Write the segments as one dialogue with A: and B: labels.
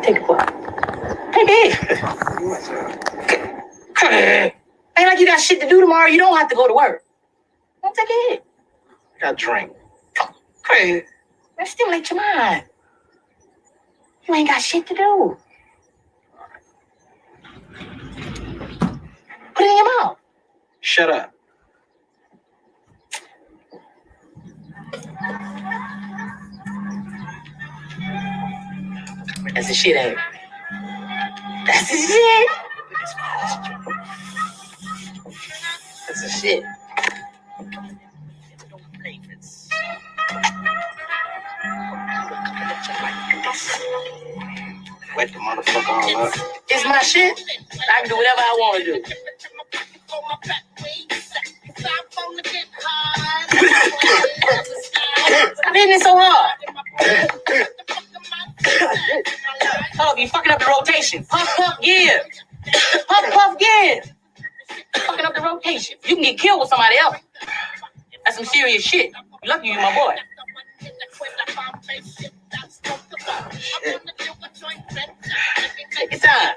A: Take a puff. Take it. Ain't like you got shit to do tomorrow. You don't have to go to work. Don't take it.
B: I got a drink.
A: Hey, let's stimulate your mind. You ain't got shit to do. Put it in your mouth.
B: Shut up.
A: That's the shit, ain't it? That's the shit. That's the shit.
B: Wet the motherfucker all up.
A: It's my shit. I can do whatever I want to do. I'm hitting it so hard. Oh, you fucking up the rotation. Puff, puff, give. Puff, puff, give. Fucking up the rotation. You can get killed with somebody else. That's some serious shit. Lucky you, my boy.
B: Shit.
A: Take your time.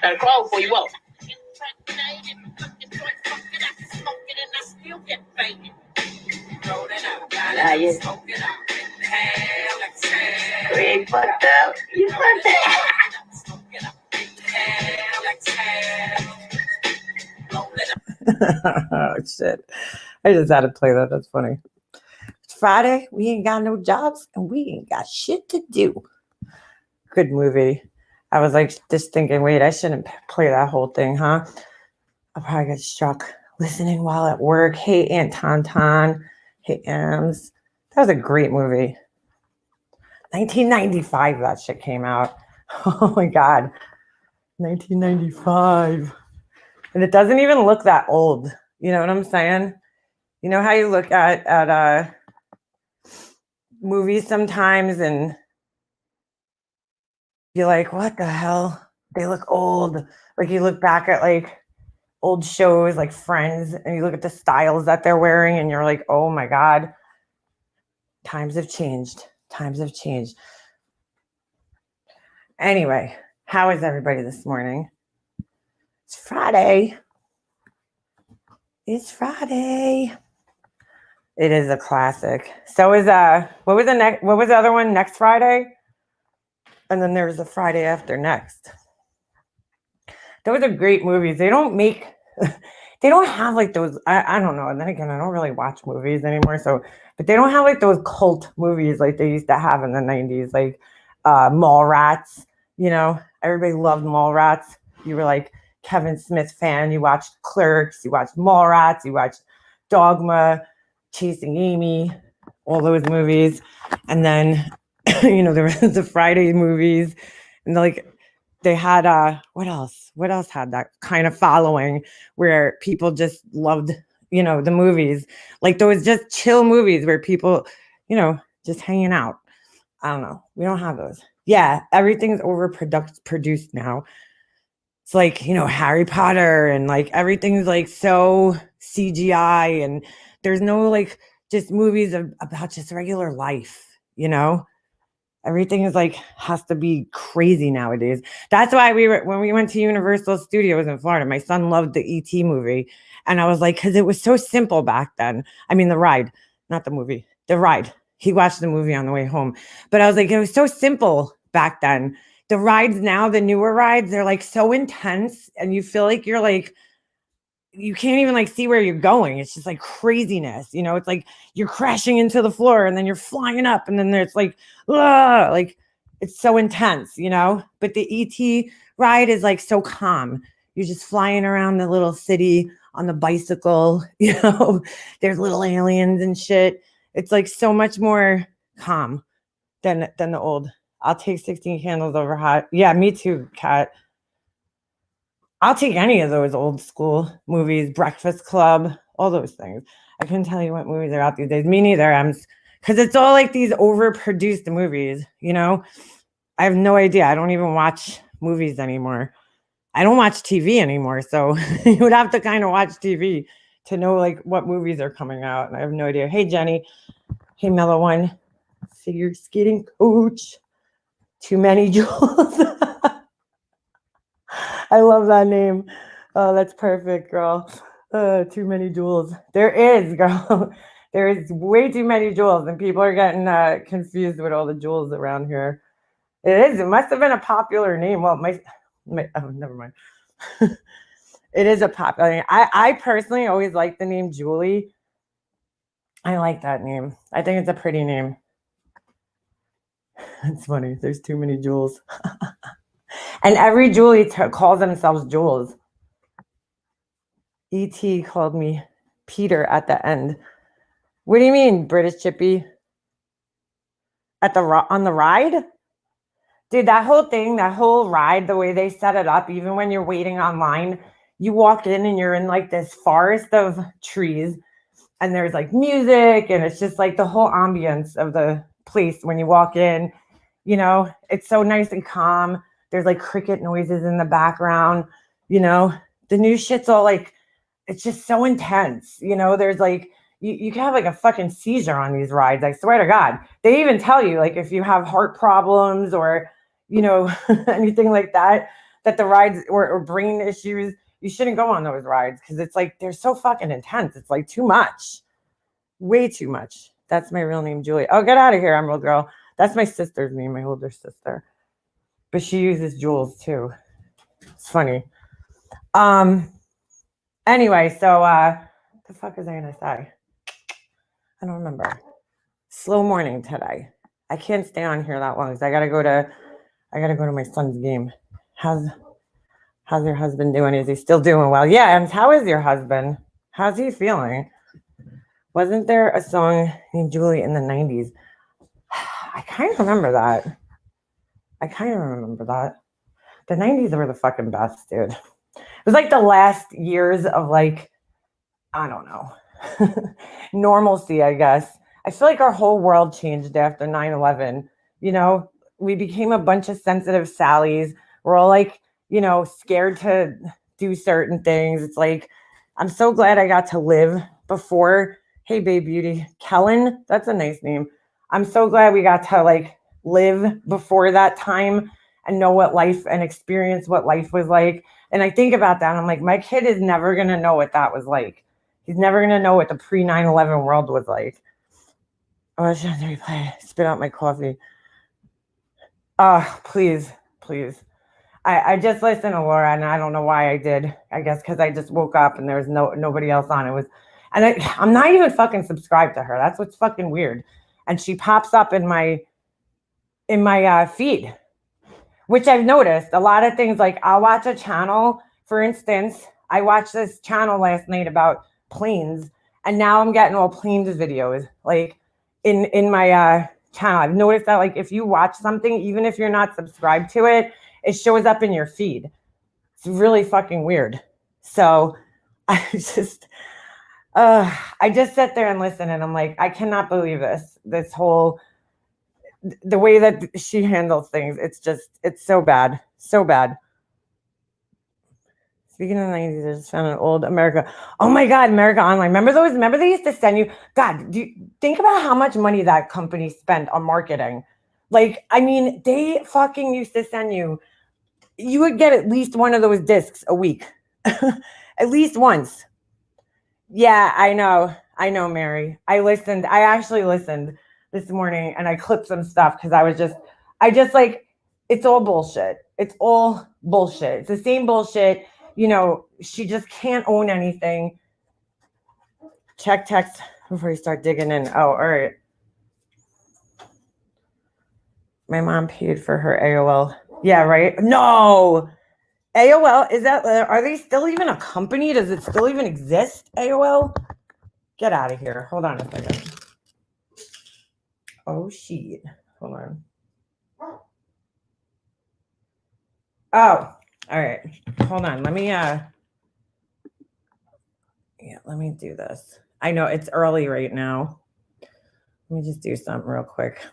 A: Gotta crawl before you walk. Nah, yeah. Craig fucked up. You fucked up.
C: Oh, shit. I just had to play that. That's funny. It's Friday. We ain't got no jobs and we ain't got shit to do. Good movie. I was like just thinking, wait, I shouldn't play that whole thing, huh? I'll probably get struck listening while at work. Hey, Aunt Tauntaun. Hey, Ems. That was a great movie. 1995, that shit came out. Oh my God. 1995. And it doesn't even look that old. You know what I'm saying? You know how you look at movies sometimes and you're like, what the hell? They look old. Like you look back at like old shows like Friends and you look at the styles that they're wearing and you're like, oh my God. Times have changed. Times have changed. Anyway, how is everybody this morning? It's Friday. It's Friday. It is a classic. So is what was the other one? Next Friday? And then there was the Friday after next. Those are great movies. They don't have like those, I don't know. And then again, I don't really watch movies anymore. But they don't have like those cult movies like they used to have in the 90s, like Mallrats. You know, everybody loved Mallrats. You were like Kevin Smith fan. You watched Clerks. You watched Mallrats. You watched Dogma, Chasing Amy, all those movies. And then, you know, there was the Friday movies. And like they had, what else? What else had that kind of following where people just loved, you know, the movies? Like those just chill movies where people, you know, just hanging out. I don't know. We don't have those. Yeah, everything's produced now. It's like, you know, Harry Potter and like everything's like so CGI and there's no like just movies about just regular life, you know? Everything is like has to be crazy nowadays. That's why when we went to Universal Studios in Florida, my son loved the E.T. movie. And I was like, because it was so simple back then. I mean, the ride, not the movie, the ride. He watched the movie on the way home. But I was like, it was so simple back then. The rides now, the newer rides, they're like so intense. And you feel like you're like, you can't even like see where you're going. It's just like craziness. You know, it's like you're crashing into the floor and then you're flying up and then there's like it's so intense, you know, but the ET ride is like so calm. You're just flying around the little city on the bicycle, you know, there's little aliens and shit. It's like so much more calm than the old. I'll take 16 Candles over Hot. Yeah, me too, Kat. I'll take any of those old school movies, Breakfast Club, all those things. I couldn't tell you what movies are out these days. Me neither. Because it's all like these overproduced movies, you know? I have no idea. I don't even watch movies anymore. I don't watch TV anymore. So you would have to kind of watch TV to know like what movies are coming out. And I have no idea. Hey, Jenny. Hey, Mellow One. Figure skating coach. Too many jewels. I love that name. Oh, that's perfect, girl. Too many jewels. There is, girl. There is way too many jewels, and people are getting confused with all the jewels around here. It is. It must have been a popular name. Well, my oh, never mind. It is a popular name. I personally always like the name Julie. I like that name. I think it's a pretty name. It's funny. There's too many Jules. And every Julie calls themselves Jules. E.T. called me Peter at the end. What do you mean, British Chippy? On the ride? Dude, that whole ride, the way they set it up, even when you're waiting online, you walk in and you're in like this forest of trees and there's like music and it's just like the whole ambience of the place when you walk in, you know, it's so nice and calm. There's like cricket noises in the background, you know, the new shit's all like, it's just so intense. You know, there's like, you can have like a fucking seizure on these rides. I swear to God. They even tell you like if you have heart problems or, you know, anything like that, that the rides or brain issues, you shouldn't go on those rides because it's like they're so fucking intense. It's like too much. Way too much. That's my real name, Julie. Oh, get out of here, Emerald Girl. That's my sister's name, my older sister. But she uses Jules too. It's funny. Anyway, so the fuck is I gonna say? I don't remember. Slow morning today. I can't stay on here that long because I gotta go to my son's game. How's your husband doing? Is he still doing well? Yeah, and how is your husband? How's he feeling? Wasn't there a song named Julie in the 90s? I kind of remember that. The 90s were the fucking best, dude. It was like the last years of like, I don't know, normalcy, I guess. I feel like our whole world changed after 9/11. You know, we became a bunch of sensitive Sallys. We're all like, you know, scared to do certain things. It's like, I'm so glad I got to live before. Hey, babe beauty. Kellen, that's a nice name. I'm so glad we got to like live before that time and know what life and experience what life was like. And I think about that and I'm like, my kid is never going to know what that was like. He's never going to know what the pre-9/11 world was like. Oh, I should replay. Spit out my coffee. Please. I just listened to Laura and I don't know why I did. I guess because I just woke up and there was nobody else on. I'm not even fucking subscribed to her. That's what's fucking weird. And she pops up in my feed, which I've noticed a lot of things. Like I'll watch a channel, for instance, I watched this channel last night about planes, and now I'm getting all planes videos like in my channel. I've noticed that like if you watch something, even if you're not subscribed to it, it shows up in your feed. It's really fucking weird. So I just sit there and listen and I'm like, I cannot believe this whole, the way that she handles things. It's so bad. So bad. Speaking of the 90s, I just found an old America. Oh my God, America Online. Remember they used to send you, God, do you think about how much money that company spent on marketing? Like, I mean, they fucking used to send you would get at least one of those discs a week. At least once. Yeah, I know, Mary. I actually listened this morning and I clipped some stuff because I just like, it's all bullshit. It's all bullshit. It's the same bullshit. You know, she just can't own anything. Check text before you start digging in. Oh, all right. My mom paid for her AOL. Yeah, right? No. AOL, are they still even a company? Does it still even exist, AOL? Get out of here. Hold on a second. Oh, shit. Hold on. Oh, all right. Hold on. Let me do this. I know it's early right now. Let me just do something real quick.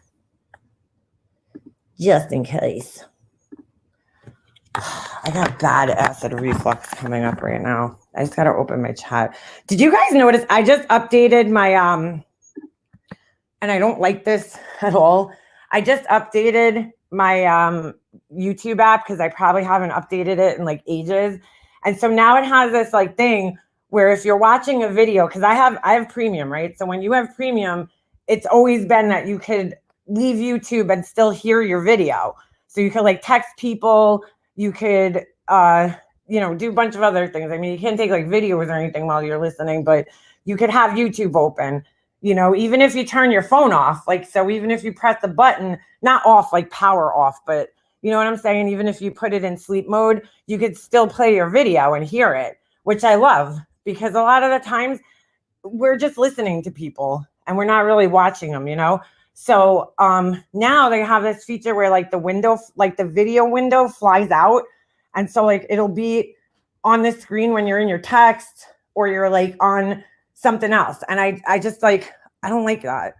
C: Just in case. I got bad acid reflux coming up right now. I just got to open my chat. Did you guys notice I just updated my, and I don't like this at all. I just updated my YouTube app because I probably haven't updated it in like ages. And so now it has this like thing where if you're watching a video, because I have premium, right? So when you have premium, it's always been that you could leave YouTube and still hear your video. So you could like text people, you could do a bunch of other things. I mean, you can't take like videos or anything while you're listening, but you could have YouTube open, even if you turn your phone off. Like, so even if you press the button, not off, like power off, but you know what I'm saying? Even if you put it in sleep mode, you could still play your video and hear it, which I love because a lot of the times we're just listening to people and we're not really watching them, So now they have this feature where like the video window flies out. And so like it'll be on the screen when you're in your text or you're like on something else. And I just like, I don't like that.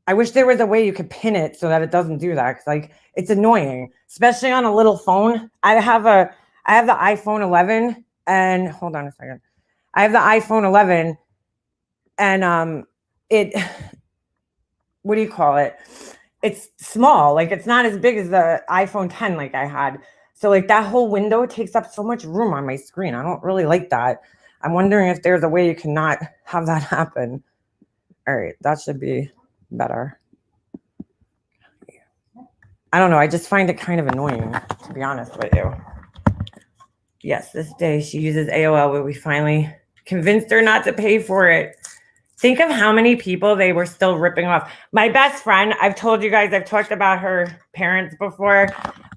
C: I wish there was a way you could pin it so that it doesn't do that. Cause like it's annoying, especially on a little phone. I have the iPhone 11 and hold on a second. I have the iPhone 11 and what do you call it? It's small. Like it's not as big as the iPhone 10 like I had. So like that whole window takes up so much room on my screen. I don't really like that. I'm wondering if there's a way you cannot have that happen. All right, that should be better. I don't know. I just find it kind of annoying, to be honest with you. Yes, this day she uses AOL, but we finally convinced her not to pay for it. Think of how many people they were still ripping off. My best friend, I've told you guys, I've talked about her parents before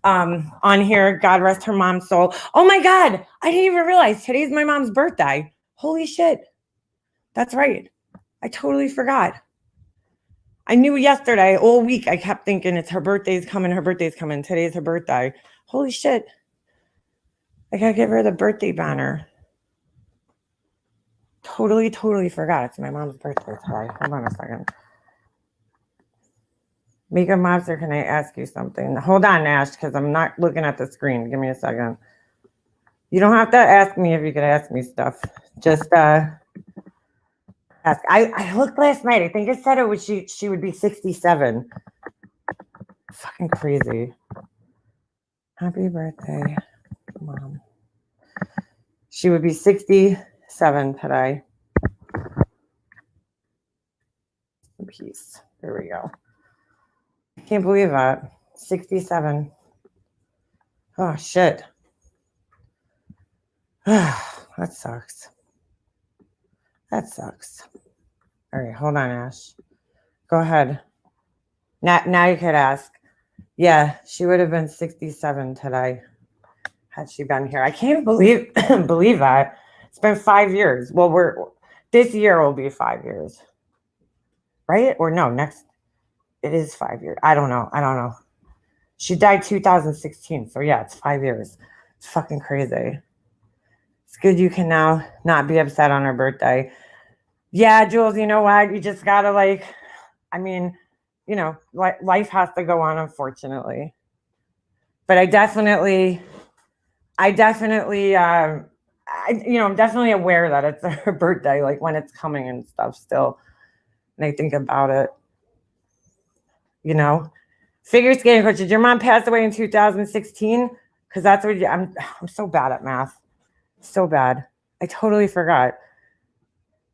C: on here. God rest her mom's soul. Oh my God, I didn't even realize today's my mom's birthday. Holy shit. That's right. I totally forgot. I knew yesterday, all week, I kept thinking it's her birthday's coming. Today's her birthday. Holy shit. I gotta give her the birthday banner. Totally forgot. It's my mom's birthday today. Hold on a second. Mega Monster, can I ask you something? Hold on, Ash, because I'm not looking at the screen. Give me a second. You don't have to ask me if you could ask me stuff. Just ask. I looked last night. I think it said it was she would be 67. Fucking crazy. Happy birthday, Mom. She would be 67 today. Peace. There we go. I can't believe that. 67. Oh, shit. That sucks. All right, hold on, Ash. Go ahead. Now you could ask. Yeah, she would have been 67 today had she been here. I can't believe that. It's been 5 years. Well, this year will be 5 years. Right? Or no, it is 5 years. I don't know. She died 2016. So yeah, it's 5 years. It's fucking crazy. It's good you can now not be upset on her birthday. Yeah, Jules, you know what? You just gotta life has to go on, unfortunately. But I'm definitely I'm definitely aware that it's her birthday, like when it's coming and stuff still. And I think about it, Figure skating coach, did your mom pass away in 2016? Because that's what I'm so bad at math. So bad. I totally forgot.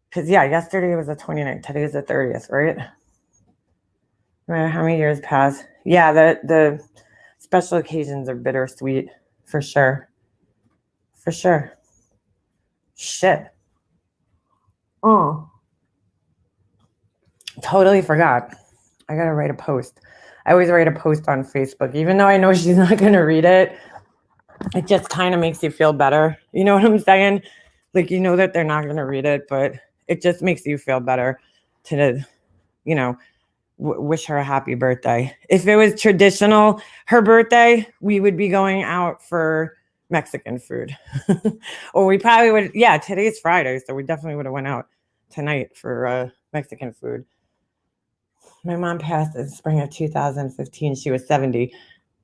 C: Because, yeah, yesterday was the 29th. Today is the 30th, right? No matter how many years pass. Yeah, the special occasions are bittersweet, for sure. For sure. Shit. Oh. Totally forgot. I got to write a post. I always write a post on Facebook. Even though I know she's not going to read it, it just kind of makes you feel better. You know what I'm saying? Like, that they're not going to read it, but it just makes you feel better to, wish her a happy birthday. If it was traditional, her birthday, we would be going out for Mexican food. Or we probably would. Yeah, today's Friday, so we definitely would have went out tonight for Mexican food. My mom passed in spring of 2015. She was 70.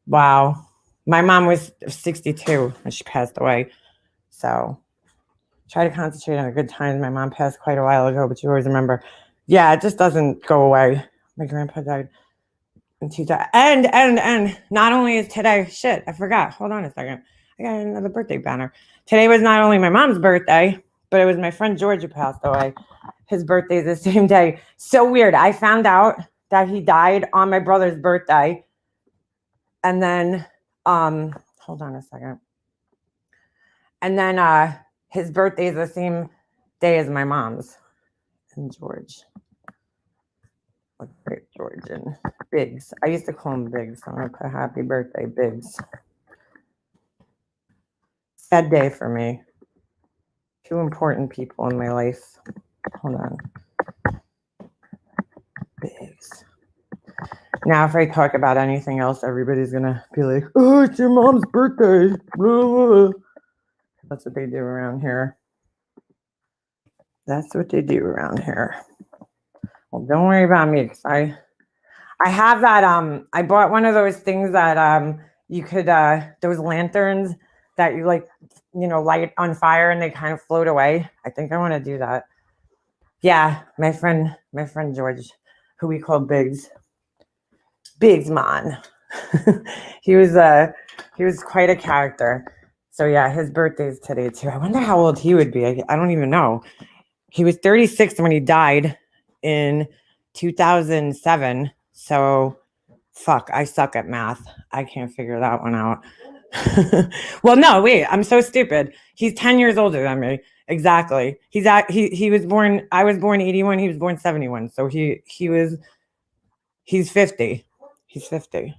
C: Wow. My mom was 62 when she passed away. So try to concentrate on the good times. My mom passed quite a while ago, but you always remember. Yeah, it just doesn't go away. My grandpa died in 2000. And not only is today, shit, I forgot. Hold on a second. I got another birthday banner. Today was not only my mom's birthday, but it was my friend George who passed away. His birthday is the same day. So weird. I found out that he died on my brother's birthday. And then, hold on a second. And then his birthday is the same day as my mom's. And George. Great George and Biggs. I used to call him Biggs. So I'm going to put happy birthday, Biggs. Sad day for me. Two important people in my life. Hold on. Biggs. Now, if I talk about anything else, everybody's going to be like, oh, it's your mom's birthday. Blah, blah, blah. That's what they do around here. That's what they do around here. Well, don't worry about me, because I have that, I bought one of those things that you could, those lanterns that you like, you know, light on fire and they kind of float away. I think I want to do that. Yeah, my friend George, who we call Biggs Man. he was quite a character. So yeah, his birthday's today too. I wonder how old he would be. I don't even know. He was 36 when he died in 2007. So fuck, I suck at math. I can't figure that one out. Well, no, wait, I'm so stupid. He's 10 years older than me. Exactly. He was born, I was born 81, he was born 71. So he's 50. He's 50.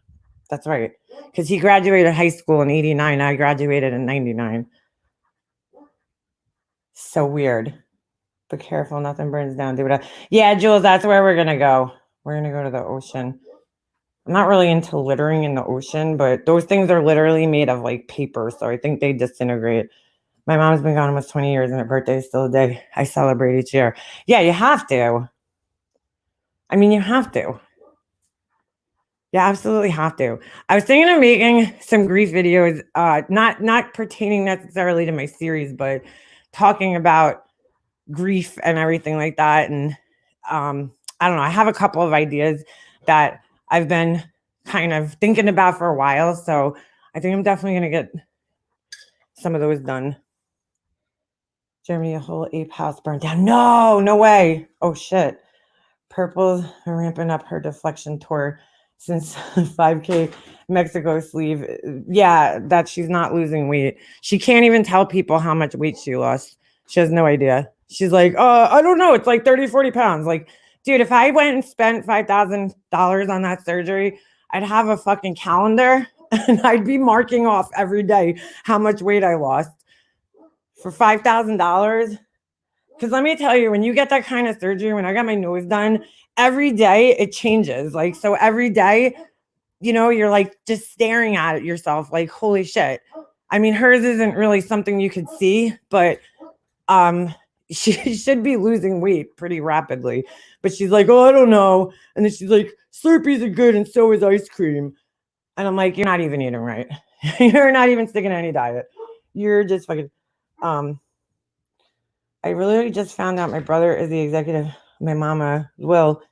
C: That's right. Because he graduated high school in 89. I graduated in 99. So weird. But careful, nothing burns down. Do it. Yeah, Jules, that's where we're going to go. We're going to go to the ocean. I'm not really into littering in the ocean, but those things are literally made of like paper. So I think they disintegrate. My mom's been gone almost 20 years and her birthday is still a day I celebrate each year. Yeah, you have to. I mean, you have to. You absolutely have to. I was thinking of making some grief videos, not pertaining necessarily to my series, but talking about grief and everything like that. And I don't know. I have a couple of ideas that I've been kind of thinking about for a while. So I think I'm definitely going to get some of those done. Germany, a whole ape house burned down. No way. Oh, shit. Purple's ramping up her deflection tour since 5K Mexico sleeve. Yeah, that she's not losing weight. She can't even tell people how much weight she lost. She has no idea. She's like, I don't know. It's like 30, 40 pounds. Like, dude, if I went and spent $5,000 on that surgery, I'd have a fucking calendar and I'd be marking off every day how much weight I lost for $5,000. Because let me tell you, when you get that kind of surgery, when I got my nose done, every day it changes. Like, so every day, you know, you're like just staring at it yourself like, holy shit. I mean, hers isn't really something you could see, but she should be losing weight pretty rapidly. But she's like, oh, I don't know. And then she's like, Slurpees are good and so is ice cream. And I'm like, you're not even eating right. You're not even sticking to any diet. You're just fucking I really just found out my brother is the executive. My mama, Will,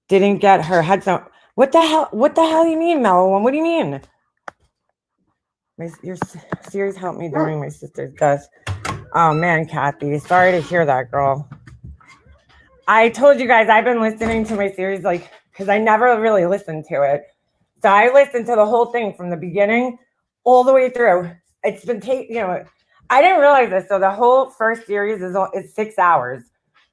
C: didn't get her headset. What the hell? What the hell you mean, Mellow? What do you mean? Your series helped me during my sister's death. Oh man, Kathy, sorry to hear that, girl. I told you guys I've been listening to my series like because I never really listened to it. So I listened to the whole thing from the beginning all the way through. It's been I didn't realize this. So the whole first series is 6 hours.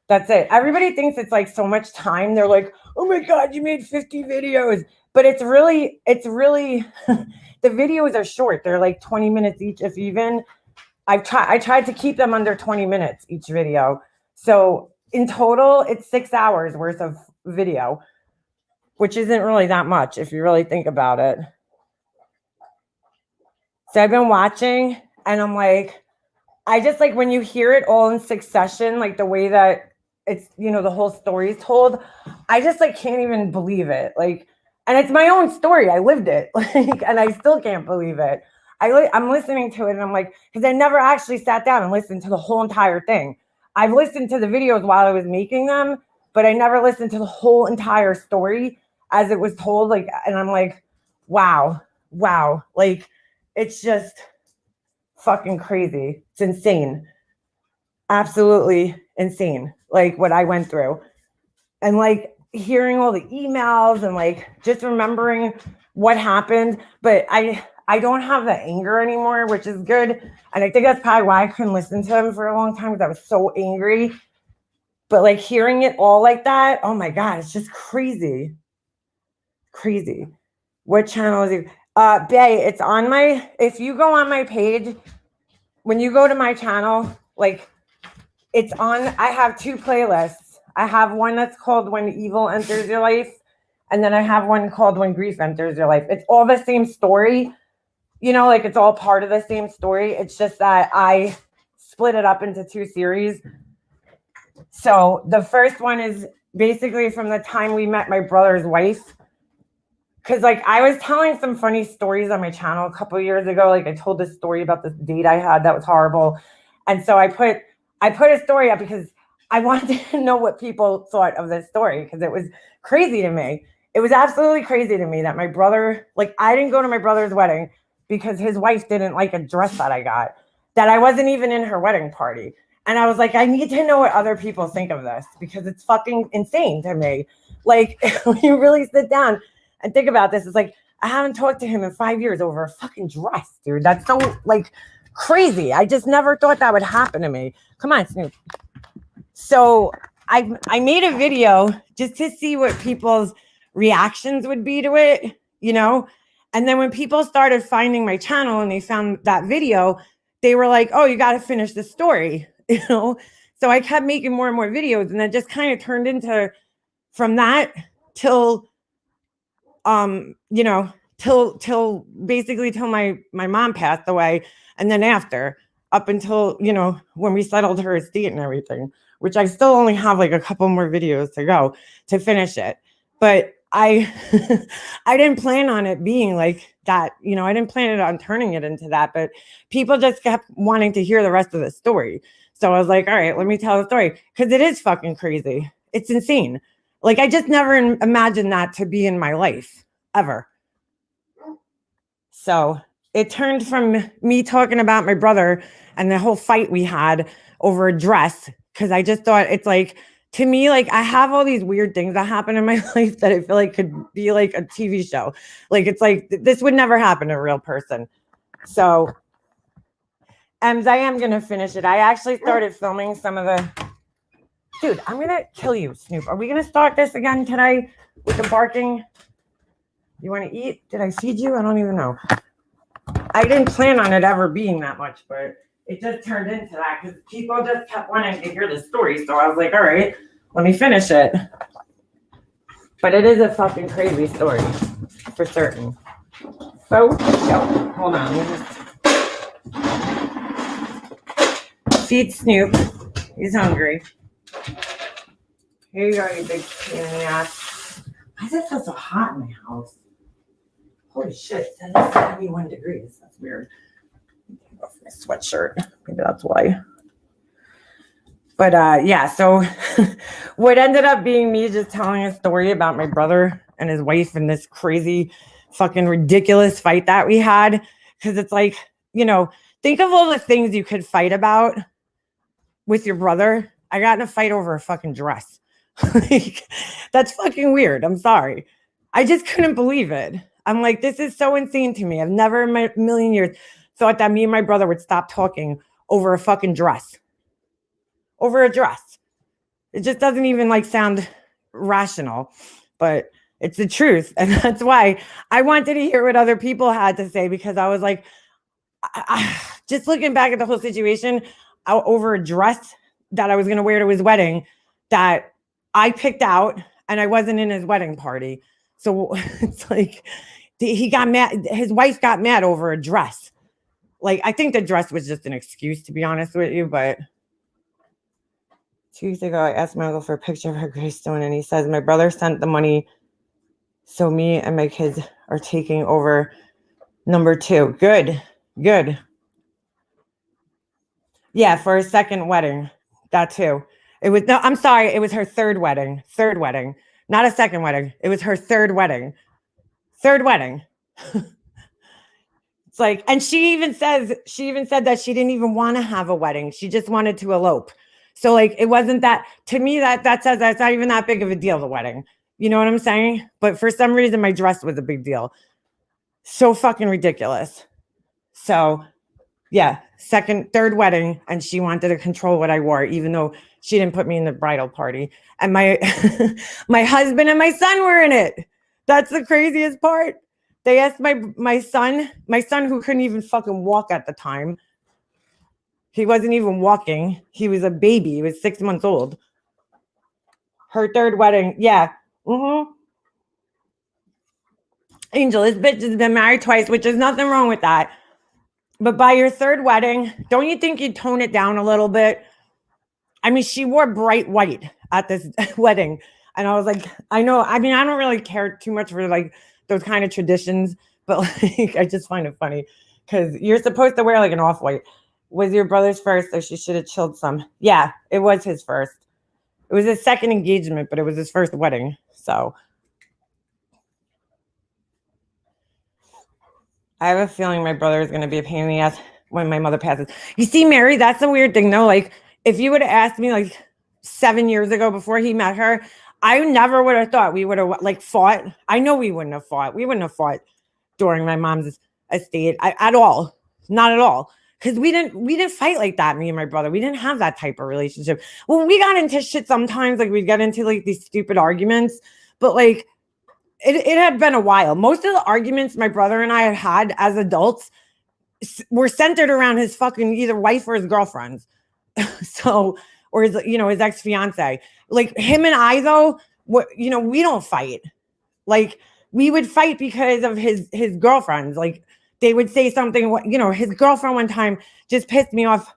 C: That's it. Everybody thinks it's like so much time. They're like, oh my God, you made 50 videos. But it's really, the videos are short. They're like 20 minutes each, if even. I tried to keep them under 20 minutes each video. So in total, it's 6 hours worth of video, which isn't really that much if you really think about it. So I've been watching and I'm like, I just like when you hear it all in succession, like the way that it's, the whole story is told, I just like can't even believe it. Like, and it's my own story. I lived it, like, and I still can't believe it. I'm listening to it and I'm like, because I never actually sat down and listened to the whole entire thing. I've listened to the videos while I was making them, but I never listened to the whole entire story as it was told, like, and I'm like, wow, like, it's just fucking crazy. It's insane. Absolutely insane, like, what I went through. And, like, hearing all the emails and, like, just remembering what happened. But I don't have the anger anymore, which is good. And I think that's probably why I couldn't listen to him for a long time, because I was so angry. But, like, hearing it all like that, oh my God, it's just crazy. Crazy. What channel is it? Bay, it's on my, if you go on my page, when you go to my channel, like, it's on, I have 2 playlists. I have one that's called When Evil Enters Your Life, and then I have one called When Grief Enters Your Life. It's all the same story, you know, like, it's all part of the same story. It's just that I split it up into 2 series. So the first one is basically from the time we met my brother's wife. Because, like, I was telling some funny stories on my channel a couple of years ago. Like, I told this story about this date I had that was horrible. And so I put a story up because I wanted to know what people thought of this story, because it was crazy to me. It was absolutely crazy to me that my brother, like, I didn't go to my brother's wedding because his wife didn't like a dress that I got, that I wasn't even in her wedding party. And I was like, I need to know what other people think of this, because it's fucking insane to me. Like, when you really sit down and think about this, it's like, I haven't talked to him in 5 years over a fucking dress, dude. That's so, like, crazy. I just never thought that would happen to me. Come on, Snoop. So I made a video just to see what people's reactions would be to it, you know? And then when people started finding my channel and they found that video, they were like, oh, you got to finish the story, you know? So I kept making more and more videos, and then just kind of turned into, from that till, you know, till basically till my mom passed away. And then after, up until, you know, when we settled her estate and everything, which I still only have like a couple more videos to go to finish it. But I I didn't plan on it being like that, you know, I didn't plan it on turning it into that, but people just kept wanting to hear the rest of the story. So I was like, all right, let me tell the story, because it is fucking crazy. It's insane. Like, I just never imagined that to be in my life, ever. So it turned from me talking about my brother and the whole fight we had over a dress, because I just thought, it's like, to me, like, I have all these weird things that happen in my life that I feel like could be like a TV show. Like, it's like, this would never happen to a real person. So, I am going to finish it. I actually started filming some of the, dude, I'm going to kill you, Snoop. Are we going to start this again today with the barking? You want to eat? Did I feed you? I don't even know. I didn't plan on it ever being that much, but it just turned into that because people just kept wanting to hear the story. So I was like, all right, let me finish it. But it is a fucking crazy story, for certain. So, hold on. Let me just feed Snoop. He's hungry. Here you go, you big pain in the ass. Why does it feel so hot in my house? Holy shit, that is 71 degrees. That's weird. Take off my sweatshirt. Maybe that's why. But yeah, so what ended up being me just telling a story about my brother and his wife and this crazy fucking ridiculous fight that we had. Because it's like, you know, think of all the things you could fight about with your brother. I got in a fight over a fucking dress. Like, that's fucking weird. I'm sorry. I just couldn't believe it. I'm like, this is so insane to me. I've never in my million years thought that me and my brother would stop talking over a fucking dress. Over a dress. It just doesn't even like sound rational, but it's the truth. And that's why I wanted to hear what other people had to say, because I was like, just looking back at the whole situation over a dress that I was going to wear to his wedding that I picked out, and I wasn't in his wedding party. So it's like, he got mad. His wife got mad over a dress. Like, I think the dress was just an excuse, to be honest with you. But 2 weeks ago, I asked my uncle for a picture of her gravestone, and he says, my brother sent the money, so me and my kids are taking over number 2. Good. Good. Yeah, for his second wedding. That too. It was, no, I'm sorry. It was her third wedding. Not a second wedding. It was her third wedding. Third wedding. It's like, and she even said that she didn't even want to have a wedding. She just wanted to elope. So like, it wasn't that, to me, that says that's not even that big of a deal, the wedding. You know what I'm saying? But for some reason, my dress was a big deal. So fucking ridiculous. So yeah, third wedding, and she wanted to control what I wore, even though she didn't put me in the bridal party. And my my husband and my son were in it. That's the craziest part. They asked my son who couldn't even fucking walk at the time. He wasn't even walking. He was a baby. He was 6 months old. Her third wedding, yeah. Mm-hmm. Angel, this bitch has been married twice, which is nothing wrong with that. But by your third wedding, don't you think you'd tone it down a little bit? I mean, she wore bright white at this wedding. And I was like, I know. I mean, I don't really care too much for like those kind of traditions. But like, I just find it funny because you're supposed to wear like an off-white. Was your brother's first, so she should have chilled some. Yeah, it was his first. It was his second engagement, but it was his first wedding. So I have a feeling my brother is going to be a pain in the ass when my mother passes. You see, Mary, that's a weird thing, though. Like, if you would have asked me like 7 years ago before he met her, I never would have thought we would have like fought. I know we wouldn't have fought. We wouldn't have fought during my mom's estate at all. Not at all. Because we didn't fight like that, me and my brother. We didn't have that type of relationship. Well, we got into shit sometimes, like we'd get into like these stupid arguments, but like it had been a while. Most of the arguments my brother and I had as adults were centered around his fucking either wife or his girlfriends. So, or his, his ex-fiance. Like him and I though, we don't fight. Like we would fight because of his girlfriends. Like they would say something, his girlfriend one time just pissed me off.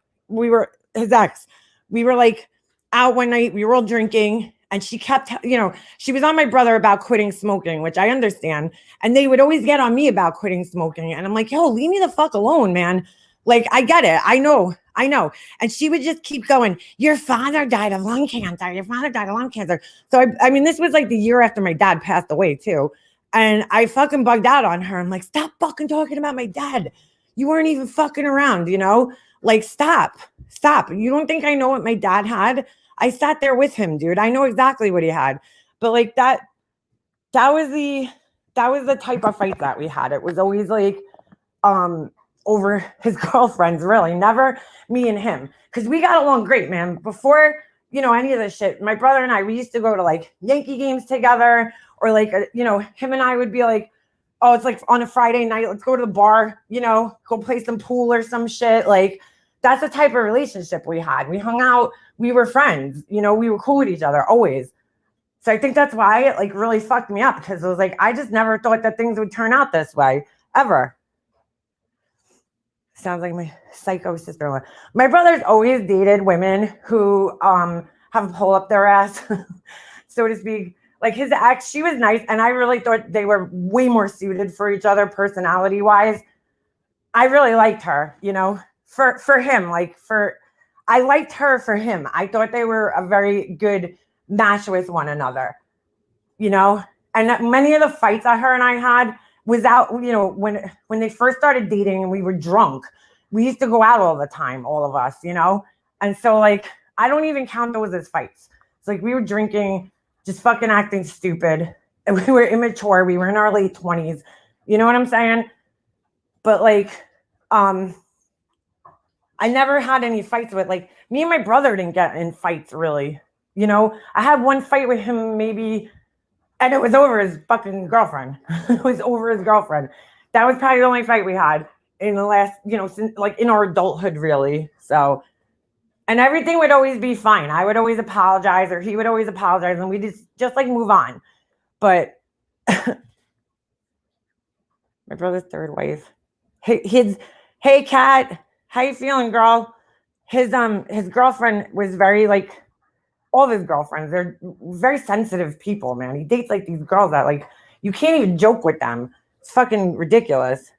C: His ex. We were like out one night, we were all drinking, and she kept, she was on my brother about quitting smoking, which I understand. And they would always get on me about quitting smoking. And I'm like, yo, leave me the fuck alone, man. Like, I get it. I know. And she would just keep going, your father died of lung cancer. So, I mean, this was like the year after my dad passed away too. And I fucking bugged out on her. I'm like, stop fucking talking about my dad. You weren't even fucking around, like, stop. You don't think I know what my dad had? I sat there with him, dude. I know exactly what he had. But like that was the type of fight that we had. It was always like over his girlfriends, really. Never me and him. Because we got along great, man. Before, any of this shit, my brother and I, we used to go to like Yankee games together, or like, him and I would be like, oh, it's like on a Friday night, let's go to the bar, go play some pool or some shit. Like, that's the type of relationship we had. We hung out. We were friends. We were cool with each other always. So I think that's why it like really fucked me up, because it was like, I just never thought that things would turn out this way ever. Sounds like my psycho sister-in-law. My brother's always dated women who have a pull up their ass, so to speak. Like his ex, she was nice, and I really thought they were way more suited for each other personality-wise. I really liked her, for him, I liked her for him. I thought they were a very good match with one another, and many of the fights that her and I had was out, when they first started dating and we were drunk, we used to go out all the time, all of us, and so like, I don't even count those as fights. It's like we were drinking, just fucking acting stupid, and we were immature. We were in our late 20s. You know what I'm saying? But like, I never had any fights with, like, me and my brother didn't get in fights really. I had one fight with him maybe, and it was over his fucking girlfriend. It was over his girlfriend. That was probably the only fight we had in the last, since like in our adulthood really. So, and everything would always be fine. I would always apologize, or he would always apologize, and we just like move on. But my brother's third wife, hey Kat, how you feeling, girl? His girlfriend was very like, all of his girlfriends, they're very sensitive people, man. He dates like these girls that like, you can't even joke with them. It's fucking ridiculous.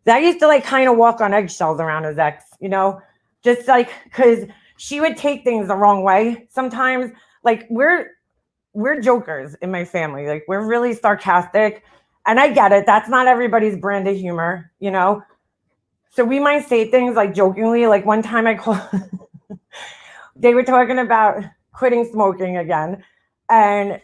C: That used to like kind of walk on eggshells around his ex, just like, because she would take things the wrong way sometimes. Like we're we're jokers in my family. Like, we're really sarcastic. And I get it. That's not everybody's brand of humor, you know? So we might say things like jokingly. Like, one time I called, they were talking about quitting smoking again. And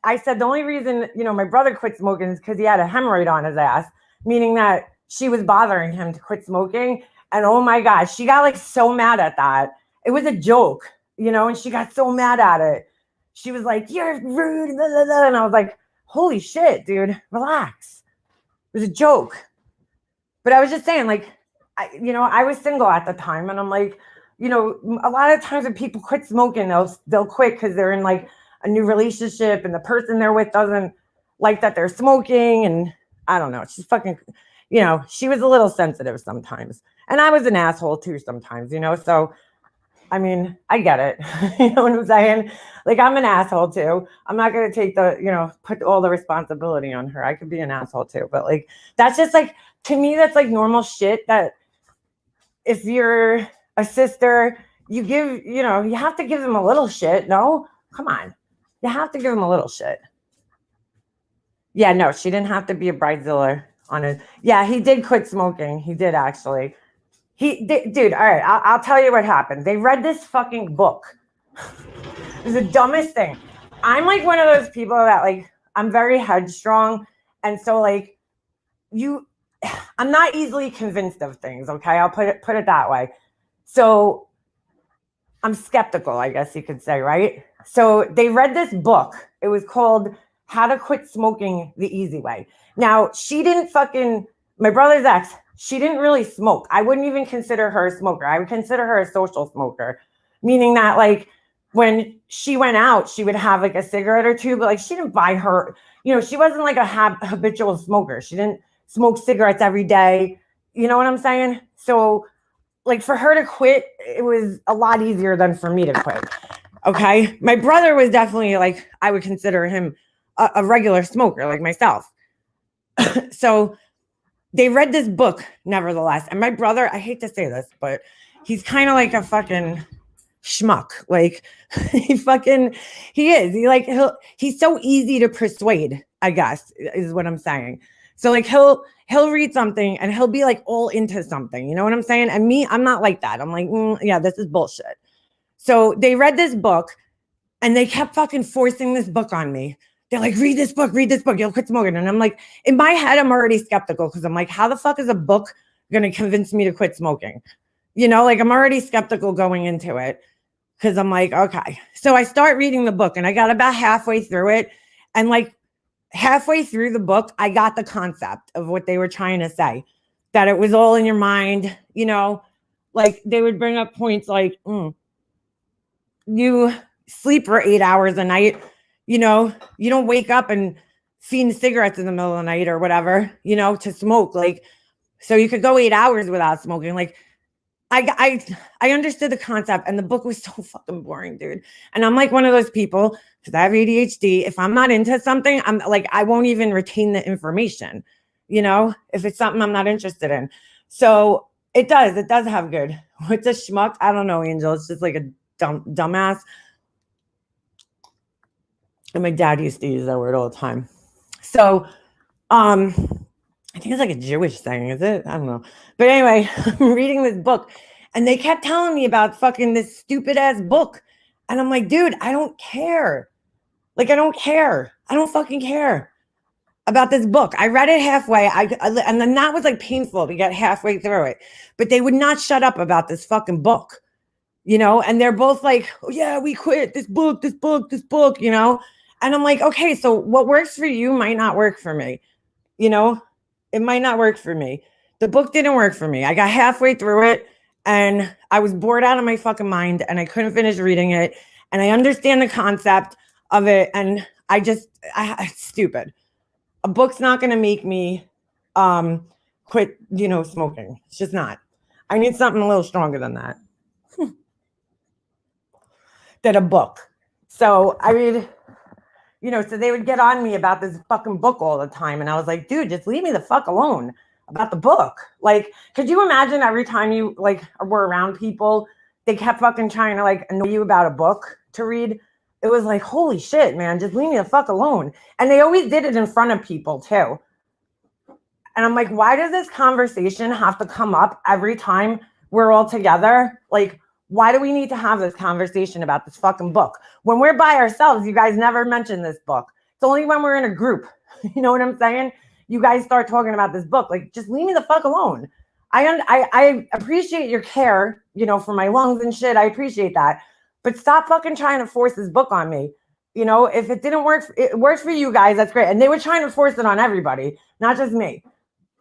C: I said the only reason, you know, my brother quit smoking is because he had a hemorrhoid on his ass, meaning that she was bothering him to quit smoking. And oh my gosh, she got like so mad at that. It was a joke, you know, and she got so mad at it. She was like, "You're rude," blah, blah, blah. And I was like, holy shit, dude, relax. It was a joke. But I was just saying, like, I was single at the time, and I'm like, you know, a lot of times when people quit smoking, they'll quit because they're in like a new relationship and the person they're with doesn't like that they're smoking. And I don't know. She's fucking, you know, she was a little sensitive sometimes. And I was an asshole too sometimes, you know. So, I mean, I get it. You know what I'm saying? Like, I'm an asshole too. I'm not going to take put all the responsibility on her. I could be an asshole too. But like, that's just like, to me, that's like normal shit that if you're a sister, you have to give them a little shit. No, come on. You have to give them a little shit. Yeah, no, she didn't have to be a bridezilla on it. Yeah, he did quit smoking. He did actually. Dude, all right, I'll tell you what happened. They read this fucking book. It was the dumbest thing. I'm like one of those people that like, I'm very headstrong. And so like, I'm not easily convinced of things. Okay. I'll put it that way. So I'm skeptical, I guess you could say, right? So they read this book. It was called How to Quit Smoking the Easy Way. Now, my brother's ex, she didn't really smoke. I wouldn't even consider her a smoker. I would consider her a social smoker, meaning that like when she went out, she would have like a cigarette or two, but like she didn't buy her, you know, she wasn't like a habitual smoker. She didn't smoke cigarettes every day. You know what I'm saying? So like for her to quit, it was a lot easier than for me to quit. Okay. My brother was definitely like, I would consider him a regular smoker like myself. So they read this book nevertheless. And my brother, I hate to say this, but he's kind of like a fucking schmuck. Like he is. He's so easy to persuade, I guess, is what I'm saying. So like he'll read something and he'll be like all into something. You know what I'm saying? And me, I'm not like that. I'm like, yeah, this is bullshit. So they read this book and they kept fucking forcing this book on me. They're like, read this book, you'll quit smoking. And I'm like, in my head, I'm already skeptical because I'm like, how the fuck is a book going to convince me to quit smoking? You know, like I'm already skeptical going into it because I'm like, okay. So I start reading the book and I got about halfway through it. And like halfway through the book, I got the concept of what they were trying to say, that it was all in your mind. You know, like they would bring up points like, you sleep for 8 hours a night. You know, you don't wake up and fiend cigarettes in the middle of the night or whatever, you know, to smoke. Like, so you could go 8 hours without smoking. Like, I understood the concept, and the book was so fucking boring, dude. And I'm like one of those people, because I have ADHD. If I'm not into something, I'm like, I won't even retain the information, you know, if it's something I'm not interested in. So it does have good. What's a schmuck? I don't know, Angel. It's just like a dumbass. And my dad used to use that word all the time. So, I think it's like a Jewish thing, is it? I don't know. But anyway, I'm reading this book and they kept telling me about fucking this stupid ass book. And I'm like, dude, I don't care. Like, I don't care. I don't fucking care about this book. I read it halfway. And then that was like painful to get halfway through it. But they would not shut up about this fucking book, you know? And they're both like, oh yeah, we quit this book, you know? And I'm like, okay, so what works for you might not work for me. You know, it might not work for me. The book didn't work for me. I got halfway through it and I was bored out of my fucking mind and I couldn't finish reading it. And I understand the concept of it. And it's stupid. A book's not going to make me quit, you know, smoking. It's just not. I need something a little stronger than that. Than a book. So, I mean, you know, so they would get on me about this fucking book all the time. And I was like, dude, just leave me the fuck alone about the book. Like, could you imagine every time you like were around people, they kept fucking trying to like annoy you about a book to read? it was like, holy shit, man, just leave me the fuck alone. And they always did it in front of people too. And I'm like, why does this conversation have to come up every time we're all together? Like, why do we need to have this conversation about this fucking book? When we're by ourselves, you guys never mention this book. It's only when we're in a group. You know what I'm saying? You guys start talking about this book. Like, just leave me the fuck alone. I appreciate your care, you know, for my lungs and shit. I appreciate that. But stop fucking trying to force this book on me. You know, if it didn't work, it works for you guys. That's great. And they were trying to force it on everybody, not just me.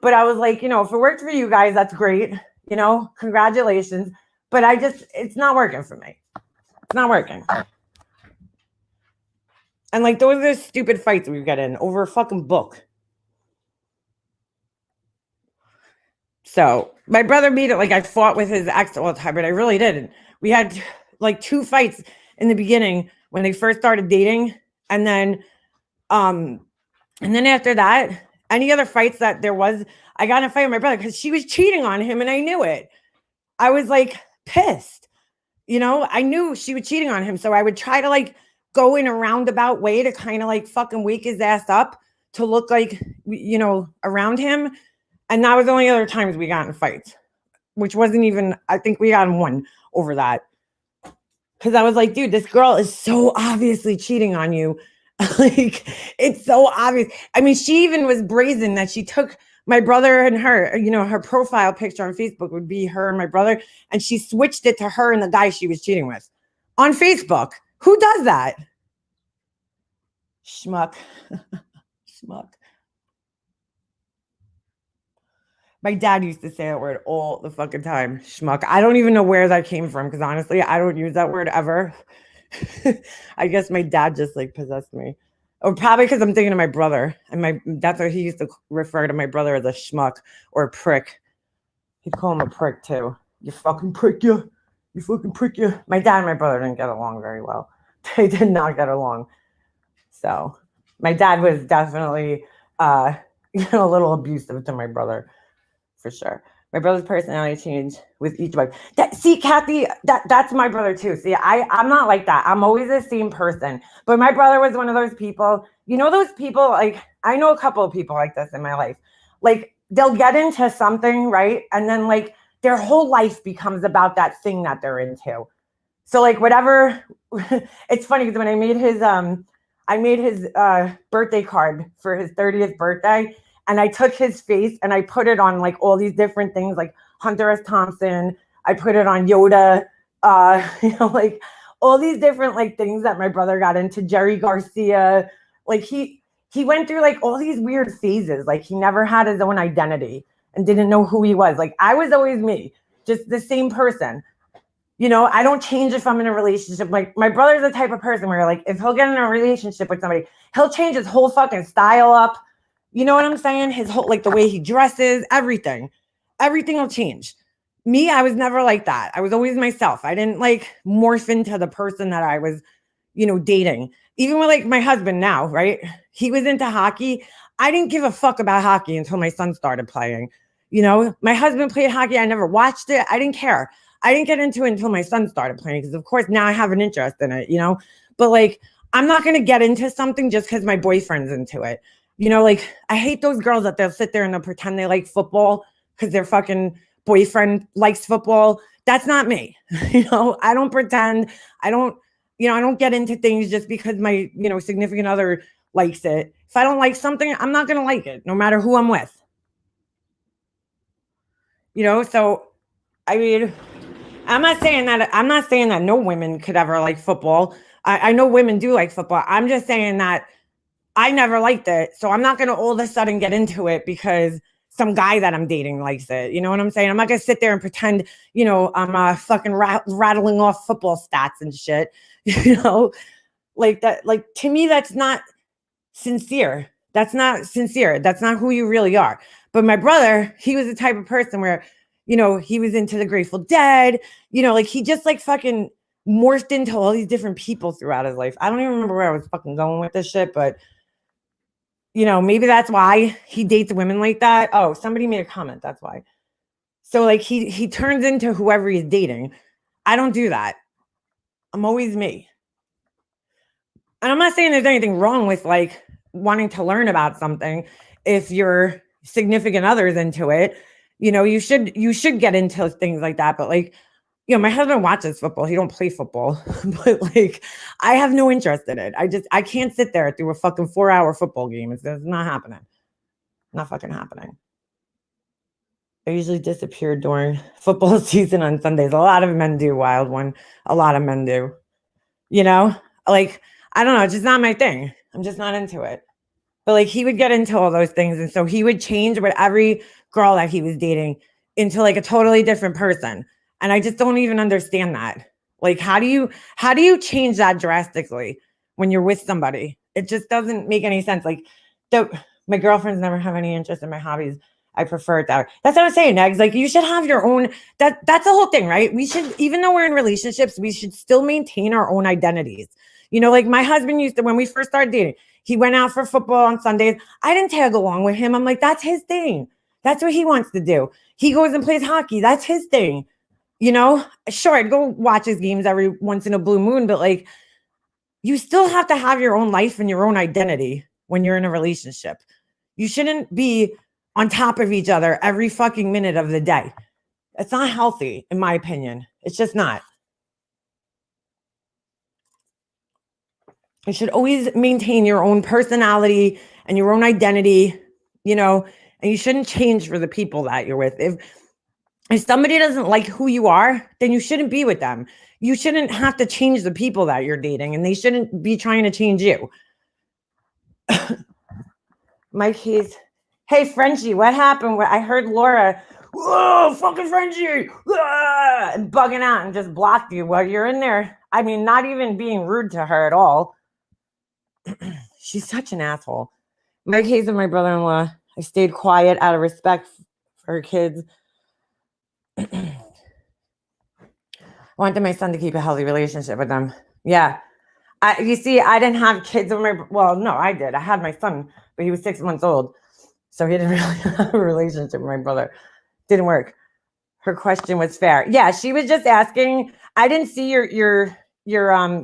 C: But I was like, you know, if it worked for you guys, that's great. You know, congratulations. But it's not working for me. It's not working. And like, those are stupid fights we get in over a fucking book. So my brother made it like I fought with his ex all the time, but I really didn't. We had like 2 fights in the beginning when they first started dating. And then after that, any other fights that there was, I got in a fight with my brother because she was cheating on him and I knew it. I was like pissed. You know, I knew she was cheating on him. So I would try to like go in a roundabout way to kind of like fucking wake his ass up to look like, you know, around him. And that was the only other times we got in fights, which wasn't even, I think we got in one over that. Because I was like, dude, this girl is so obviously cheating on you. Like, it's so obvious. I mean, she even was brazen that she took my brother and her, you know, her profile picture on Facebook would be her and my brother. And she switched it to her and the guy she was cheating with on Facebook. Who does that? Schmuck. Schmuck. My dad used to say that word all the fucking time. Schmuck. I don't even know where that came from because honestly, I don't use that word ever. I guess my dad just like possessed me. Or probably because I'm thinking of my brother. And that's what he used to refer to my brother as a schmuck or a prick. He'd call him a prick too. You fucking prick you. You fucking prick you. My dad and my brother didn't get along very well. They did not get along. So my dad was definitely a little abusive to my brother. For sure. My brother's personality changed with each wife. See, Kathy, that's my brother too. See, I'm not like that. I'm always the same person. But my brother was one of those people, you know, those people, like, I know a couple of people like this in my life. Like, they'll get into something, right? And then, like, their whole life becomes about that thing that they're into. So, like, whatever, it's funny because when I made his birthday card for his 30th birthday, and I took his face and I put it on like all these different things, like Hunter S. Thompson. I put it on Yoda, like all these different like things that my brother got into. Jerry Garcia, like he went through like all these weird phases. Like he never had his own identity and didn't know who he was. Like I was always me, just the same person. You know, I don't change if I'm in a relationship. Like my brother's the type of person where like if he'll get in a relationship with somebody, he'll change his whole fucking style up. You know what I'm saying? His whole, like the way he dresses, everything will change. Me, I was never like that. I was always myself. I didn't like morph into the person that I was, you know, dating. Even with like my husband now, right? He was into hockey. I didn't give a fuck about hockey until my son started playing. You know, my husband played hockey. I never watched it. I didn't care. I didn't get into it until my son started playing because, of course, now I have an interest in it, you know? But like, I'm not going to get into something just because my boyfriend's into it. You know, like I hate those girls that they'll sit there and they'll pretend they like football because their fucking boyfriend likes football. That's not me. You know, I don't pretend. I don't get into things just because my, you know, significant other likes it. If I don't like something, I'm not going to like it no matter who I'm with. You know, so I mean, I'm not saying that no women could ever like football. I know women do like football. I'm just saying that I never liked it. So I'm not going to all of a sudden get into it because some guy that I'm dating likes it. You know what I'm saying? I'm not going to sit there and pretend, you know, I'm fucking rattling off football stats and shit. You know, like that, like to me, that's not sincere. That's not sincere. That's not who you really are. But my brother, he was the type of person where, you know, he was into the Grateful Dead, you know, like he just like fucking morphed into all these different people throughout his life. I don't even remember where I was fucking going with this shit, but you know, maybe that's why he dates women like that. Oh, somebody made a comment. That's why. So like he turns into whoever he's dating. I don't do that. I'm always me. And I'm not saying there's anything wrong with like wanting to learn about something if your significant other's into it. You know, you should get into things like that. But like, you know, my husband watches football. He don't play football, but like, I have no interest in it. I can't sit there through a fucking 4-hour football game. It's not happening. Not fucking happening. I usually disappear during football season on Sundays. A lot of men do, Wild One. A lot of men do. You know, like, I don't know. It's just not my thing. I'm just not into it. But like, he would get into all those things. And so he would change with every girl that he was dating into like a totally different person. And I just don't even understand that. Like, how do you change that drastically when you're with somebody? It just doesn't make any sense. Like, my girlfriends never have any interest in my hobbies. I prefer it that way. That's what I'm saying, Negs. Like, you should have your own. That's the whole thing, right? We should, even though we're in relationships, we should still maintain our own identities. You know, like my husband used to, when we first started dating, he went out for football on Sundays. I didn't tag along with him. I'm like, that's his thing. That's what he wants to do. He goes and plays hockey. That's his thing. You know, sure, I'd go watch his games every once in a blue moon, but like, you still have to have your own life and your own identity when you're in a relationship. You shouldn't be on top of each other every fucking minute of the day. It's not healthy, in my opinion. It's just not. You should always maintain your own personality and your own identity, you know, and you shouldn't change for the people that you're with. If somebody doesn't like who you are, then you shouldn't be with them. You shouldn't have to change the people that you're dating, and they shouldn't be trying to change you. Mike Hayes. Hey, Frenchie, what happened? I heard Laura, whoa, fucking Frenchie, and bugging out and just blocked you. Well, you're in there. I mean, not even being rude to her at all. She's such an asshole. Mike Hayes and my brother-in-law, I stayed quiet out of respect for her kids. I wanted my son to keep a healthy relationship with them. Yeah. You see, I didn't have kids with no, I did. I had my son, but he was 6 months old. So he didn't really have a relationship with my brother. Didn't work. Her question was fair. Yeah, she was just asking. I didn't see your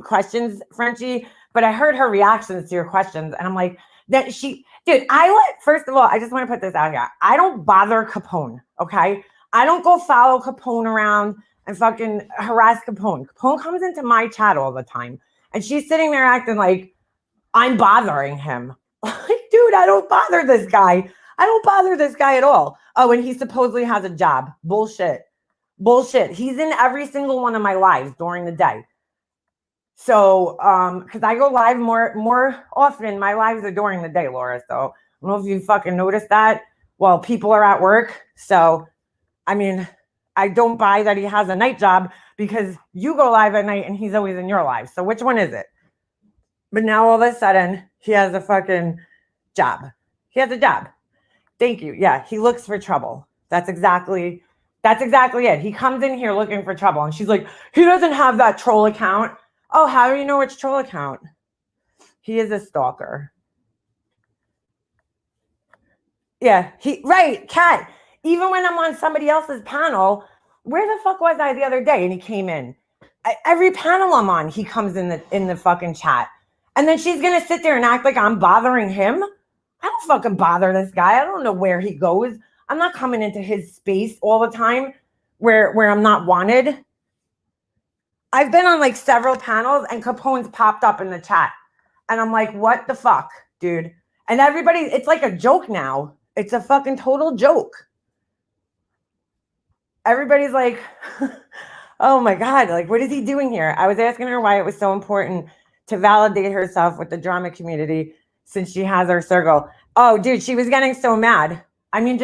C: questions, Frenchie, but I heard her reactions to your questions. And I'm like, first of all, I just want to put this out here. I don't bother Capone, okay? I don't go follow Capone around and fucking harass Capone. Capone comes into my chat all the time. And she's sitting there acting like I'm bothering him. Like, dude, I don't bother this guy. I don't bother this guy at all. Oh, and he supposedly has a job. Bullshit. He's in every single one of my lives during the day. So, because I go live more often, my lives are during the day, Laura. So I don't know if you fucking noticed that. Well, people are at work. So, I mean, I don't buy that he has a night job because you go live at night and he's always in your life. So which one is it? But now all of a sudden he has a fucking job. He has a job. Thank you. Yeah, he looks for trouble. That's exactly it. He comes in here looking for trouble. And she's like, he doesn't have that troll account. Oh, how do you know which troll account? He is a stalker. Yeah, right, Kat. Even when I'm on somebody else's panel, where the fuck was I the other day? And he came in. Every panel I'm on, he comes in the fucking chat. And then she's going to sit there and act like I'm bothering him. I don't fucking bother this guy. I don't know where he goes. I'm not coming into his space all the time where I'm not wanted. I've been on like several panels and Capone's popped up in the chat. And I'm like, what the fuck, dude? And everybody, it's like a joke now. It's a fucking total joke. Everybody's like, oh my God, like, what is he doing here? I was asking her why it was so important to validate herself with the drama community since she has her circle. Oh, dude, she was getting so mad. I mean,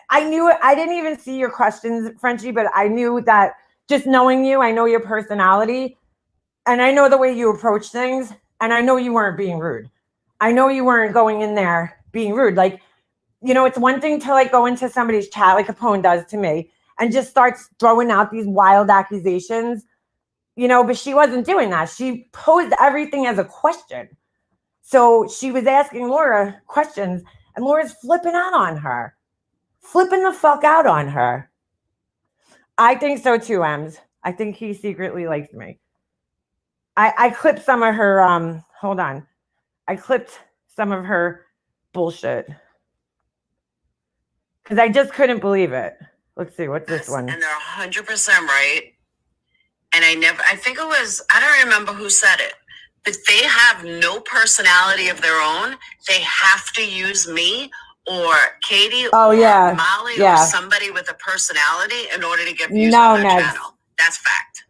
C: I knew it. I didn't even see your questions, Frenchie, but I knew that just knowing you, I know your personality and I know the way you approach things. And I know you weren't being rude. I know you weren't going in there being rude. Like, you know, it's one thing to like go into somebody's chat like Capone does to me and just starts throwing out these wild accusations, you know, but she wasn't doing that. She posed everything as a question. So she was asking Laura questions and Laura's flipping out on her. Flipping the fuck out on her. I think so too, Ems. I think he secretly likes me. I clipped some of her hold on. I clipped some of her bullshit. Because I just couldn't believe it. Let's see, what's this one?
D: And they're 100% right. And I think it was, I don't remember who said it, but they have no personality of their own. They have to use me or Katie or Molly or somebody with a personality in order to get views on their channel. That's fact.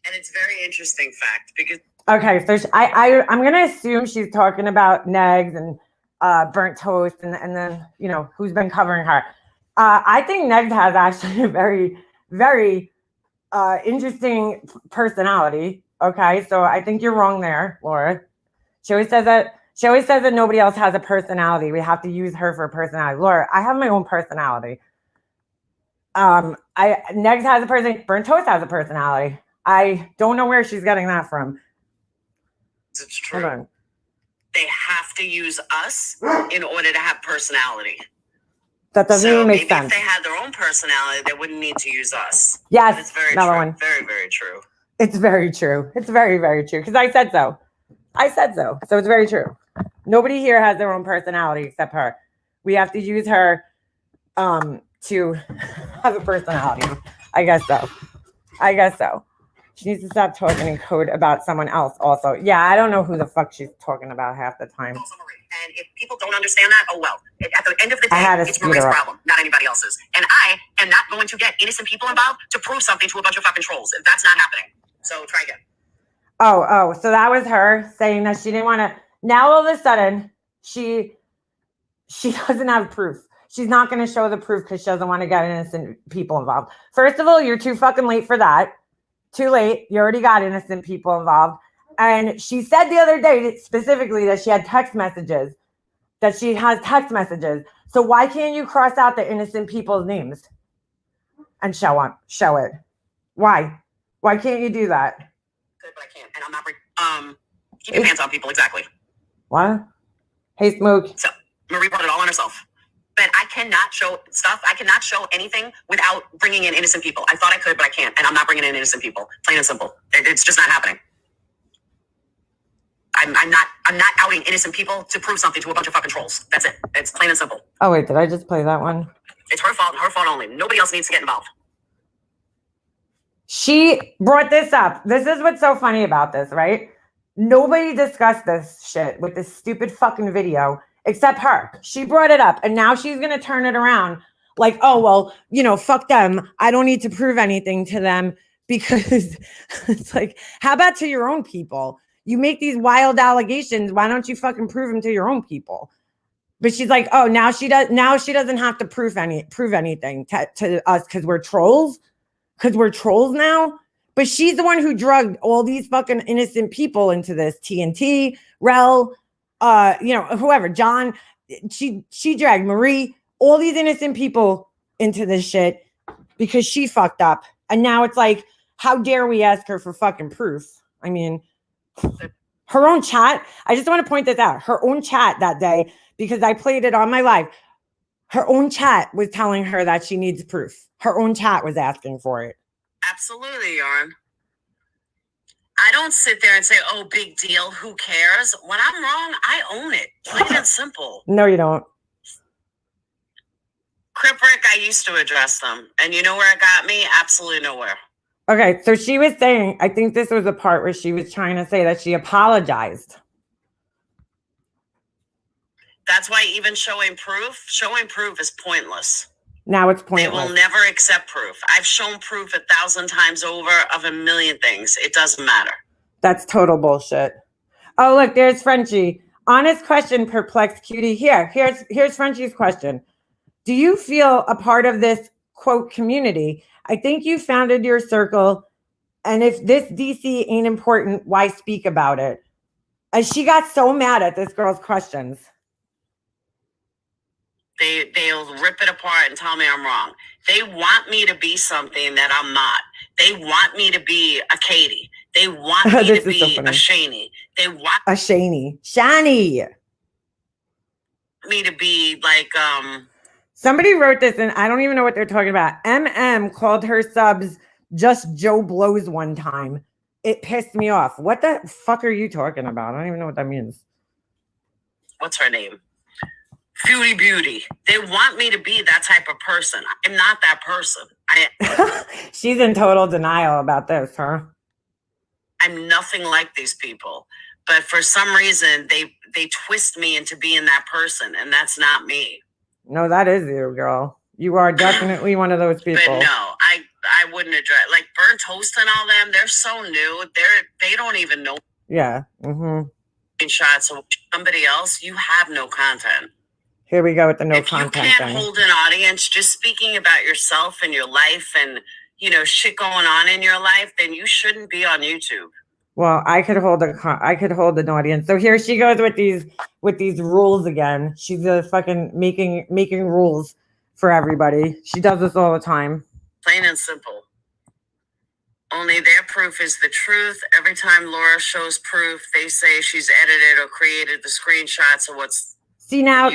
D: And it's very interesting fact because.
C: Okay, so I'm going to assume she's talking about Negs and Burnt Toast and then, you know, who's been covering her. I think Negs has actually a very, very interesting personality. Okay, so I think you're wrong there, Laura. She always says that nobody else has a personality. We have to use her for personality. Laura, I have my own personality. Negs has a person. Burnt Toast has a personality. I don't know where she's getting that from.
D: It's true. Hold on. They have to use us in order to have personality.
C: That doesn't even make sense.
D: If they had their own personality, they wouldn't need to use us.
C: Yes,
D: it's very
C: another
D: true.
C: One.
D: Very, very true.
C: It's very true. It's very, very true. Because I said so. So it's very true. Nobody here has their own personality except her. We have to use her to have a personality. I guess so. She needs to stop talking in code about someone else also. Yeah, I don't know who the fuck she's talking about half the time.
D: And if people don't understand that, oh well. At the end of the day, it's Marie's problem, not anybody else's. And I am not going to get innocent people involved to prove something to a bunch of fucking trolls. That's not happening. So try again.
C: Oh, so that was her saying that she didn't want to. Now all of a sudden, she doesn't have proof. She's not going to show the proof because she doesn't want to get innocent people involved. First of all, you're too fucking late for that. Too late. You already got innocent people involved. And she said the other day specifically that she had text messages, that she has text messages. So why can't you cross out the innocent people's names and show it? Why? Why can't you do that?
D: Good, but I can't. And I'm not keep your hands on people, exactly.
C: What? Hey, Smoke.
D: So Marie brought it all on herself. But I cannot show stuff. I cannot show anything without bringing in innocent people. I thought I could, but I can't. And I'm not bringing in innocent people. Plain and simple. It's just not happening. I'm not outing innocent people to prove something to a bunch of fucking trolls. That's it. It's plain and simple.
C: Oh, wait. Did I just play that one?
D: It's her fault only. Nobody else needs to get involved.
C: She brought this up. This is what's so funny about this, right? Nobody discussed this shit with this stupid fucking video except her. She brought it up, and now she's going to turn it around like, oh, well, you know, fuck them. I don't need to prove anything to them because it's like, how about to your own people? You make these wild allegations. Why don't you fucking prove them to your own people? But she's like, oh, now she doesn't have to prove anything to us because we're trolls. Because we're trolls now. But she's the one who drugged all these fucking innocent people into this. TNT, Rel, whoever, John. She dragged Marie, all these innocent people into this shit because she fucked up. And now it's like, how dare we ask her for fucking proof? I mean, her own chat. I just want to point this out. Her own chat that day, because I played it on my live. Her own chat was telling her that she needs proof. Her own chat was asking for it.
D: Absolutely, Yarn. I don't sit there and say, oh, big deal. Who cares? When I'm wrong, I own it. Plain and simple.
C: No, you don't.
D: Crip Rick, I used to address them. And you know where it got me? Absolutely nowhere.
C: Okay, so she was saying, I think this was the part where she was trying to say that she apologized.
D: That's why even showing proof is pointless.
C: Now it's pointless.
D: They will never accept proof. I've shown proof 1,000 times over of a million things. It doesn't matter.
C: That's total bullshit. Oh, look, there's Frenchie. Honest question, perplexed cutie. Here's Frenchie's question. Do you feel a part of this, quote, community? I think you founded your circle, and if this DC ain't important, why speak about it? And she got so mad at this girl's questions.
D: They'll rip it apart and tell me I'm wrong. They want me to be something that I'm not. They want me to be a Katie. They want me to be a Shani. They want
C: a Shani
D: me to be like
C: Somebody wrote this, and I don't even know what they're talking about. MM called her subs just Joe Blows one time. it pissed me off. What the fuck are you talking about? I don't even know what that means.
D: What's her name? Feudy Beauty. They want me to be that type of person. I'm not that person.
C: She's in total denial about this, huh?
D: I'm nothing like these people. But for some reason, they twist me into being that person, and that's not me.
C: No, that is you, girl. You are definitely one of those people.
D: But no, I wouldn't address like Burnt Toast and all them. They're so new. They don't even know.
C: Yeah. Mm-hmm.
D: Shots of somebody else. You have no content.
C: Here we go with the no
D: if
C: content
D: you can't
C: thing.
D: hold an audience just speaking about yourself and your life and shit going on in your life, then you shouldn't be on YouTube.
C: Well, I could hold an audience. So here she goes with these rules again. She's fucking making rules for everybody. She does this all the time.
D: Plain and simple. Only their proof is the truth. Every time Laura shows proof, they say she's edited or created the screenshots of what's.
C: See now,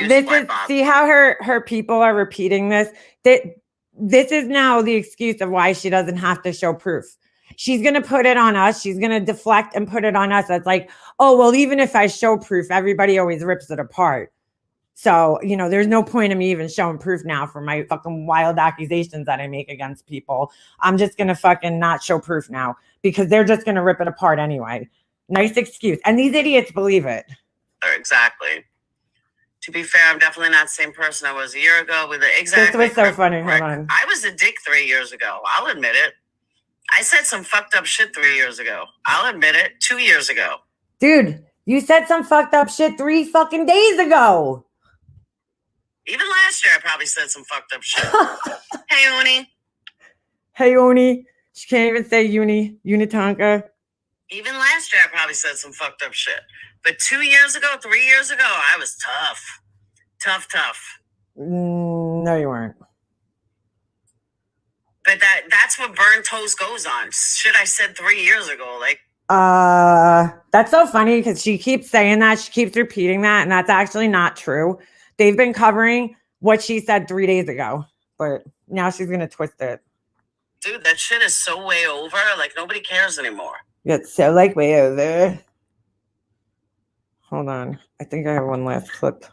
C: see how her people are repeating this. This is now the excuse of why she doesn't have to show proof. She's going to put it on us. She's going to deflect and put it on us. It's like, oh, well, even if I show proof, everybody always rips it apart. So, there's no point in me even showing proof now for my fucking wild accusations that I make against people. I'm just going to fucking not show proof now because they're just going to rip it apart anyway. Nice excuse. And these idiots believe it.
D: Exactly. To be fair, I'm definitely not the same person I was a year ago.
C: This was so funny. Hold on.
D: I was a dick 3 years ago. I'll admit it. I said some fucked up shit 3 years ago. I'll admit it. 2 years ago.
C: Dude, you said some fucked up shit 3 fucking days ago.
D: Even last year, I probably said some fucked up shit. Hey, Uni.
C: Hey, Uni. She can't even say Unitonka.
D: Even last year, I probably said some fucked up shit. But 2 years ago, 3 years ago, I was tough. Tough.
C: No, you weren't.
D: But that's what Burnt Toast goes on. Shit I said 3 years ago. Like,
C: that's so funny because she keeps saying that. She keeps repeating that. And that's actually not true. They've been covering what she said 3 days ago. But now she's going to twist it.
D: Dude, that shit is so way over. Like, nobody cares anymore.
C: It's so like way over. Hold on. I think I have one last clip.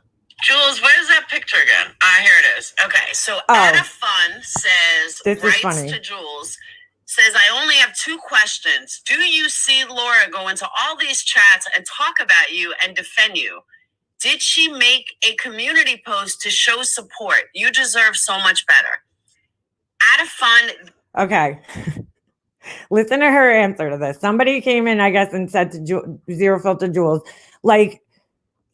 D: Jules, where's that picture again? Here it is. Okay, so Ada Fun says, writes to Jules, says, I only have 2 questions. Do you see Laura go into all these chats and talk about you and defend you? Did she make a community post to show support? You deserve so much better. Ada Fun.
C: Okay. Listen to her answer to this. Somebody came in, I guess, and said to Zero Filter Jules, like,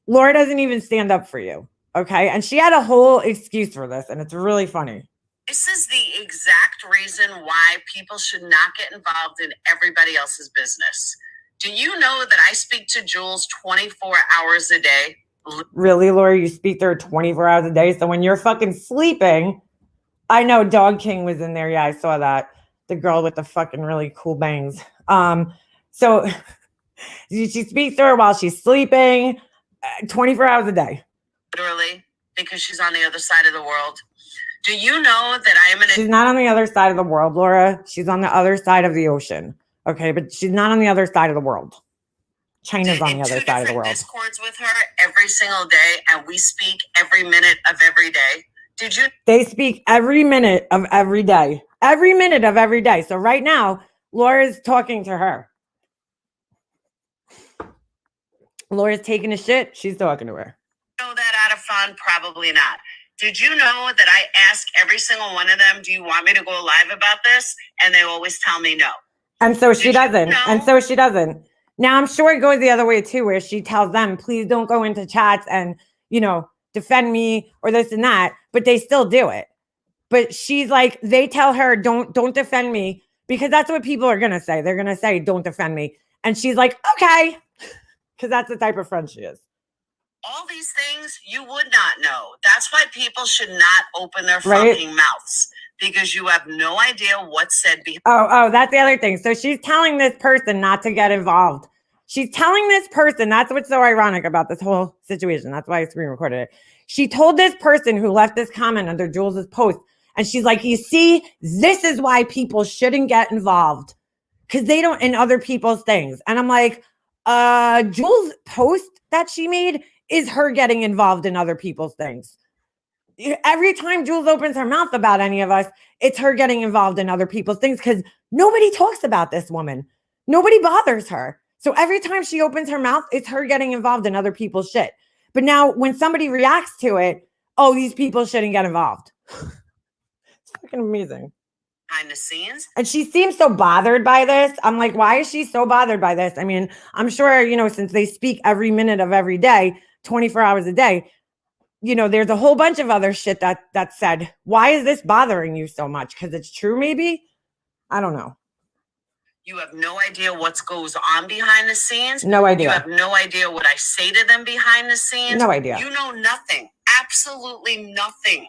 C: Laura doesn't even stand up for you. Okay. And she had a whole excuse for this. And it's really funny.
D: This is the exact reason why people should not get involved in everybody else's business. Do you know that I speak to Jules 24 hours a day?
C: Really, Laura? You speak to her 24 hours a day? So when you're fucking sleeping, I know Dog King was in there. Yeah, I saw that. The girl with the fucking really cool bangs. So she speaks to her while she's sleeping 24 hours a day.
D: Literally, because she's on the other side of the world. Do you know that I am
C: She's not on the other side of the world, Laura. She's on the other side of the ocean. Okay, but she's not on the other side of the world. China's on the other side of the world.
D: Discords with her every single day, and we speak every minute of every day. Did you?
C: They speak every minute of every day. Every minute of every day. So right now, Laura's talking to her. Laura's taking a shit. She's talking to her.
D: Know that out of fun? Probably not. Did you know that I ask every single one of them, do you want me to go live about this? And they always tell me no.
C: And so she doesn't. And so she doesn't. Now, I'm sure it goes the other way too, where she tells them, please don't go into chats and, defend me or this and that. But they still do it. But she's like, they tell her, don't defend me, because that's what people are going to say. They're going to say, don't defend me. And she's like, okay. Because that's the type of friend she is.
D: All these things you would not know. That's why people should not open their fucking mouths, because you have no idea what's said behind.
C: Oh, that's the other thing. So she's telling this person not to get involved. She's telling this person, that's what's so ironic about this whole situation. That's why I screen recorded it. She told this person who left this comment under Jules's post, and she's like, you see, this is why people shouldn't get involved. because they don't in other people's things. And I'm like, Jules' post that she made is her getting involved in other people's things. Every time Jules opens her mouth about any of us, it's her getting involved in other people's things because nobody talks about this woman. Nobody bothers her. So every time she opens her mouth, it's her getting involved in other people's shit. But now when somebody reacts to it, oh, these people shouldn't get involved. It's fucking amazing.
D: Behind the scenes.
C: And she seems so bothered by this. I'm like, why is she so bothered by this? I mean, I'm sure, since they speak every minute of every day, 24 hours a day, there's a whole bunch of other shit that said, why is this bothering you so much? Because it's true, maybe? I don't know.
D: You have no idea what goes on behind the scenes.
C: No idea.
D: You have no idea what I say to them behind the scenes.
C: No idea.
D: You know nothing. Absolutely nothing.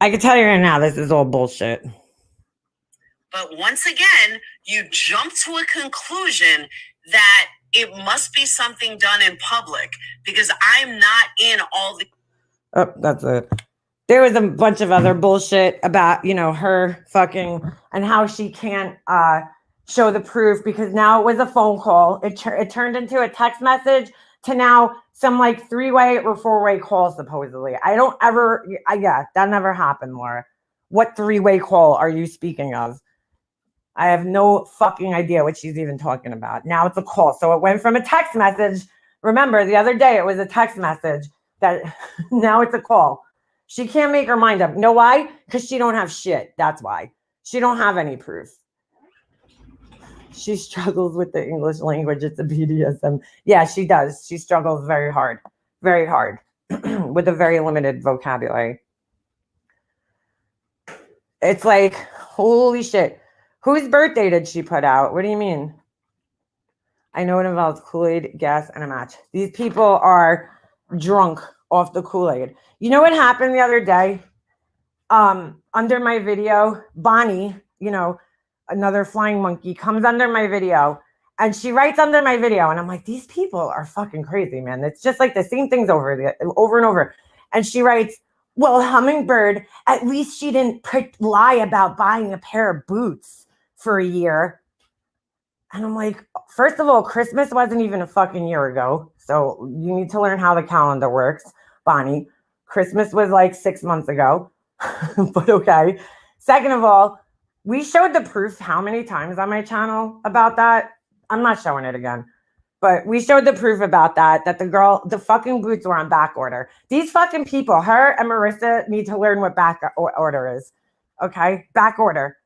C: I can tell you right now, this is all bullshit.
D: But once again, you jump to a conclusion that it must be something done in public because I'm not in all the...
C: Oh, that's it. There was a bunch of other bullshit about, her fucking and how she can't show the proof because now it was a phone call. It turned into a text message to now some like 3-way or 4-way call, supposedly. That never happened, Laura. What 3-way call are you speaking of? I have no fucking idea what she's even talking about. Now it's a call. So it went from a text message. Remember, the other day it was a text message that now it's a call. She can't make her mind up. You know why? Because she don't have shit. That's why. She don't have any proof. She struggles with the English language. It's a BDSM. Yeah, she does. She struggles very hard with a very limited vocabulary. It's like, holy shit. Whose birthday did she put out? What do you mean? I know it involves Kool-Aid, gas, and a match. These people are drunk off the Kool-Aid. You know what happened the other day? Under my video, Bonnie, another flying monkey, comes under my video and she writes under my video. And I'm like, these people are fucking crazy, man. It's just like the same things over and over. And she writes, well, Hummingbird, at least she didn't lie about buying a pair of boots for a year. And I'm like, first of all, Christmas wasn't even a fucking year ago. So you need to learn how the calendar works, Bonnie. Christmas was like 6 months ago, but okay. Second of all, we showed the proof how many times on my channel about that. I'm not showing it again, but we showed the proof about that the fucking boots were on back order. These fucking people, her and Marissa, need to learn what back order is. Okay? Back order.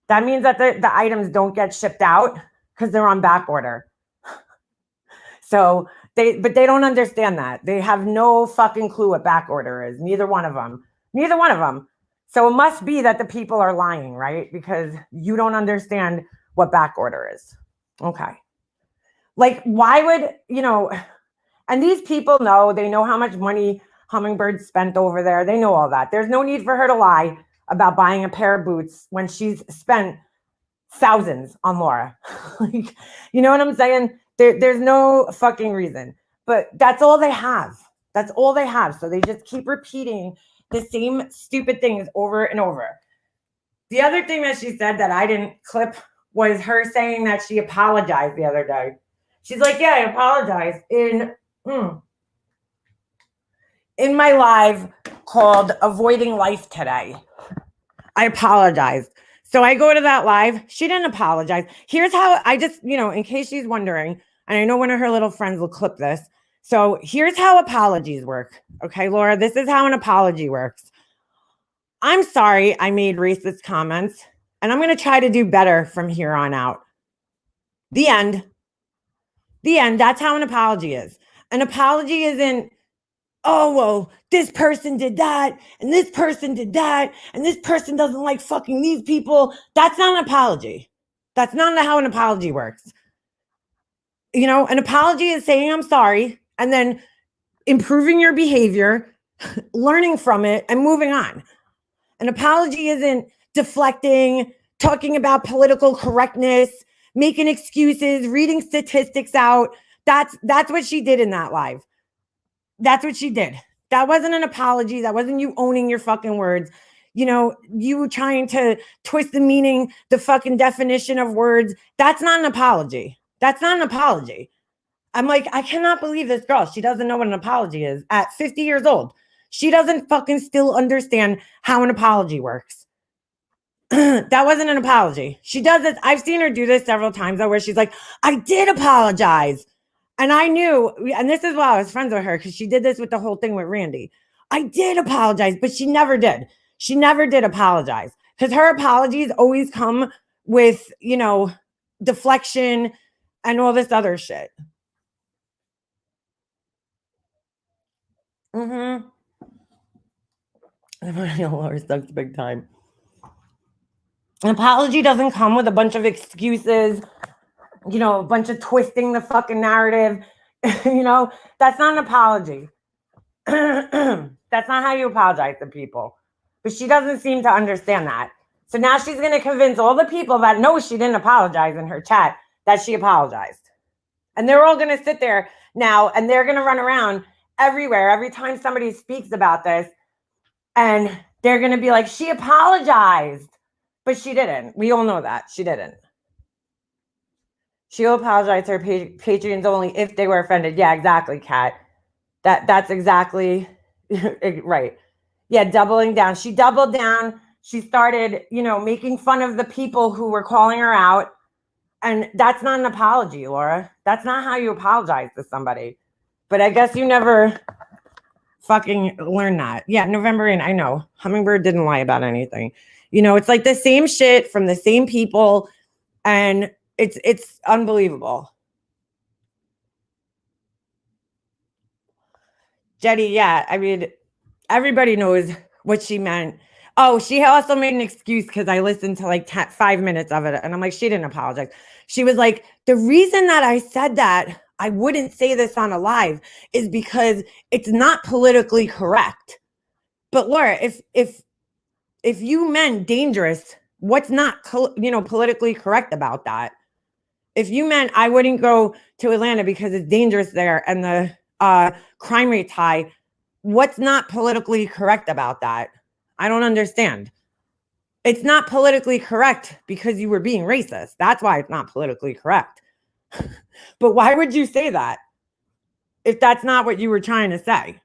C: That means that the items don't get shipped out because they're on back order. So they don't understand that. They have no fucking clue what back order is. Neither one of them. So it must be that the people are lying, right? Because you don't understand what back order is. Okay. Like, why would, and these people they know how much money Hummingbird spent over there. They know all that. There's no need for her to lie about buying a pair of boots when she's spent thousands on Laura. Like, you know what I'm saying? There's no fucking reason. But that's all they have. That's all they have. So they just keep repeating the same stupid things over and over. The other thing that she said that I didn't clip was her saying that she apologized the other day. She's like, yeah, I apologize. In my live called Avoiding Life Today, I apologized. So I go to that live. She didn't apologize. Here's how I just, in case she's wondering, and I know one of her little friends will clip this. So here's how apologies work. Okay, Laura, this is how an apology works. I'm sorry I made racist comments, and I'm going to try to do better from here on out. The end. That's how an apology is. An apology isn't, oh, well, this person did that, and this person did that, and this person doesn't like fucking these people. That's not an apology. That's not how an apology works. An apology is saying I'm sorry, and then improving your behavior, learning from it, and moving on. An apology isn't deflecting, talking about political correctness, making excuses, reading statistics out. That's what she did in that live. That's what she did. That wasn't an apology. That wasn't you owning your fucking words. you trying to twist the meaning, the fucking definition of words. That's not an apology. That's not an apology. I'm like, I cannot believe this girl. She doesn't know what an apology is at 50 years old. She doesn't fucking still understand how an apology works. That wasn't an apology. She does this. I've seen her do this several times though, where she's like, I did apologize. And I knew, and this is why I was friends with her, because she did this with the whole thing with Randy. I did apologize, but she never did. She never did apologize, because her apologies always come with, deflection and all this other shit. Mm-hmm. Laura sucks big time. An apology doesn't come with a bunch of excuses, a bunch of twisting the fucking narrative. That's not an apology. That's not how you apologize to people. But she doesn't seem to understand that. So now she's going to convince all the people that know she didn't apologize in her chat that she apologized. And they're all going to sit there now and they're going to run around everywhere every time somebody speaks about this. And they're going to be like, she apologized. But she didn't. We all know that. She didn't. She'll apologize to her Patreons only if they were offended. Yeah, exactly, Kat. That's exactly right. Yeah, doubling down. She doubled down. She started, making fun of the people who were calling her out. And that's not an apology, Laura. That's not how you apologize to somebody. But I guess you never fucking learned that. Yeah, November Rain, I know. Hummingbird didn't lie about anything. It's like the same shit from the same people. And it's unbelievable. Jetty, yeah. I mean, everybody knows what she meant. Oh, she also made an excuse because I listened to like 5 minutes of it. And I'm like, she didn't apologize. She was like, the reason that I said that I wouldn't say this on a live is because it's not politically correct. But Laura, if you meant dangerous, what's not, politically correct about that? If you meant I wouldn't go to Atlanta because it's dangerous there and the crime rate's high, what's not politically correct about that? I don't understand. It's not politically correct because you were being racist. That's why it's not politically correct. But why would you say that if that's not what you were trying to say?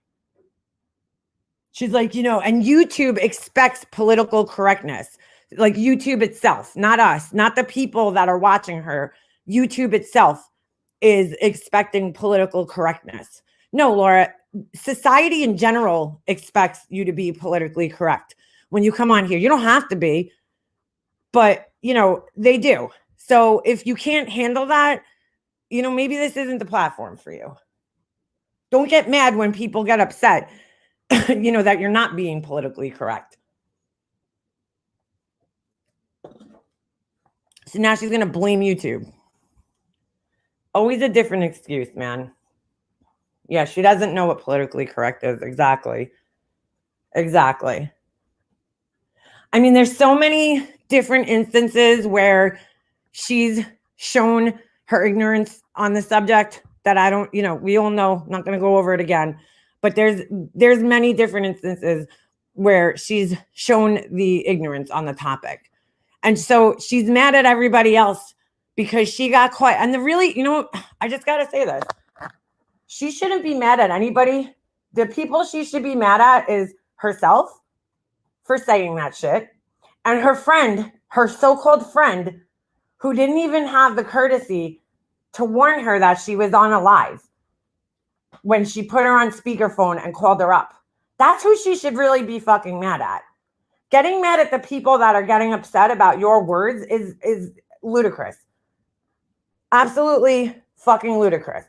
C: She's like, and YouTube expects political correctness. Like YouTube itself, not us, not the people that are watching her. YouTube itself is expecting political correctness. No, Laura, society in general expects you to be politically correct when you come on here. You don't have to be, but, they do. So if you can't handle that, maybe this isn't the platform for you. Don't get mad when people get upset, that you're not being politically correct. So now she's going to blame YouTube. Always a different excuse, man. Yeah, she doesn't know what politically correct is. Exactly. Exactly. I mean, there's so many different instances where she's shown her ignorance on the subject that I don't, we all know, I'm not going to go over it again, but there's many different instances where she's shown the ignorance on the topic. And so she's mad at everybody else because she got caught. And I just got to say this. She shouldn't be mad at anybody. The people she should be mad at is herself for saying that shit. And her friend, her so-called friend, who didn't even have the courtesy to warn her that she was on a live when she put her on speakerphone and called her up. That's who she should really be fucking mad at. Getting mad at the people that are getting upset about your words is ludicrous. Absolutely fucking ludicrous.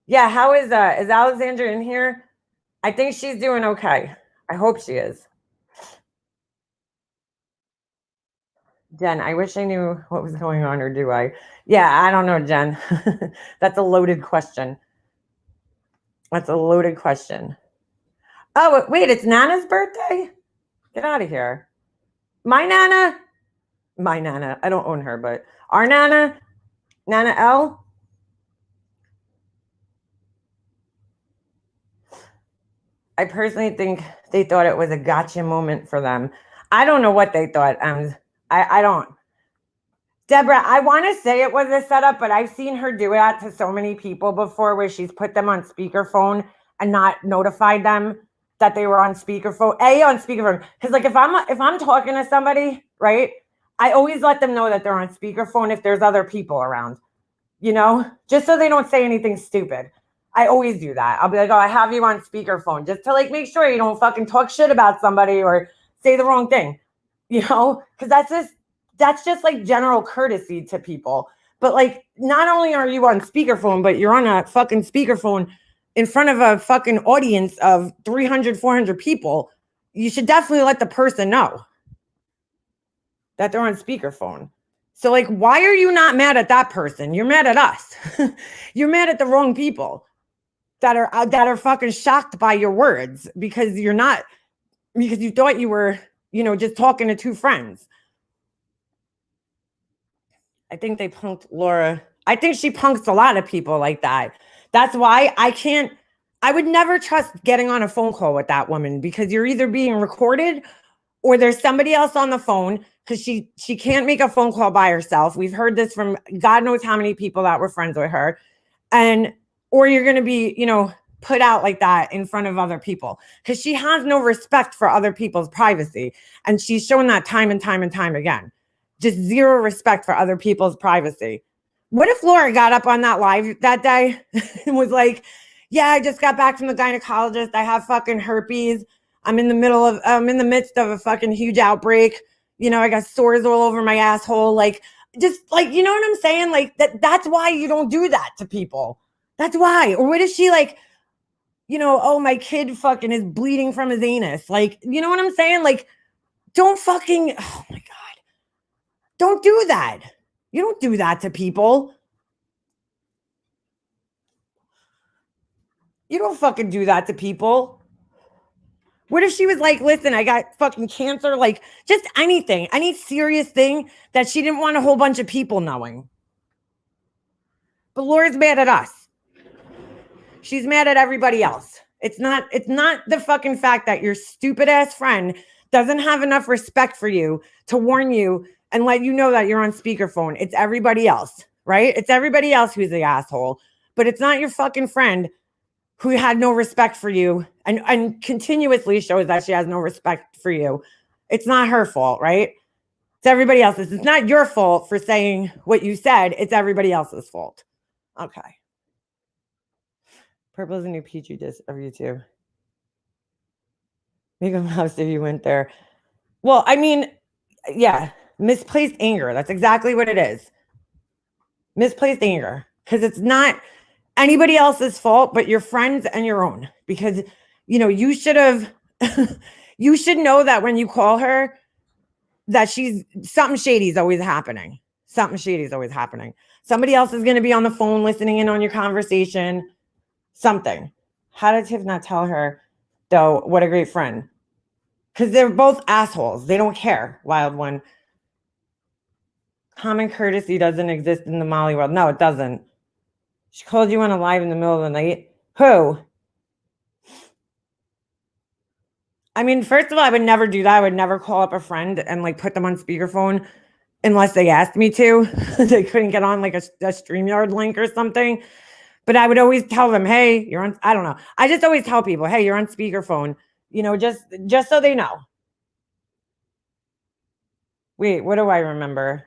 C: Yeah, how is Alexandra in here? I think she's doing okay. I hope she is. Jen, I wish I knew what was going on, or do I? Yeah, I don't know, Jen. That's a loaded question. That's a loaded question. Oh, wait, it's Nana's birthday? Get out of here. My Nana? My Nana. I don't own her, but our Nana? Nana L? I personally think they thought it was a gotcha moment for them. I don't know what they thought. I don't. Deborah, I want to say it was a setup, but I've seen her do that to so many people before where she's put them on speakerphone and not notified them that they were on speakerphone. On speakerphone. Because like if I'm talking to somebody, right, I always let them know that they're on speakerphone if there's other people around, you know, just so they don't say anything stupid. I always do that. I'll be like, oh, I have you on speakerphone, just to like make sure you don't fucking talk shit about somebody or say the wrong thing, you know, because that's just like general courtesy to people. But like, not only are you on speakerphone, but you're on a fucking speakerphone in front of a fucking audience of 300, 400 people. You should definitely let the person know that they're on speakerphone. So like, why are you not mad at that person? You're mad at us. You're mad at the wrong people that are fucking shocked by your words because you thought you were, you know, just talking to two friends. I think they punked Laura. I think she punks a lot of people like that. That's why I would never trust getting on a phone call with that woman, because you're either being recorded or there's somebody else on the phone, because she can't make a phone call by herself. We've heard this from God knows how many people that were friends with her. Or you're going to be, you know, put out like that in front of other people, because she has no respect for other people's privacy. And she's shown that time and time and time again. Just zero respect for other people's privacy. What if Laura got up on that live that day and was like, yeah, I just got back from the gynecologist. I have fucking herpes. I'm in the midst of a fucking huge outbreak. You know, I got sores all over my asshole. Like, just like, you know what I'm saying? Like that's why you don't do that to people. That's why. Or what if she like, you know, oh, my kid fucking is bleeding from his anus. Like, you know what I'm saying? Like, don't fucking, oh my God. Don't do that. You don't do that to people. You don't fucking do that to people. What if she was like, listen, I got fucking cancer, like just anything, any serious thing that she didn't want a whole bunch of people knowing. But Laura's mad at us. She's mad at everybody else. It's not the fucking fact that your stupid ass friend doesn't have enough respect for you to warn you and let you know that you're on speakerphone. It's everybody else, right? It's everybody else who's the asshole. But it's not your fucking friend who had no respect for you and continuously shows that she has no respect for you. It's not her fault, right? It's everybody else's. It's not your fault for saying what you said. It's everybody else's fault. Okay. Purple is a new Petri dish of you too. Make a mouse if you went there. Well, I mean, yeah. Misplaced anger. That's exactly what it is. Misplaced anger. Because it's not anybody else's fault but your friends and your own. Because, you know, you should have, you should know that when you call her, that something shady is always happening. Something shady is always happening. Somebody else is going to be on the phone listening in on your conversation. Something. How did Tiff not tell her, though, what a great friend? Because they're both assholes. They don't care, Wild One. Common courtesy doesn't exist in the Molly world. No, it doesn't. She called you on a live in the middle of the night. Who? I mean, first of all, I would never do that. I would never call up a friend and like put them on speakerphone unless they asked me to. They couldn't get on like a StreamYard link or something. But I would always tell them, hey, you're on, I don't know. I just always tell people, hey, you're on speakerphone, you know, just so they know. Wait, what do I remember?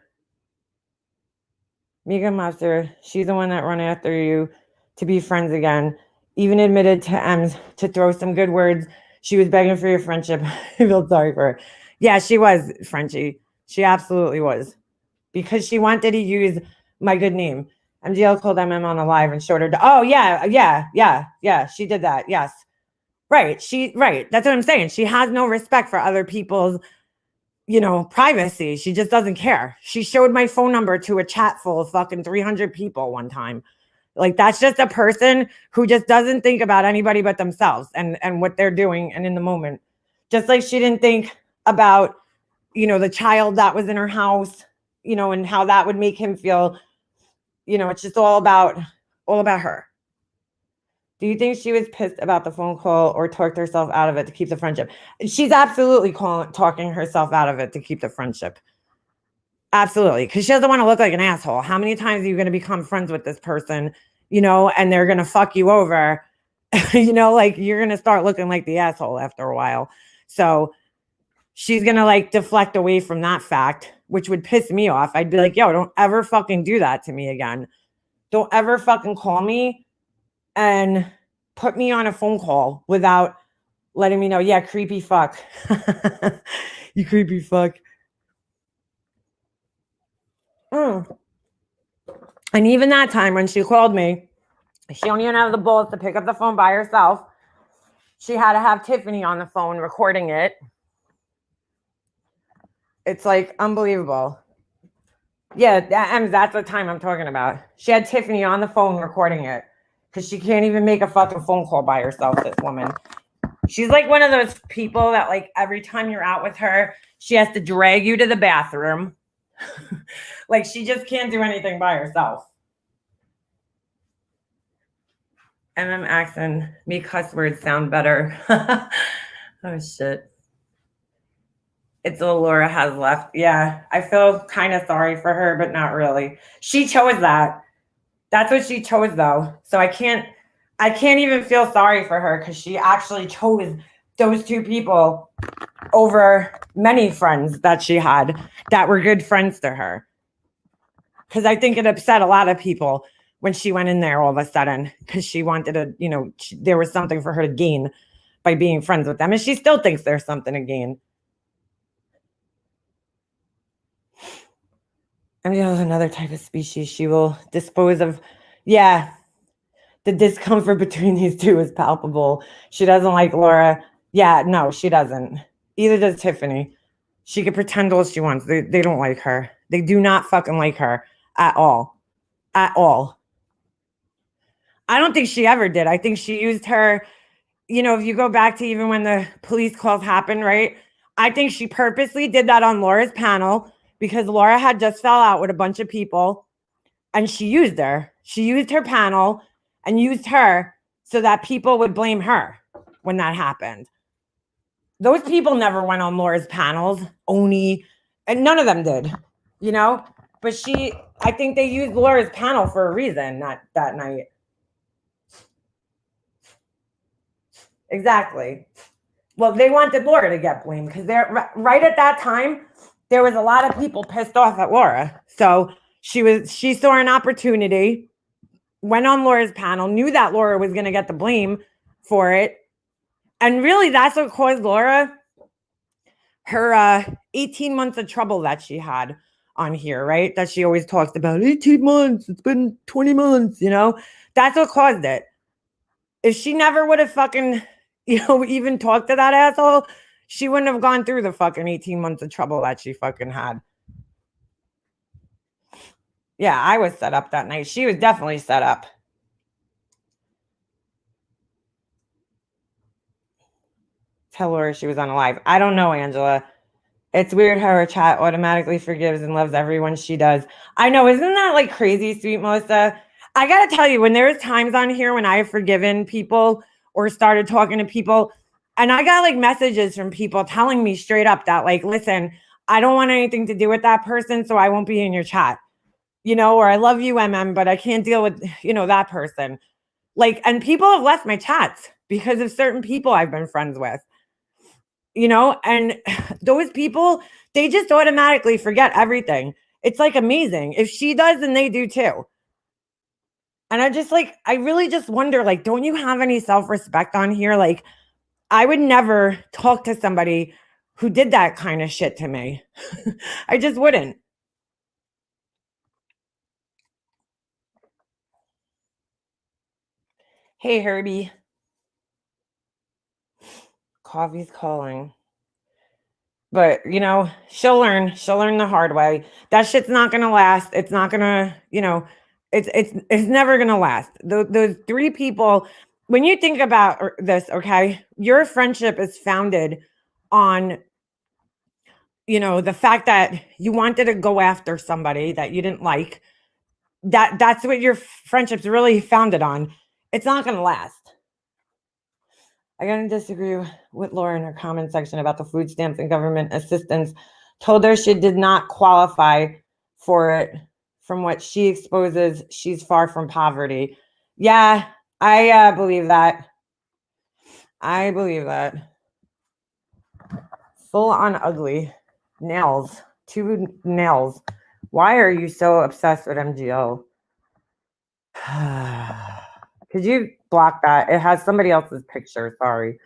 C: Mega Master, she's the one that ran after you to be friends again. Even admitted to Ems to throw some good words. She was begging for your friendship. I feel sorry for her. Yeah, she was, Frenchie. She absolutely was. Because she wanted to use my good name. MGL called MM on a live and showed her. Oh, yeah. She did that. Yes. Right. That's what I'm saying. She has no respect for other people's, you know, privacy. She just doesn't care. She showed my phone number to a chat full of fucking 300 people one time. Like, that's just a person who just doesn't think about anybody but themselves and what they're doing and in the moment. Just like she didn't think about, you know, the child that was in her house, you know, and how that would make him feel. You know, it's just all about her. Do you think she was pissed about the phone call or talked herself out of it to keep the friendship? She's absolutely talking herself out of it to keep the friendship. Absolutely. Because she doesn't want to look like an asshole. How many times are you going to become friends with this person, and they're going to fuck you over? Like you're going to start looking like the asshole after a while. So she's going to like deflect away from that fact, which would piss me off. I'd be like, yo, don't ever fucking do that to me again. Don't ever fucking call me and put me on a phone call without letting me know, yeah, creepy fuck. You creepy fuck. And even that time when she called me, she don't even have the balls to pick up the phone by herself. She had to have Tiffany on the phone recording it. It's like unbelievable. Yeah, that's the time I'm talking about. She had Tiffany on the phone recording it because she can't even make a fucking phone call by herself, this woman. She's like one of those people that like every time you're out with her, she has to drag you to the bathroom. Like she just can't do anything by herself. And I'm asking me cuss words sound better. Oh shit. It's all Laura has left. Yeah, I feel kind of sorry for her, but not really. She chose that. That's what she chose though. So I can't even feel sorry for her because she actually chose those two people over many friends that she had that were good friends to her. Because I think it upset a lot of people when she went in there all of a sudden because she wanted to, there was something for her to gain by being friends with them. And she still thinks there's something to gain. Angela is another type of species. She will dispose of, the discomfort between these two is palpable. She doesn't like Laura. Yeah, no, she doesn't. Either does Tiffany. She could pretend all she wants. They don't like her. They do not fucking like her at all. At all. I don't think she ever did. I think she used her, if you go back to even when the police calls happened, right? I think she purposely did that on Laura's panel because Laura had just fell out with a bunch of people and she used her. She used her panel and used her so that people would blame her when that happened. Those people never went on Laura's panels, Oni, and none of them did, But I think they used Laura's panel for a reason, not that night. Exactly. Well, they wanted Laura to get blamed because they're right at that time. There was a lot of people pissed off at Laura. So she saw an opportunity, went on Laura's panel, knew that Laura was going to get the blame for it. And really, that's what caused Laura her 18 months of trouble that she had on here, right? That she always talks about 18 months. It's been 20 months, That's what caused it. If she never would have fucking, even talked to that asshole, she wouldn't have gone through the fucking 18 months of trouble that she fucking had. Yeah, I was set up that night. She was definitely set up. Tell her she was on a live. I don't know, Angela. It's weird how her chat automatically forgives and loves everyone she does. I know. Isn't that like crazy, sweet Melissa? I got to tell you, when there's times on here when I have forgiven people or started talking to people, and I got like messages from people telling me straight up that like, listen, I don't want anything to do with that person, so I won't be in your chat. Or I love you, but I can't deal with, that person. Like, and people have left my chats because of certain people I've been friends with. And those people, they just automatically forget everything. It's like amazing. If she does, then they do too. And I really just wonder, like, don't you have any self-respect on here? Like, I would never talk to somebody who did that kind of shit to me. I just wouldn't. Hey, Herbie. Coffee's calling. But, she'll learn. She'll learn the hard way. That shit's not going to last. It's not going to, it's never going to last. Those three people, when you think about this, okay, your friendship is founded on, the fact that you wanted to go after somebody that you didn't like. That's what your friendship's really founded on. It's not going to last. I gotta disagree with Laura in her comment section about the food stamps and government assistance. Told her she did not qualify for it. From what she exposes, she's far from poverty. Yeah, I believe that. I believe that. Full on ugly. Nails. 2 nails. Why are you so obsessed with MGO? Could you block that? It has somebody else's picture. Sorry.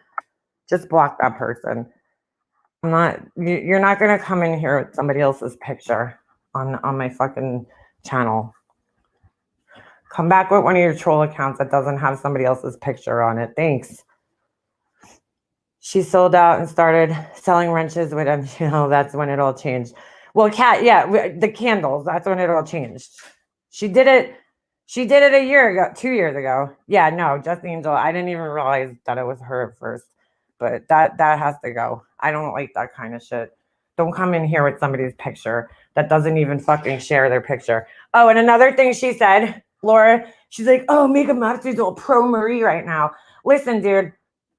C: Just block that person. You're not going to come in here with somebody else's picture on my fucking channel. Come back with one of your troll accounts that doesn't have somebody else's picture on it. Thanks. She sold out and started selling wrenches with MGO. That's when it all changed. Well, Kat, yeah, the candles. That's when it all changed. She did it a year ago, 2 years ago. Yeah, no, Just Angel. I didn't even realize that it was her at first. But that has to go. I don't like that kind of shit. Don't come in here with somebody's picture that doesn't even fucking share their picture. Oh, and another thing she said, Laura, she's like, oh, Mega Matsu's all pro Marie right now. Listen, dude,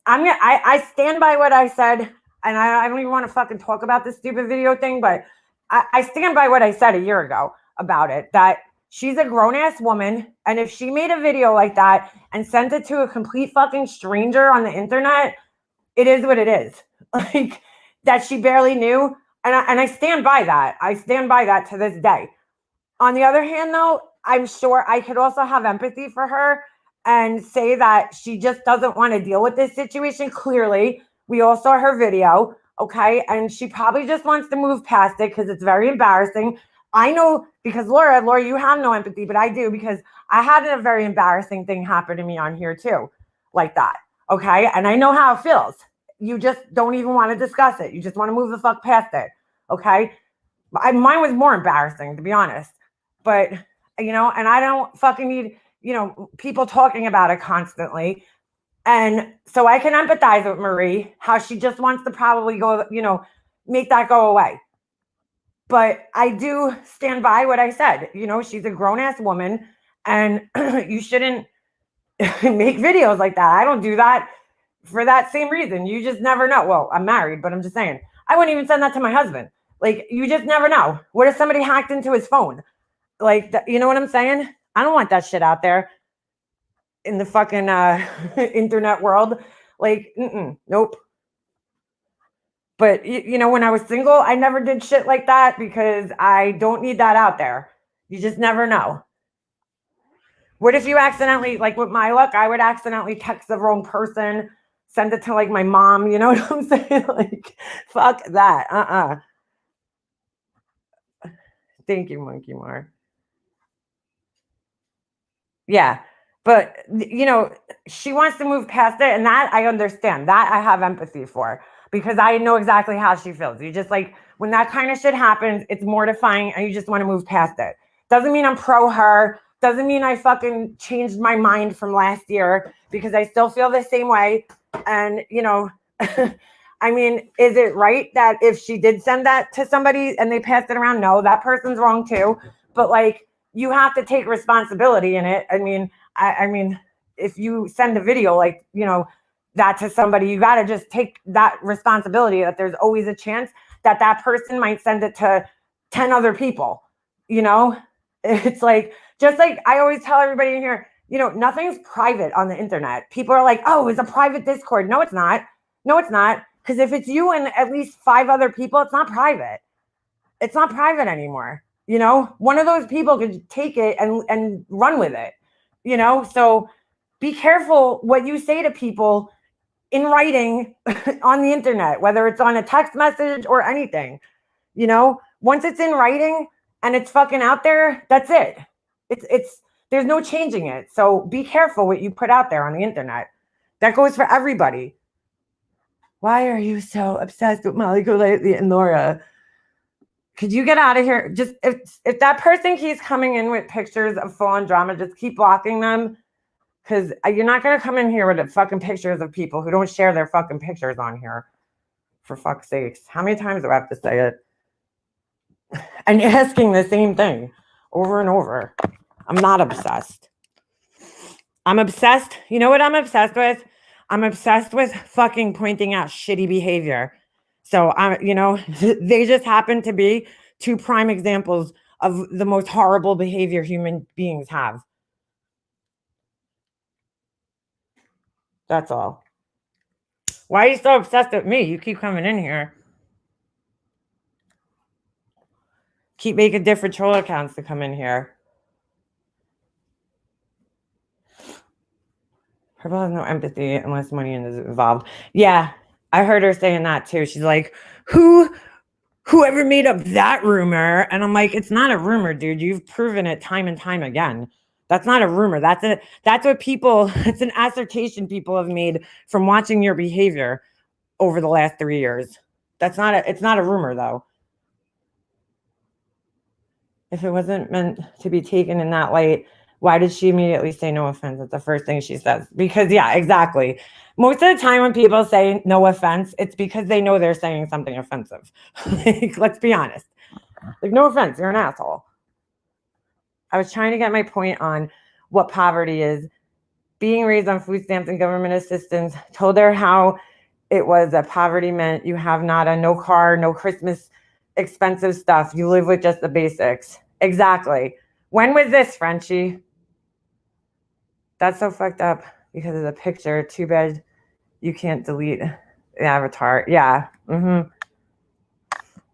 C: I stand by what I said, and I don't even want to fucking talk about this stupid video thing, but I stand by what I said a year ago about it, that she's a grown-ass woman, and if she made a video like that and sent it to a complete fucking stranger on the internet, it is what it is. Like, that she barely knew, and I stand by that. I stand by that to this day. On the other hand, though, I'm sure I could also have empathy for her and say that she just doesn't want to deal with this situation. Clearly, we all saw her video, okay? And she probably just wants to move past it because it's very embarrassing. I know, because Laura, you have no empathy, but I do, because I had a very embarrassing thing happen to me on here too, like that, okay? And I know how it feels. You just don't even want to discuss it. You just want to move the fuck past it, okay? Mine was more embarrassing, to be honest. But, and I don't fucking need, people talking about it constantly. And so I can empathize with Marie, how she just wants to probably go, make that go away. But I do stand by what I said. She's a grown-ass woman, and you shouldn't make videos like that. I don't do that for that same reason. You just never know. Well, I'm married, but I'm just saying. I wouldn't even send that to my husband. Like, you just never know. What if somebody hacked into his phone? Like, you know what I'm saying? I don't want that shit out there in the fucking internet world. Like, nope. But, when I was single, I never did shit like that because I don't need that out there. You just never know. What if you accidentally, like with my luck, I would accidentally text the wrong person, send it to like my mom, you know what I'm saying? Like, fuck that. Thank you, Monkey Mar. Yeah. But, she wants to move past it. And that I understand. That I have empathy for. Because I know exactly how she feels. You just like, when that kind of shit happens, it's mortifying and you just want to move past it. Doesn't mean I'm pro her. Doesn't mean I fucking changed my mind from last year, because I still feel the same way. And, I mean, is it right that if she did send that to somebody and they passed it around? No, that person's wrong too. But like, you have to take responsibility in it. I mean, I mean, if you send a video like, that to somebody, you got to just take that responsibility that there's always a chance that that person might send it to 10 other people. It's like, just like I always tell everybody in here, nothing's private on the internet. People are like, oh, it's a private Discord. No, it's not. No, it's not. Because if it's you and at least 5 other people, it's not private. It's not private anymore. One of those people could take it and run with it, so be careful what you say to people in writing on the internet, whether it's on a text message or anything. Once it's in writing and it's fucking out there, that's it. It's there's no changing it. So be careful what you put out there on the internet. That goes for everybody. Why are you so obsessed with Malika lately and Laura? Could you get out of here? Just if that person keeps coming in with pictures of full-on drama, just keep blocking them. Because you're not going to come in here with fucking pictures of people who don't share their fucking pictures on here. For fuck's sakes. How many times do I have to say it? And asking the same thing over and over. I'm not obsessed. I'm obsessed. You know what I'm obsessed with? I'm obsessed with fucking pointing out shitty behavior. So they just happen to be two prime examples of the most horrible behavior human beings have. That's all. Why are you so obsessed with me? You keep coming in here. Keep making different troll accounts to come in here. Purple has no empathy unless money is involved. Yeah, I heard her saying that too. She's like, whoever made up that rumor? And I'm like, it's not a rumor, dude. You've proven it time and time again. That's not a rumor. That's what people, it's an assertion people have made from watching your behavior over the last 3 years. It's not a rumor though. If it wasn't meant to be taken in that light, why did she immediately say no offense? That's the first thing she says. Because yeah, exactly. Most of the time when people say no offense, it's because they know they're saying something offensive. Like, let's be honest. Like, no offense, you're an asshole. I was trying to get my point on what poverty is. Being raised on food stamps and government assistance, told her how it was that poverty meant you have nada, no car, no Christmas expensive stuff. You live with just the basics. Exactly. When was this, Frenchie? That's so fucked up because of the picture. Too bad you can't delete the avatar. Yeah.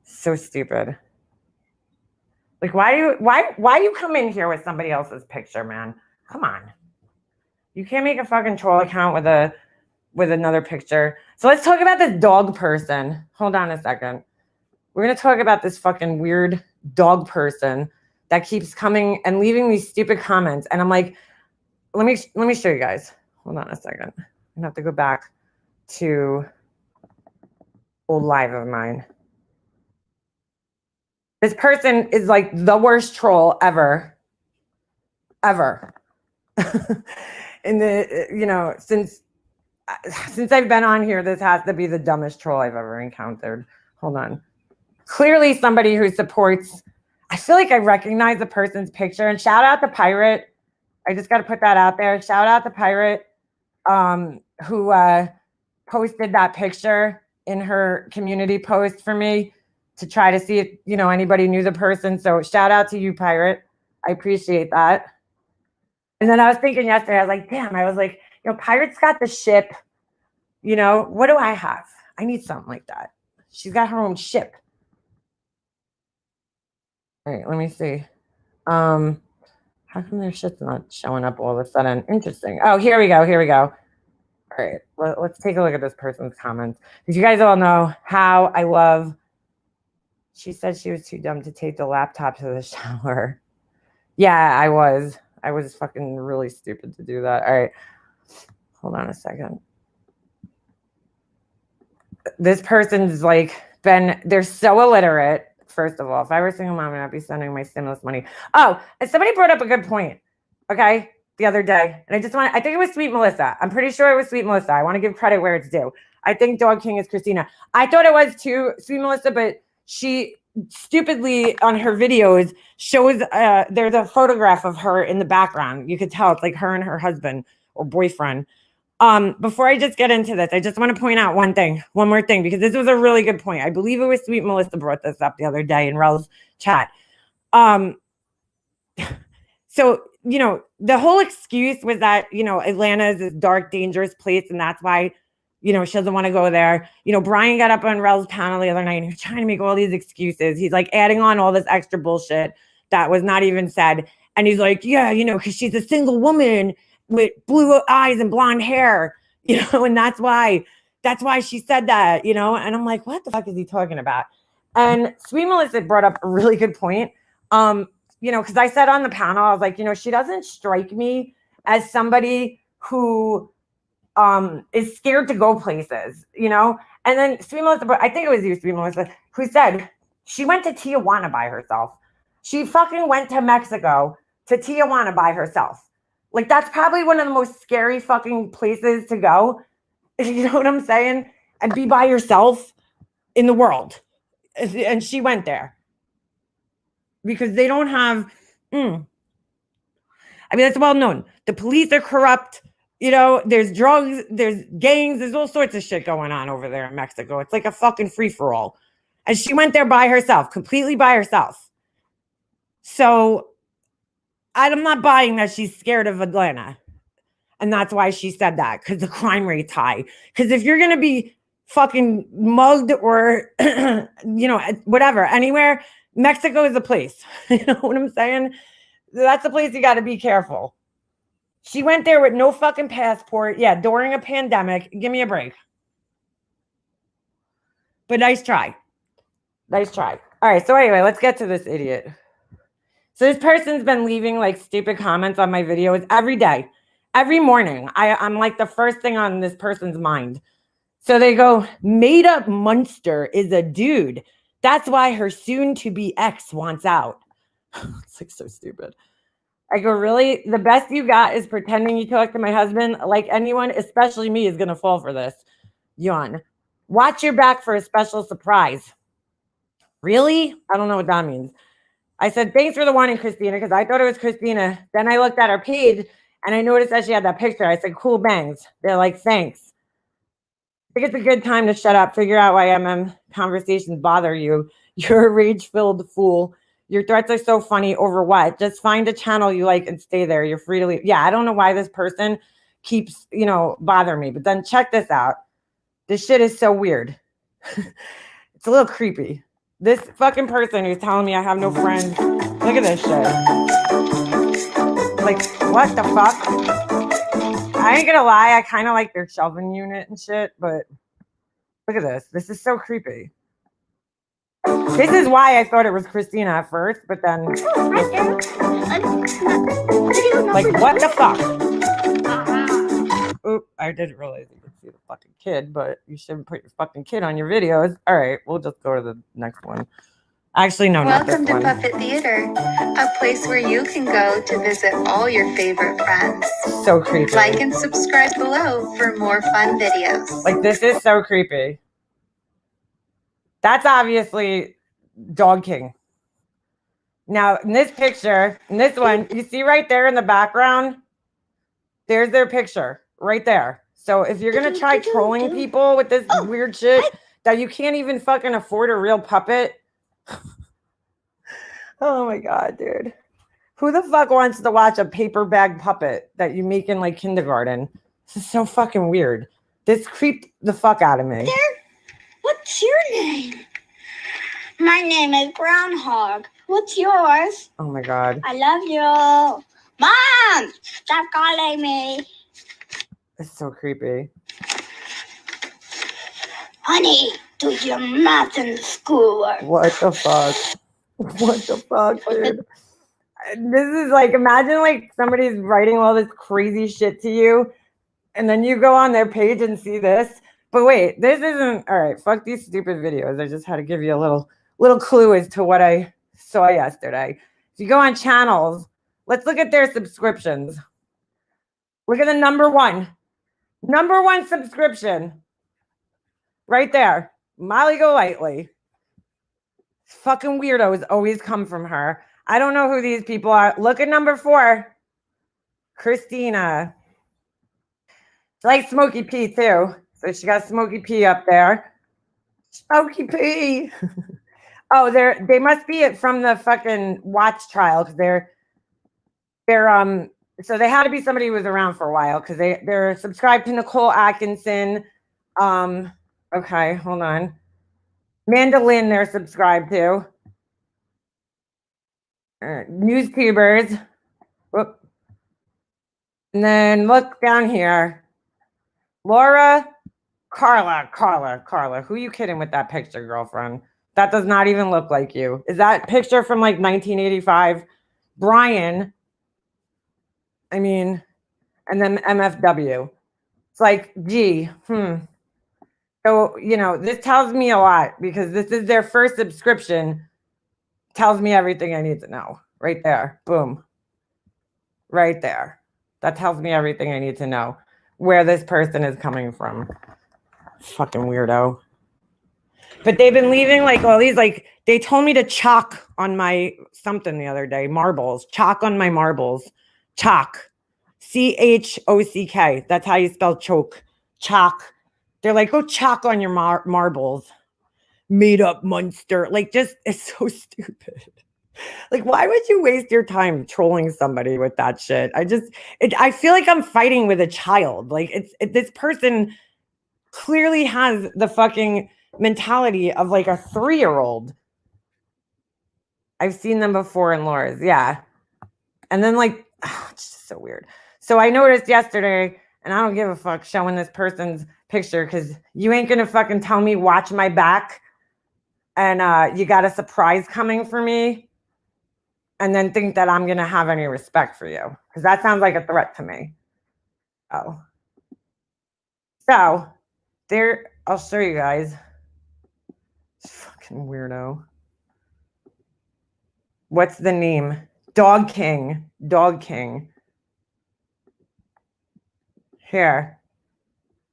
C: So stupid. Like, why you come in here with somebody else's picture, man? Come on. You can't make a fucking troll account with another picture. So let's talk about this dog person. Hold on a second. We're going to talk about this fucking weird dog person that keeps coming and leaving these stupid comments. And I'm like, let me show you guys. Hold on a second. I'm going to have to go back to old live of mine. This person is like the worst troll ever. In the, since I've been on here, this has to be the dumbest troll I've ever encountered. Hold on. Clearly somebody who supports, I feel like I recognize the person's picture. And shout out to Pirate. I just got to put that out there. Shout out to Pirate, who posted that picture in her community post for me to try to see if, anybody knew the person. So shout out to you, Pirate. I appreciate that. And then I was thinking yesterday, I was like, damn, Pirate's got the ship. What do I have? I need something like that. She's got her own ship. All right, let me see. How come their shit's not showing up all of a sudden? Interesting. Oh, here we go. All right, let's take a look at this person's comments. Because you guys all know how I love. She said she was too dumb to take the laptop to the shower. Yeah, I was. I was fucking really stupid to do that. All right, hold on a second. This person's like they're so illiterate. First of all, if I were a single mom, I'd be sending my stimulus money. Oh, and somebody brought up a good point, okay, the other day. And I think it was Sweet Melissa. I'm pretty sure it was Sweet Melissa. I want to give credit where it's due. I think Dog King is Christina. I thought it was too, Sweet Melissa, but she stupidly on her videos shows, there's a photograph of her in the background. You could tell it's like her and her husband or boyfriend. Before I just get into this, I just want to point out one more thing, because this was a really good point. I believe it was Sweet Melissa brought this up the other day in Rel's chat. So, the whole excuse was that, Atlanta is this dark, dangerous place, and that's why, she doesn't want to go there. Brian got up on Rel's panel the other night, and he was trying to make all these excuses. He's like adding on all this extra bullshit that was not even said. And he's like, yeah, because she's a single woman with blue eyes and blonde hair, and that's why she said that, and I'm like, what the fuck is he talking about? And Sweet Melissa brought up a really good point. Because I said on the panel, I was like, she doesn't strike me as somebody who is scared to go places, and then Sweet Melissa, I think it was you, Sweet Melissa, who said she went to Tijuana by herself. She fucking went to Mexico to Tijuana by herself. Like, that's probably one of the most scary fucking places to go. You know what I'm saying? And be by yourself in the world. And she went there. Because they don't have... I mean, that's well known. The police are corrupt. You know, there's drugs, there's gangs, there's all sorts of shit going on over there in Mexico. It's like a fucking free-for-all. And she went there by herself, completely by herself. So I'm not buying that she's scared of Atlanta. And that's why she said that, because the crime rate's high. Because if you're going to be fucking mugged or, you know, whatever, anywhere, Mexico is a place. You know what I'm saying? That's a place you got to be careful. She went there with no fucking passport. Yeah, during a pandemic. Give me a break. But nice try. Nice try. All right, so anyway, let's get to this idiot. So this person's been leaving like stupid comments on my videos every day. Every morning, I'm like the first thing on this person's mind. So they go, made up monster is a dude. That's why her soon-to-be ex wants out. It's like so stupid. I go, really? The best you got is pretending you talk to my husband? Like anyone, especially me, is going to fall for this. Yawn. Watch your back for a special surprise. Really? I don't know what that means. I said, thanks for the warning, Christina, because I thought it was Christina. Then I looked at her page, and I noticed that she had that picture. I said, cool bangs. They're like, thanks. I think it's a good time to shut up, figure out why MM conversations bother you. You're a rage-filled fool. Your threats are so funny. Over what? Just find a channel you like and stay there. You're free to leave. Yeah, I don't know why this person keeps, you know, bothering me. But then check this out. This shit is so weird. It's a little creepy. This fucking person who's telling me I have no friends. Look at this shit. Like, what the fuck? I ain't gonna lie. I kind of like their shelving unit and shit. But look at this. This is so creepy. This is why I thought it was Christina at first, but then like, what the fuck? Oop, I didn't realize you could see the fucking kid, but you shouldn't put your fucking kid on your videos. All right, we'll just go to the next one. Actually, no,
E: Welcome to
C: not this one.
E: Puppet Theater, a place where you can go to visit all your favorite friends.
C: So creepy.
E: Like and subscribe below for more fun videos.
C: Like, this is so creepy. That's obviously Dog King. Now, in this picture, in this one, you see right there in the background, there's their picture right there. So if you're going to try trolling people with this weird shit that you can't even fucking afford a real puppet. Oh my God, dude. Who the fuck wants to watch a paper bag puppet that you make in like kindergarten? This is so fucking weird. This creeped the fuck out of me.
F: What's your name? My name is Groundhog. What's yours?
C: Oh my God.
F: I love you. Mom, stop calling me.
C: It's so creepy.
F: Honey, do your math and schoolwork.
C: What the fuck? What the fuck, dude? This is like, imagine like somebody's writing all this crazy shit to you, and then you go on their page and see this. But wait, this isn't all right. Fuck these stupid videos. I just had to give you a little clue as to what I saw yesterday. If you go on channels, let's look at their subscriptions. Look at the number one subscription right there. Molly Golightly. Fucking weirdos always come from her. I don't know who these people are. Look at number 4. Christina. She likes Smokey P too. So she got Smokey P up there. Smokey P. Oh, they must be from the fucking Watch trial because they're so they had to be somebody who was around for a while because they're subscribed to Nicole Atkinson. Okay, hold on. Mandolin, they're subscribed to. NewsTubers. Whoop. And then look down here. Laura, Carla. Who you kidding with that picture, girlfriend? That does not even look like you. Is that picture from like 1985? Brian. I mean, and then MFW. It's like, gee, So, you know, this tells me a lot because this is their first subscription. Tells me everything I need to know. Right there. Boom. Right there. That tells me everything I need to know. Where this person is coming from. Fucking weirdo. But they've been leaving like all these, like, they told me to chalk on my something the other day. Marbles. Chalk on my marbles. Chalk. CHOCK. That's how you spell choke. Chalk. They're like, go chalk on your marbles. Made up monster. Like, just, it's so stupid. Like, why would you waste your time trolling somebody with that shit? I feel like I'm fighting with a child. Like, this person clearly has the fucking mentality of like a 3-year-old. I've seen them before in Laura's. Yeah. And then like, it's just so weird. So I noticed yesterday, and I don't give a fuck showing this person's picture because you ain't going to fucking tell me watch my back and you got a surprise coming for me and then think that I'm going to have any respect for you because that sounds like a threat to me. Oh. So there, I'll show you guys. Fucking weirdo. What's the name? Dog King. Dog King. Here.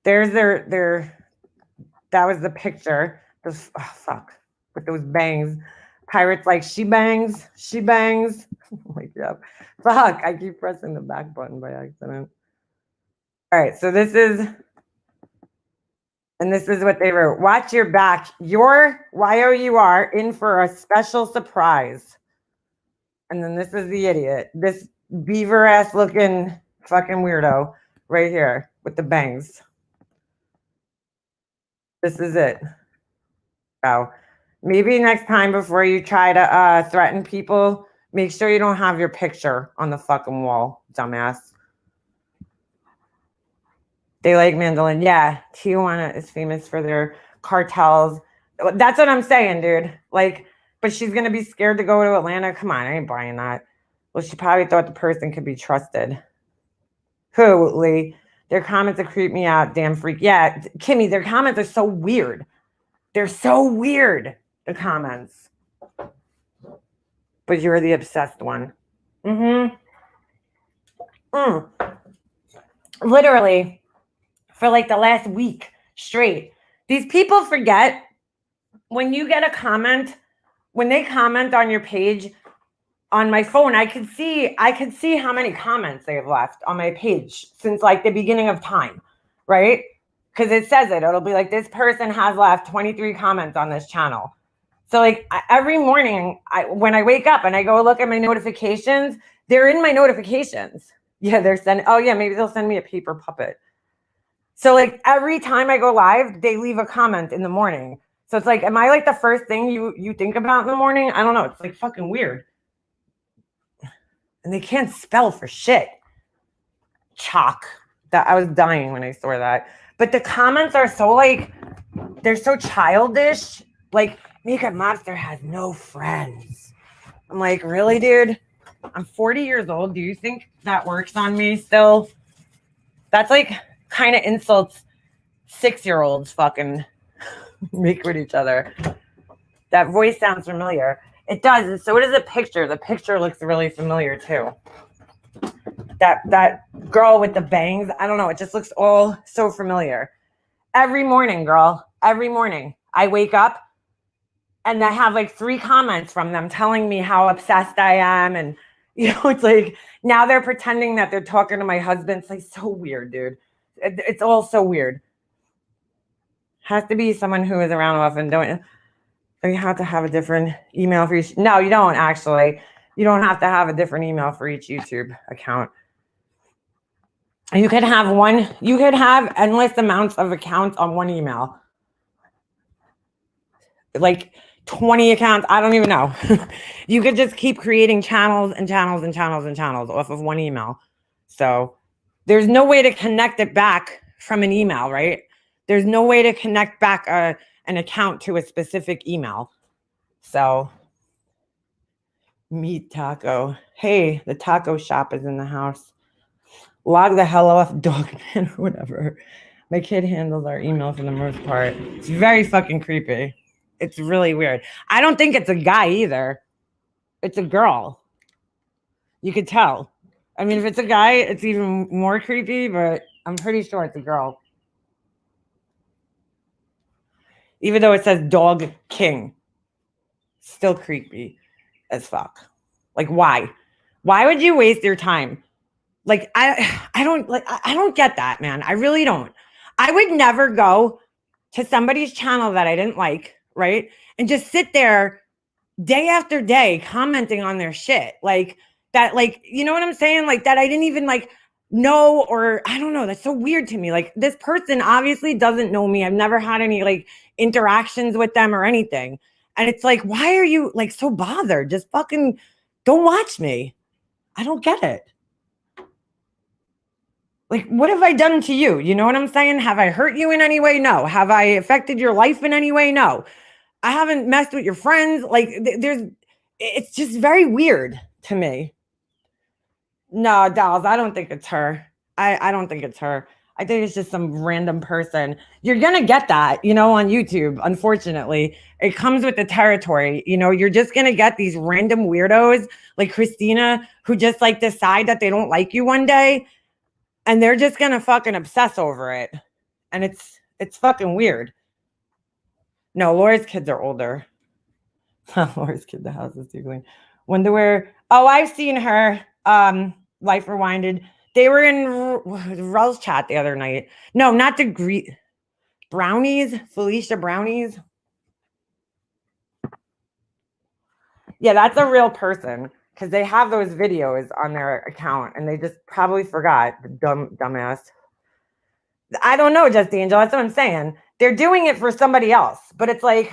C: There's their that was the picture. Those, oh, fuck. With those bangs. Pirates like, she bangs. She bangs. Oh my God. Fuck. I keep pressing the back button by accident. All right. So this is, and this is what they wrote. Watch your back. You're, YOUR, in for a special surprise. And then this is the idiot. This beaver ass looking fucking weirdo right here with the bangs. This is it. Oh, maybe next time before you try to threaten people, make sure you don't have your picture on the fucking wall, dumbass. They like mandolin. Yeah, Tijuana is famous for their cartels. That's what I'm saying, dude. Like, but she's going to be scared to go to Atlanta. Come on, I ain't buying that. Well, she probably thought the person could be trusted. Who, Lee? Their comments have creeped me out. Damn freak. Yeah, Kimmy, their comments are so weird. They're so weird, the comments. But you're the obsessed one. Literally, for like the last week straight, these people forget when you get a comment, when they comment on your page on my phone, I could see how many comments they've left on my page since like the beginning of time, right? Because it says it. It'll be like, this person has left 23 comments on this channel. So like every morning, when I wake up and I go look at my notifications, they're in my notifications. Yeah, they're sending, oh yeah, maybe they'll send me a paper puppet. So like every time I go live, they leave a comment in the morning. So it's like, am I like the first thing you think about in the morning? I don't know. It's like fucking weird. And they can't spell for shit. Chalk. That I was dying when I saw that. But the comments are so like, they're so childish. Like, Makeup Monster has no friends. I'm like, really, dude? I'm 40 years old. Do you think that works on me still? That's like kind of insults 6-year-olds fucking make with each other. That voice sounds familiar. It does, and so does the picture. The picture looks really familiar too. That girl with the bangs, I don't know, it just looks all so familiar. Every morning, girl, every morning, I wake up and I have like 3 comments from them telling me how obsessed I am. And, you know, it's like, now they're pretending that they're talking to my husband. It's like so weird, dude. It's all so weird. Has to be someone who is around often. Don't you have to have a different email for each? No, you don't actually. You don't have to have a different email for each YouTube account. You could have one, you could have endless amounts of accounts on one email. Like 20 accounts, I don't even know. You could just keep creating channels and channels and channels and channels off of one email. So there's no way to connect it back from an email, right? There's no way to connect back an account to a specific email. So, Meat Taco. Hey, the taco shop is in the house. Log the hell off, dog man, or whatever. My kid handles our email for the most part. It's very fucking creepy. It's really weird. I don't think it's a guy either. It's a girl. You could tell. I mean, if it's a guy, it's even more creepy, but I'm pretty sure it's a girl. Even though it says Dog King. Still creepy as fuck. Like, why? Why would you waste your time Like, I don't get that, man. I really don't. I would never go to somebody's channel that I didn't like, right? And just sit there day after day commenting on their shit. Like that, like, you know what I'm saying? Like that I didn't even like know, or I don't know. That's so weird to me. Like this person obviously doesn't know me. I've never had any like interactions with them or anything. And it's like, why are you like so bothered? Just fucking don't watch me. I don't get it. Like, what have I done to you? You know what I'm saying? Have I hurt you in any way? No. Have I affected your life in any way? No. I haven't messed with your friends. Like, it's just very weird to me. No, dolls, I don't think it's her. I don't think it's her. I think it's just some random person. You're going to get that, you know, on YouTube. Unfortunately, it comes with the territory. You know, you're just going to get these random weirdos like Christina who just like decide that they don't like you one day. And they're just going to fucking obsess over it. And it's fucking weird. No, Laura's kids are older. Laura's kid, the house is too clean. Wonder where, oh, I've seen her. Life Rewinded. They were in Rull's chat the other night. No, not the Brownies. Felicia Brownies. Yeah, that's a real person. Because they have those videos on their account and they just probably forgot. The dumbass. I don't know, Just Angel. That's what I'm saying. They're doing it for somebody else. But it's like,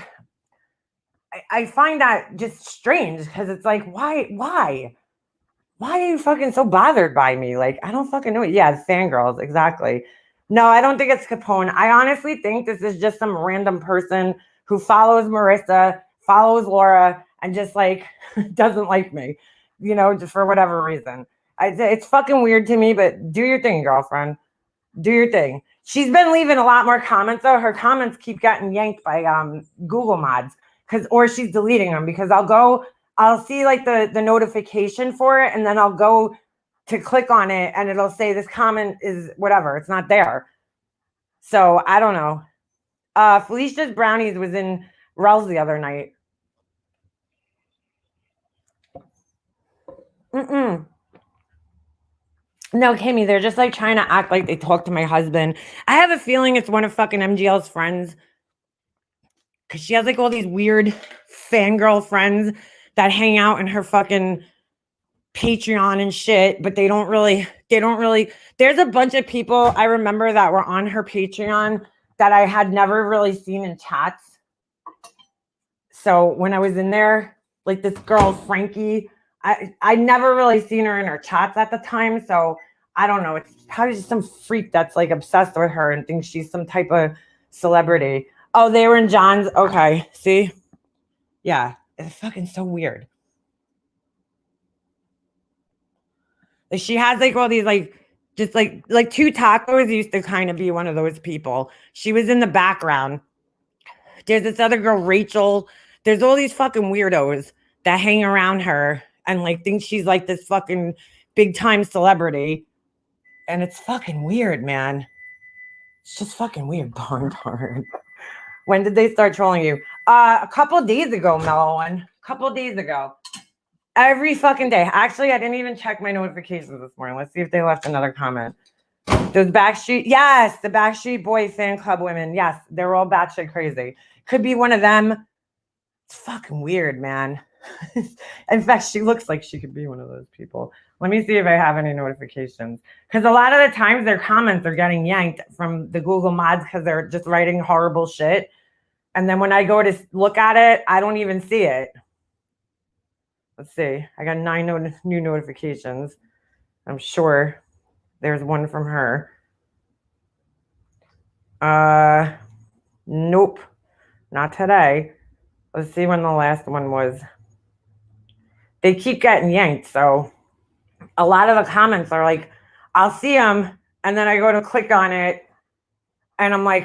C: I find that just strange because it's like, why? Why are you fucking so bothered by me? Like, I don't fucking know it. Yeah, fangirls. Exactly. No, I don't think it's Capone. I honestly think this is just some random person who follows Marissa, follows Laura, and just like doesn't like me. You know, just for whatever reason. It's fucking weird to me, but do your thing, girlfriend. Do your thing. She's been leaving a lot more comments, though. Her comments keep getting yanked by Google mods, or she's deleting them because I'll see like the notification for it, and then I'll go to click on it, and it'll say this comment is whatever. It's not there. So I don't know. Felicia's Brownies was in Rull's the other night. No, Kimmy, they're just like trying to act like they talk to my husband. I have a feeling it's one of fucking MGL's friends. Because she has like all these weird fangirl friends that hang out in her fucking Patreon and shit. But they don't really, there's a bunch of people I remember that were on her Patreon that I had never really seen in chats. So when I was in there, like this girl, Frankie, I never really seen her in her chats at the time. So I don't know. It's probably just some freak that's like obsessed with her and thinks she's some type of celebrity. Oh, they were in John's. Okay. See? Yeah. It's fucking so weird. Like she has like all these like, just like Two Tacos used to kind of be one of those people. She was in the background. There's this other girl, Rachel. There's all these fucking weirdos that hang around her and like think she's like this fucking big time celebrity. And it's fucking weird, man. It's just fucking weird. Darn. When did they start trolling you? A couple days ago, Mellow One. A couple days ago. Every fucking day. Actually, I didn't even check my notifications this morning. Let's see if they left another comment. Those Backstreet, yes, the Backstreet Boy fan club women. Yes, they're all batshit crazy. Could be one of them. It's fucking weird, man. In fact, she looks like she could be one of those people. Let me see if I have any notifications. Because a lot of the times their comments are getting yanked from the Google mods because they're just writing horrible shit. And then when I go to look at it, I don't even see it. Let's see. I got 9 new notifications. I'm sure there's one from her. Nope. Not today. Let's see when the last one was. They keep getting yanked, so a lot of the comments are like, I'll see them, and then I go to click on it, and I'm like,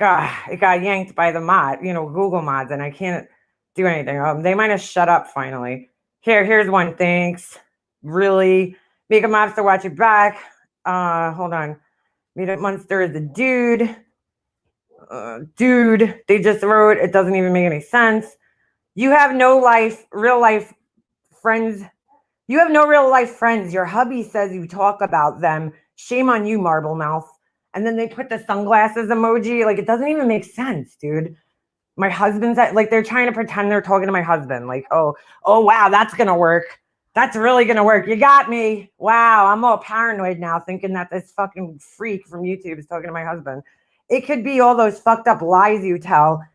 C: it got yanked by the mod, Google mods, and I can't do anything. They might have shut up finally. Here's one. Thanks. Really? Make a mobster watch it back. Hold on. Meetup Monster is a dude. Dude, they just wrote, it doesn't even make any sense. You have no life, real life friends. You have no real life friends. Your hubby says you talk about them. Shame on you, marble mouth. And then they put the sunglasses emoji. Like, it doesn't even make sense, dude. My husband's like, they're trying to pretend they're talking to my husband. Like, oh, wow, that's going to work. That's really going to work. You got me. Wow, I'm all paranoid now thinking that this fucking freak from YouTube is talking to my husband. It could be all those fucked up lies you tell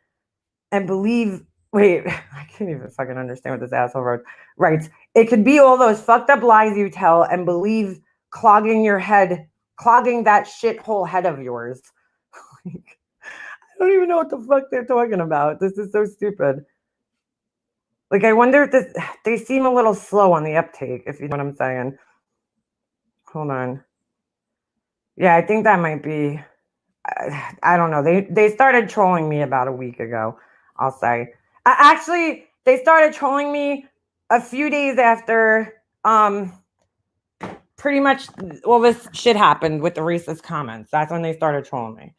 C: and believe. Wait, I can't even fucking understand what this asshole writes. It could be all those fucked up lies you tell and believe clogging that shithole head of yours. I don't even know what the fuck they're talking about. This is so stupid. Like, I wonder if they seem a little slow on the uptake, if you know what I'm saying. Hold on. Yeah, I think that might be, I don't know. They started trolling me about a week ago, I'll say. Actually, they started trolling me a few days after pretty much, well, this shit happened with the racist comments. That's when they started trolling me.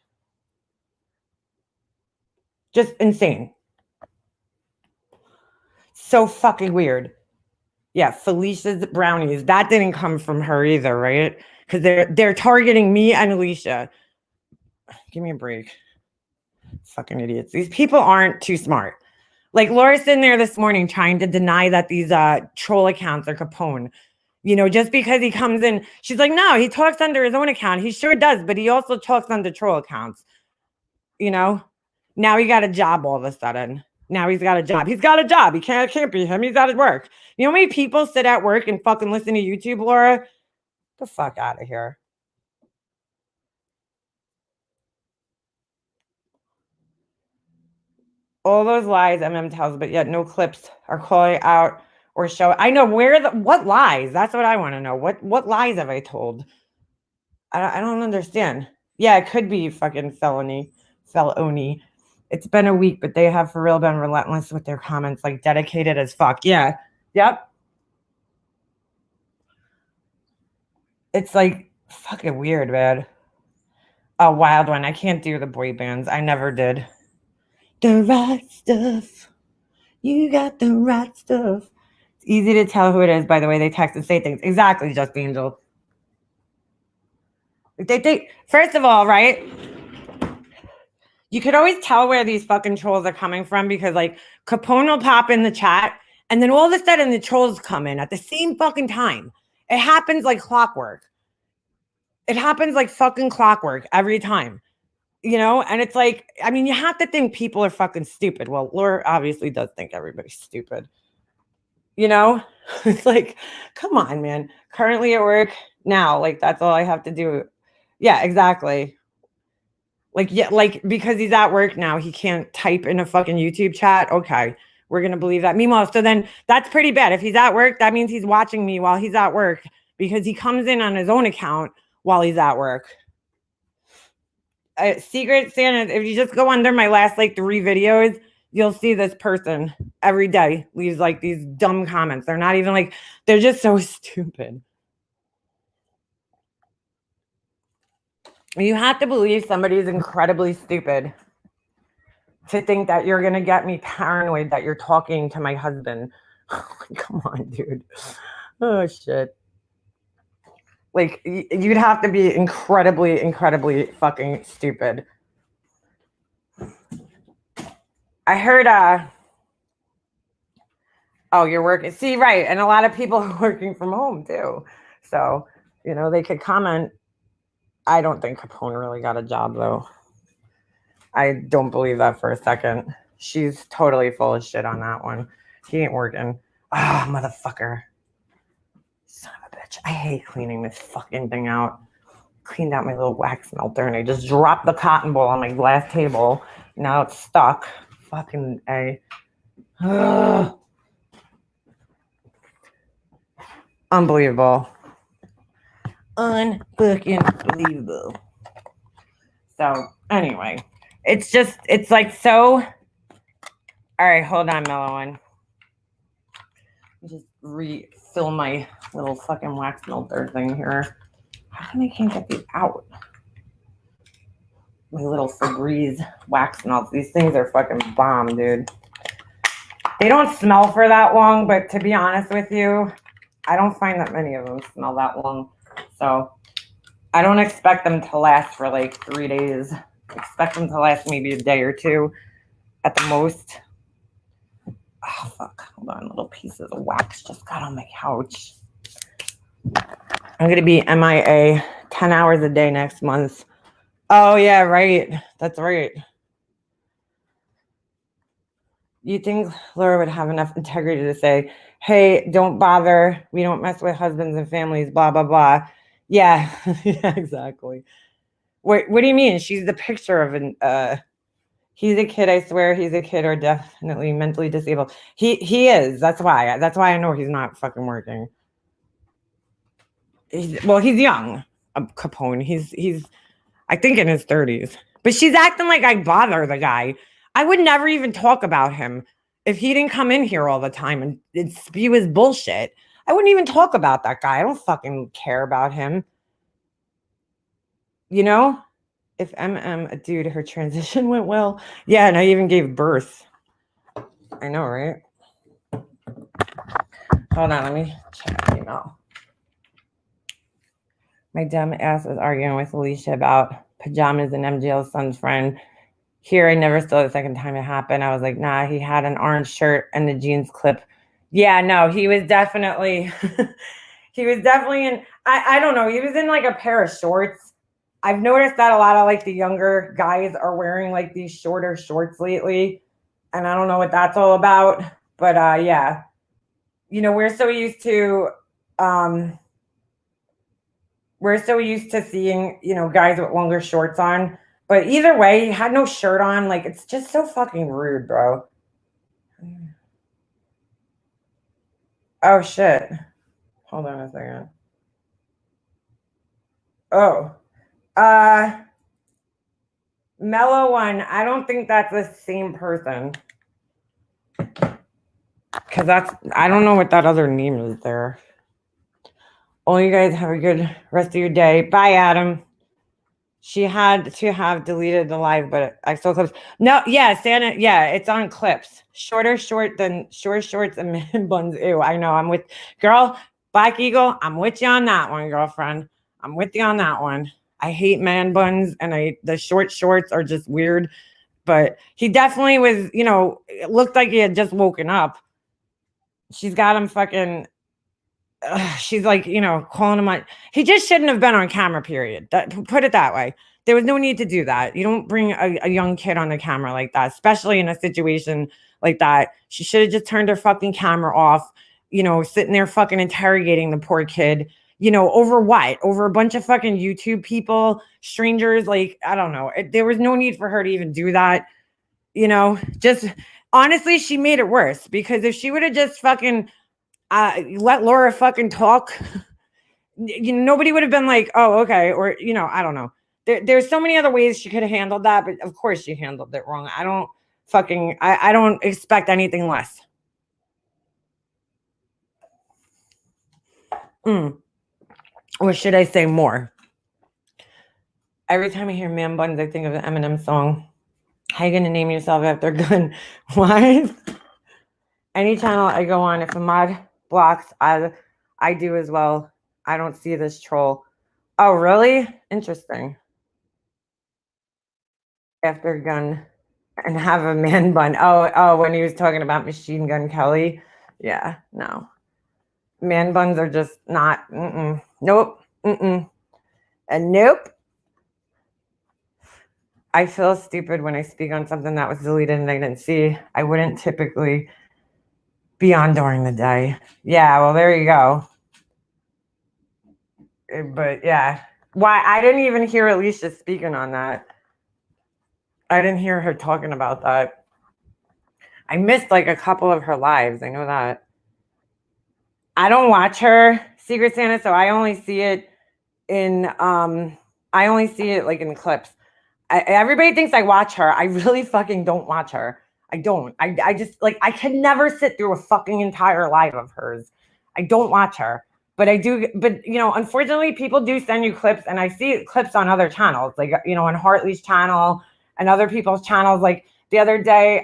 C: Just insane. So fucking weird. Yeah, Felicia's brownies. That didn't come from her either, right? Because they're targeting me and Alicia. Give me a break. Fucking idiots. These people aren't too smart. Like, Laura's sitting there this morning trying to deny that these troll accounts are Capone. You know, just because he comes in, she's like, no, he talks under his own account. He sure does, but he also talks under troll accounts. You know? Now he got a job all of a sudden. Now he's got a job. He's got a job. It can't be him. He's at his work. You know how many people sit at work and fucking listen to YouTube, Laura? Get the fuck out of here. All those lies MM tells, but yet no clips are calling out or show. I know what lies. That's what I want to know. What lies have I told? I don't understand. Yeah, it could be fucking felony. It's been a week, but they have for real been relentless with their comments, like dedicated as fuck. Yeah. Yep. It's like fucking weird, man. A wild one. I can't do the boy bands. I never did. The right stuff. You got the right stuff. It's easy to tell who it is by the way they text and say things. Exactly, Just Angel. They first of all, right? You could always tell where these fucking trolls are coming from because, like, Capone will pop in the chat and then all of a sudden the trolls come in at the same fucking time. It happens like clockwork. It happens like fucking clockwork every time. You know? And it's like, I mean, you have to think people are fucking stupid. Well, Laura obviously does think everybody's stupid. You know? It's like, come on, man. Currently at work now. Like, that's all I have to do. Yeah, exactly. Like, yeah, like, because he's at work now, he can't type in a fucking YouTube chat. Okay, we're going to believe that. Meanwhile, so then that's pretty bad. If he's at work, that means he's watching me while he's at work because he comes in on his own account while he's at work. Secret Santa, if you just go under my last, like, 3 videos, you'll see this person every day leaves, like, these dumb comments. They're not even, like, they're just so stupid. You have to believe somebody's incredibly stupid to think that you're going to get me paranoid that you're talking to my husband. Come on, dude. Oh, shit. Like, you'd have to be incredibly, incredibly fucking stupid. I heard, oh, you're working. See, right. And a lot of people are working from home, too. So, you know, they could comment. I don't think Capone really got a job, though. I don't believe that for a second. She's totally full of shit on that one. He ain't working. Ah, oh, motherfucker. Son of a bitch. I hate cleaning this fucking thing out. Cleaned out my little wax melter, and I just dropped the cotton ball on my glass table. Now it's stuck. Fucking A. Ugh. Unbelievable. Unfucking believable. So anyway, it's like so. All right, hold on, Mellow One. Just refill my little fucking wax melter thing here. How come I can't get these out? My little Febreze wax melts. These things are fucking bomb, dude. They don't smell for that long, but to be honest with you, I don't find that many of them smell that long. So I don't expect them to last for like 3 days. Expect them to last maybe a day or two at the most. Oh, fuck. Hold on. Little pieces of wax just got on my couch. I'm going to be MIA 10 hours a day next month. Oh, yeah, right. That's right. You think Laura would have enough integrity to say, hey, don't bother. We don't mess with husbands and families, blah, blah, blah. Yeah, yeah, exactly. What do you mean? She's the picture of an, he's a kid, I swear he's a kid or definitely mentally disabled. He is. That's why I know he's not fucking working. He's young, Capone. He's I think in his 30s. But she's acting like I bother the guy. I would never even talk about him if he didn't come in here all the time and spew his bullshit. I wouldn't even talk about that guy. I don't fucking care about him. You know? If a dude, her transition went well. Yeah, and I even gave birth. I know, right? Hold on, let me check the email. My dumb ass was arguing with Alicia about pajamas and MJL's son's friend. Here, I never saw the second time it happened. I was like, nah, he had an orange shirt and the jeans clip. Yeah, no, he was definitely, in, I don't know, he was in like a pair of shorts. I've noticed that a lot of like the younger guys are wearing like these shorter shorts lately. And I don't know what that's all about. But yeah, you know, we're so used to seeing, you know, guys with longer shorts on. But either way, he had no shirt on. Like, it's just so fucking rude, bro. Oh, shit. Hold on a second. Oh. Mellow One. I don't think that's the same person. Because I don't know what that other name is there. All you guys have a good rest of your day. Bye, Adam. She had to have deleted the live, but I still clips. No, yeah, Santa, yeah, it's on clips. Shorter shorts and man buns. Ew, I know. I'm with girl, Black Eagle. I'm with you on that one, girlfriend. I'm with you on that one. I hate man buns, and the short shorts are just weird. But he definitely was, you know, it looked like he had just woken up. She's got him fucking. She's like, you know, calling him on. He just shouldn't have been on camera, period. Put it that way. There was no need to do that. You don't bring a young kid on the camera like that, especially in a situation like that. She should have just turned her fucking camera off, you know, sitting there fucking interrogating the poor kid, you know, over what? Over a bunch of fucking YouTube people, strangers. Like, I don't know. There was no need for her to even do that. You know, just honestly, she made it worse because if she would have just fucking let Laura fucking talk, you know, nobody would have been like, oh, okay. Or, you know, I don't know. There's so many other ways she could have handled that, but of course she handled it wrong. I don't expect anything less. Or should I say more? Every time I hear man buns, I think of the Eminem song. How you gonna name yourself after a gun? What? Any channel I go on, if a mod blocks, I do as well. I don't see this troll. Oh, really? Interesting. After a gun and have a man bun. Oh, when he was talking about Machine Gun Kelly. Yeah, no. Man buns are just not, nope, and nope. I feel stupid when I speak on something that was deleted and I didn't see. I wouldn't typically be on during the day. Yeah, well, there you go. But yeah, why? I didn't even hear Alicia speaking on that. I didn't hear her talking about that. I missed like a couple of her lives. I know that. I don't watch her Secret Santa, so I only see it in like in clips. Everybody thinks I watch her. I really fucking don't watch her. I don't. I just like I can never sit through a fucking entire live of hers. I don't watch her. But I do, but you know, unfortunately, people do send you clips, and I see clips on other channels, like you know, on Hartley's channel and other people's channels. Like the other day,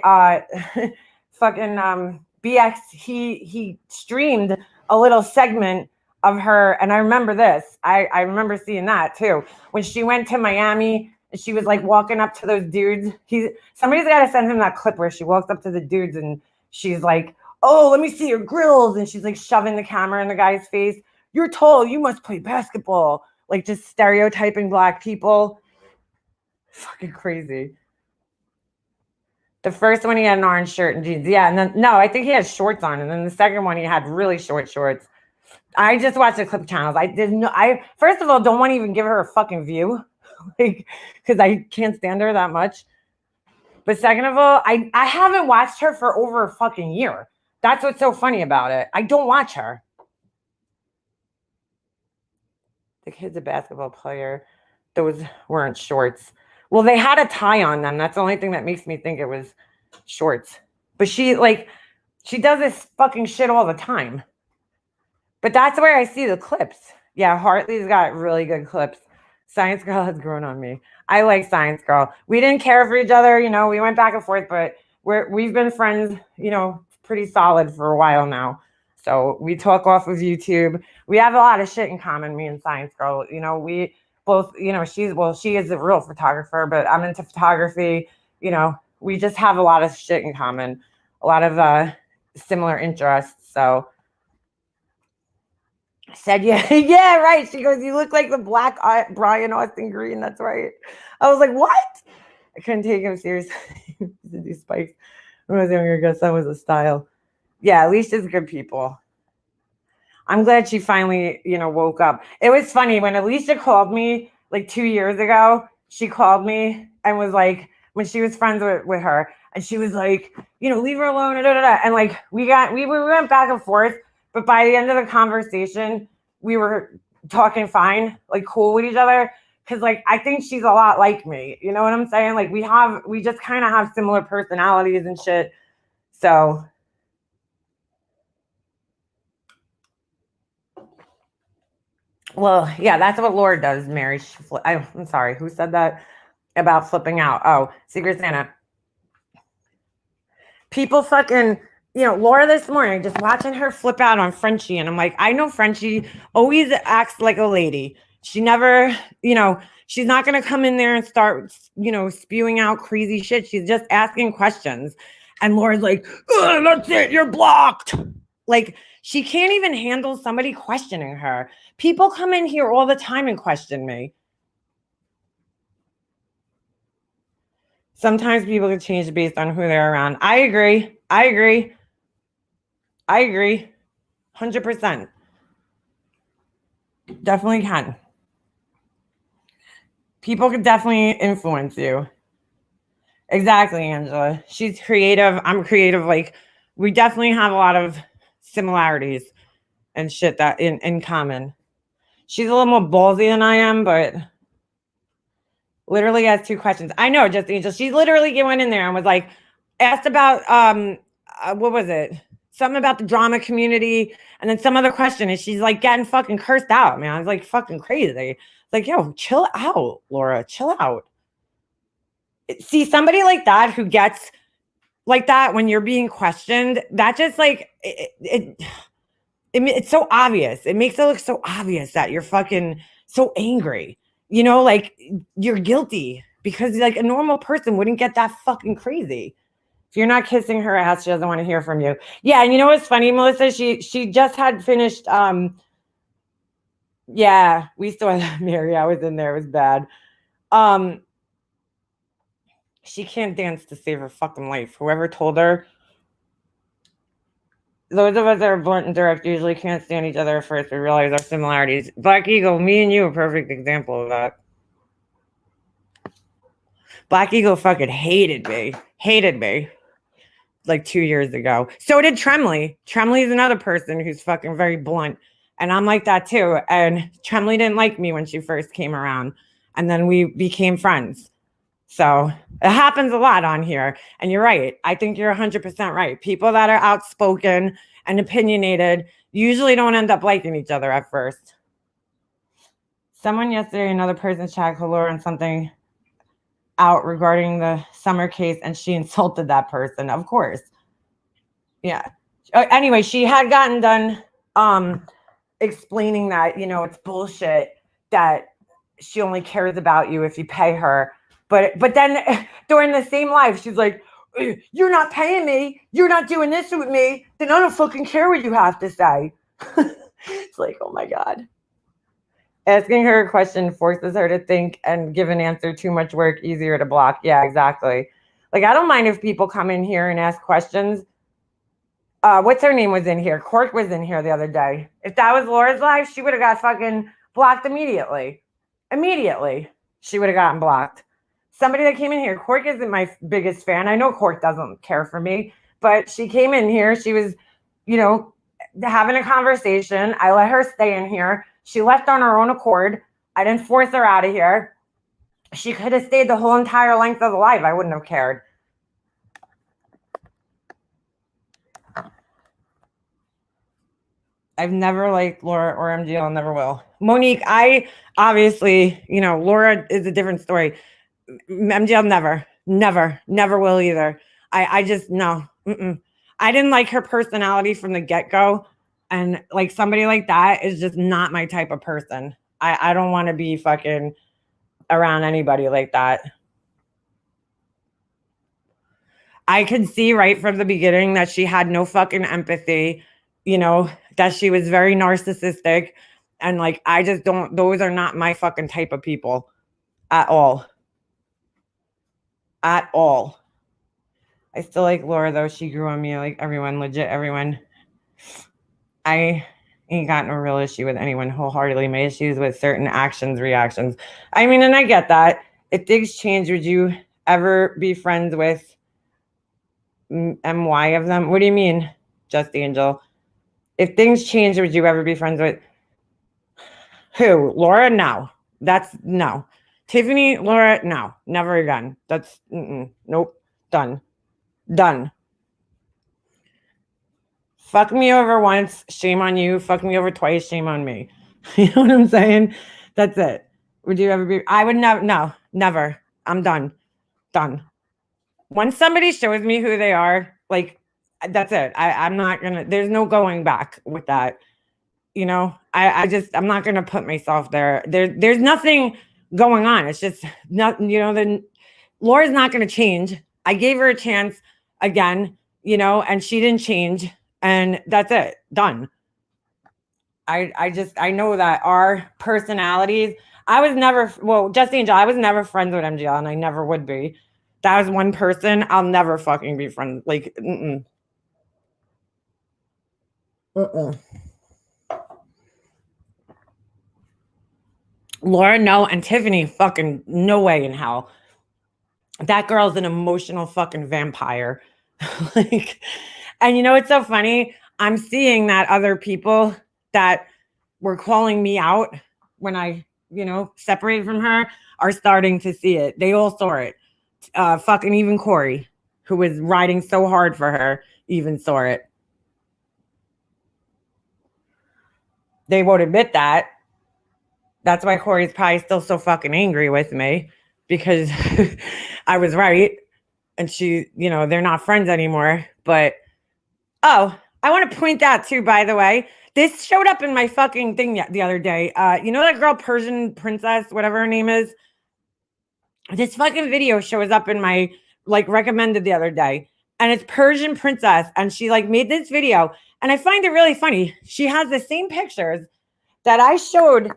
C: fucking BX, he streamed a little segment of her. And I remember this. I remember seeing that too. When she went to Miami and she was like walking up to those dudes. Somebody's got to send him that clip where she walks up to the dudes and she's like, oh, let me see your grills. And she's like shoving the camera in the guy's face. You're tall. You must play basketball. Like just stereotyping Black people. Fucking crazy. The first one, he had an orange shirt and jeans. Yeah, and then, no, I think he had shorts on. And then the second one, he had really short shorts. I just watched the clip channels. I first of all, don't want to even give her a fucking view. Like, because I can't stand her that much. But second of all, I haven't watched her for over a fucking year. That's what's so funny about it. I don't watch her. The kid's a basketball player. Those weren't shorts. Well, they had a tie on them. That's the only thing that makes me think it was shorts. But she does this fucking shit all the time. But that's where I see the clips. Yeah, Hartley's got really good clips. Science Girl has grown on me. I like Science Girl. We didn't care for each other. You know, we went back and forth, but we've been friends, you know, pretty solid for a while now. So we talk off of YouTube. We have a lot of shit in common, me and Science Girl. You know, we both, you know, she is a real photographer, but I'm into photography. You know, we just have a lot of shit in common, a lot of similar interests. So I said, yeah, yeah, right. She goes, you look like the Black Brian Austin Green. That's right. I was like, what? I couldn't take him seriously. To do Spikes. When I was younger, I guess that was a style. Yeah, Alicia's good people. I'm glad she finally, you know, woke up. It was funny when Alicia called me like 2 years ago. She called me and was like, when she was friends with her, and she was like, you know, leave her alone. And like we went back and forth, but by the end of the conversation, we were talking fine, like cool with each other. Cause like I think she's a lot like me. You know what I'm saying? Like we just kind of have similar personalities and shit. So well, yeah, that's what Laura does, Mary. I'm sorry, who said that about flipping out? Oh, Secret Santa. People fucking, you know, Laura this morning, just watching her flip out on Frenchie. And I'm like, I know Frenchie always acts like a lady. She never, you know, she's not going to come in there and start, you know, spewing out crazy shit. She's just asking questions. And Laura's like, that's it, you're blocked. Like, she can't even handle somebody questioning her. People come in here all the time and question me. Sometimes people can change based on who they're around. I agree. 100%. Definitely can. People can definitely influence you. Exactly, Angela. She's creative. I'm creative. Like, we definitely have a lot of similarities and shit that in common. She's a little more ballsy than I am, but literally has 2 questions. I know, just Angel. She literally went in there and was like, asked about what was it? Something about the drama community, and then some other question, and she's like getting fucking cursed out, man. I was like fucking crazy. It's like, yo, chill out, Laura. Chill out. See, somebody like that who gets like that when you're being questioned, that just like it's so obvious. It makes it look so obvious that you're fucking so angry. You know, like you're guilty because like a normal person wouldn't get that fucking crazy. If you're not kissing her ass, she doesn't want to hear from you. Yeah, and you know what's funny, Melissa? She just had finished. Yeah, we still had Mary. I was in there. It was bad. She can't dance to save her fucking life. Whoever told her. Those of us that are blunt and direct usually can't stand each other at first. We realize our similarities. Black Eagle, me and you are a perfect example of that. Black Eagle fucking hated me. Like 2 years ago. So did Tremley. Tremley is another person who's fucking very blunt. And I'm like that too. And Tremley didn't like me when she first came around. And then we became friends. So it happens a lot on here. And you're right. I think you're 100% right. People that are outspoken and opinionated usually don't end up liking each other at first. Someone yesterday, another person chat Laura on something out regarding the Summer case, and she insulted that person. Of course. Yeah. Anyway, she had gotten done explaining that, you know, it's bullshit that she only cares about you if you pay her. But then during the same life, she's like, you're not paying me. You're not doing this with me. Then I don't fucking care what you have to say. It's like, oh my God. Asking her a question forces her to think and give an answer. Too much work, easier to block. Yeah, exactly. Like, I don't mind if people come in here and ask questions. What's her name was in here? Court was in here the other day. If that was Laura's life, she would have got fucking blocked immediately. Immediately. She would have gotten blocked. Somebody that came in here, Court isn't my biggest fan. I know Court doesn't care for me, but she came in here. She was, you know, having a conversation. I let her stay in here. She left on her own accord. I didn't force her out of here. She could have stayed the whole entire length of the live. I wouldn't have cared. I've never liked Laura or MGL, never will. Monique, I obviously, you know, Laura is a different story. MGL never will either. I just, no. I didn't like her personality from the get-go. And like somebody like that is just not my type of person. I don't want to be fucking around anybody like that. I could see right from the beginning that she had no fucking empathy, you know, that she was very narcissistic. And like, I just don't, those are not my fucking type of people at all. At all. I still like Laura though. She grew on me, like everyone, legit everyone. I ain't got no real issue with anyone wholeheartedly. My issues with certain actions, reactions. I mean, and I get that. If things change, would you ever be friends with MY of them? What do you mean, Just Angel? If things change, would you ever be friends with who? Laura? No. That's no. Tiffany, Laura? No. Never again. That's nope. Done. Done. Fuck me over once, shame on you. Fuck me over twice, shame on me. You know what I'm saying? That's it. Would you ever be? I would never. No, never. I'm done. Done. Once somebody shows me who they are, like, that's it. I'm not gonna. There's no going back with that. You know, I'm not gonna put myself there. There's nothing going on. It's just not. You know, then Laura's not gonna change. I gave her a chance again. You know, and she didn't change. And that's it. Done. I know that our personalities, I was never, well, Just Angel, I was never friends with MGL and I never would be. That was one person. I'll never fucking be friends. Like, Laura, no. And Tiffany, fucking no way in hell. That girl's an emotional fucking vampire. Like, and you know, it's so funny. I'm seeing that other people that were calling me out when I, you know, separated from her are starting to see it. They all saw it. Fucking even Corey, who was riding so hard for her, even saw it. They won't admit that. That's why Corey's probably still so fucking angry with me because I was right. And she, you know, they're not friends anymore. But oh, I want to point out too, by the way, this showed up in my fucking thing the other day. You know that girl, Persian Princess, whatever her name is? This fucking video shows up in my, like, recommended the other day. And it's Persian Princess. And she, like, made this video. And I find it really funny. She has the same pictures that I showed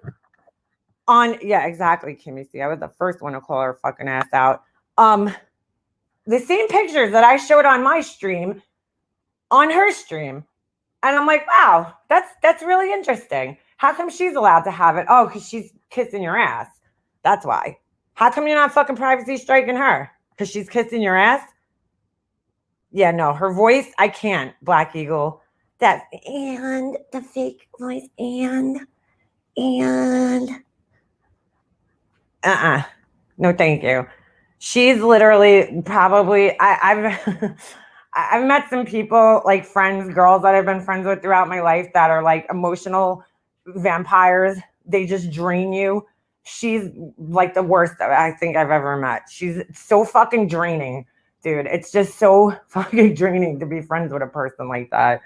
C: on, yeah, exactly, Kimmy. See, I was the first one to call her fucking ass out. The same pictures that I showed on my stream, on her stream. And I'm like, wow, that's really interesting. How come she's allowed to have it? Oh, because she's kissing your ass. That's why. How come you're not fucking privacy striking her? Because she's kissing your ass? Yeah, no, her voice, I can't, Black Eagle. That, and the fake voice, and. No, thank you. She's literally probably, I've I've met some people, like friends, girls that I've been friends with throughout my life that are like emotional vampires. They just drain you. She's like the worst I think I've ever met. She's so fucking draining, dude. It's just so fucking draining to be friends with a person like that.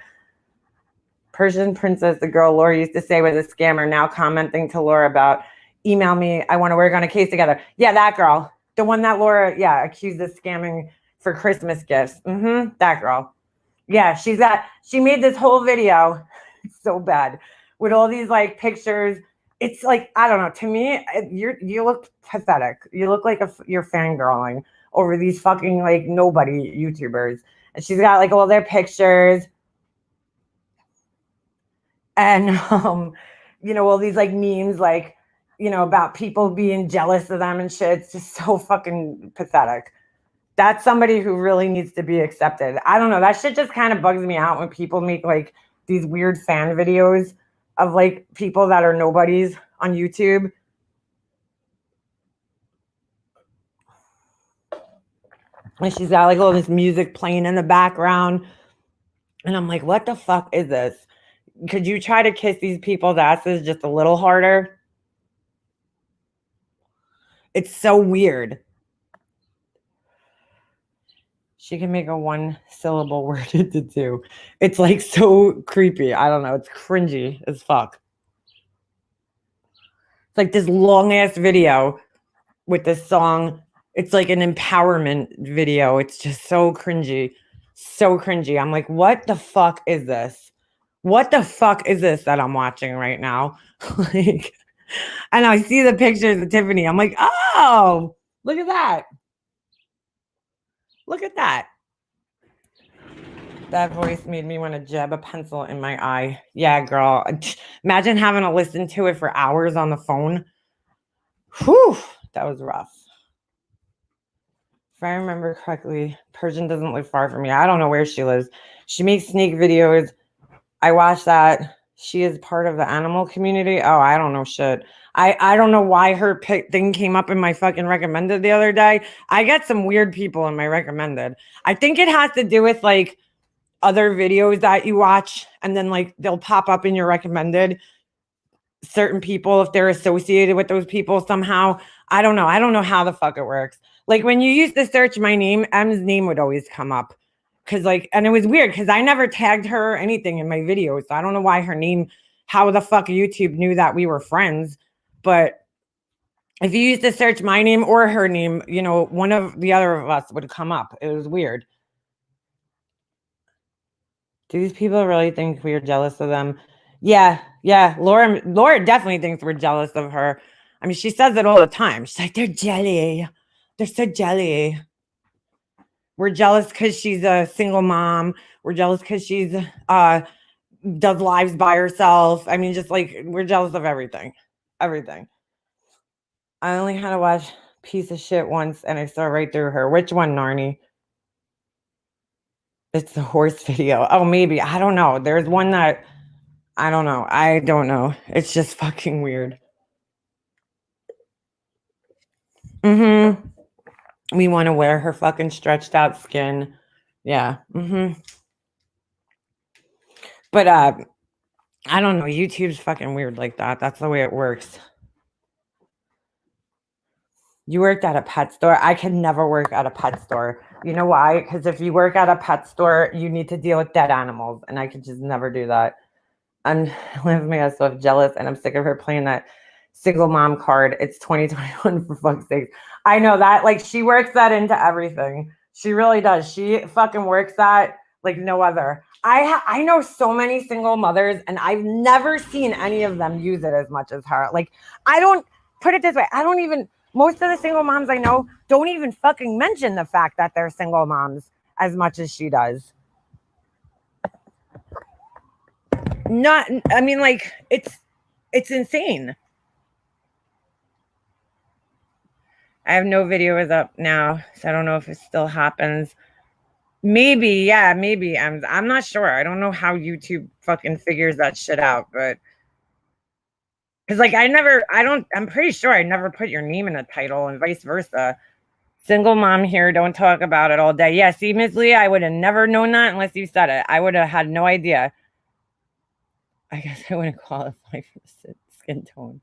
C: Persian princess, the girl Laura used to say was a scammer, now commenting to Laura about email me, I want to work on a case together. Yeah, that girl. The one that Laura, accused of scamming for Christmas gifts. That girl. Yeah, she made this whole video. It's so bad. With all these like pictures. It's like, I don't know. To me, you look pathetic. You look like you're fangirling over these fucking like nobody YouTubers. And she's got like all their pictures. And, all these like memes, like, about people being jealous of them and shit. It's just so fucking pathetic. That's somebody who really needs to be accepted. I don't know. That shit just kind of bugs me out when people make like these weird fan videos of like people that are nobodies on YouTube. And she's got like all this music playing in the background. And I'm like, what the fuck is this? Could you try to kiss these people's asses just a little harder? It's so weird. She can make a 1-syllable word into 2. It's like so creepy. I don't know. It's cringy as fuck. It's like this long ass video with this song. It's like an empowerment video. It's just so cringy. So cringy. I'm like, what the fuck is this? What the fuck is this that I'm watching right now? Like, and I see the pictures of Tiffany. I'm like, oh, look at that. Look at that. That voice made me want to jab a pencil in my eye. Yeah, girl. Imagine having to listen to it for hours on the phone. Whew, that was rough. If I remember correctly, Persian doesn't live far from me. I don't know where she lives. She makes snake videos. I watched that. She is part of the animal community. Oh, I don't know shit. I don't know why her thing came up in my fucking recommended the other day. I get some weird people in my recommended. I think it has to do with like other videos that you watch and then like they'll pop up in your recommended certain people if they're associated with those people somehow. I don't know. I don't know how the fuck it works. Like when you used to search my name, M's name would always come up. Cause like, and it was weird because I never tagged her or anything in my videos. So I don't know why her name, how the fuck YouTube knew that we were friends. But if you used to search my name or her name, one of the other of us would come up. It was weird. Do these people really think we are jealous of them? Yeah. Laura definitely thinks we're jealous of her. I mean, she says it all the time. She's like, they're jelly. They're so jelly. We're jealous because she's a single mom. We're jealous because she's does lives by herself. I mean, just like we're jealous of everything. Everything. I only had to watch Piece of Shit once and I saw right through her. Which one, Narnie? It's the horse video. Oh, maybe. I don't know. There's one that I don't know. I don't know. It's just fucking weird. We want to wear her fucking stretched out skin. Yeah. But I don't know. YouTube's fucking weird like that. That's the way it works. You worked at a pet store. I can never work at a pet store. You know why? Because if you work at a pet store, you need to deal with dead animals. And I could just never do that. I'm living myself jealous and I'm sick of her playing that single mom card. It's 2021 for fuck's sake. I know that. Like she works that into everything. She really does. She fucking works that like no other. I know so many single mothers and I've never seen any of them use it as much as her. Like I don't put it this way. I don't even, most of the single moms I know don't even fucking mention the fact that they're single moms as much as she does. Not, I mean, like it's insane. I have no videos up now, so I don't know if it still happens. Maybe, yeah, maybe. I'm not sure. I don't know how YouTube fucking figures that shit out, but because like I'm pretty sure I never put your name in a title and vice versa. Single mom here, don't talk about it all day. Yeah, see, Ms. Lee, I would have never known that unless you said it. I would have had no idea. I guess I wouldn't qualify for the skin tone.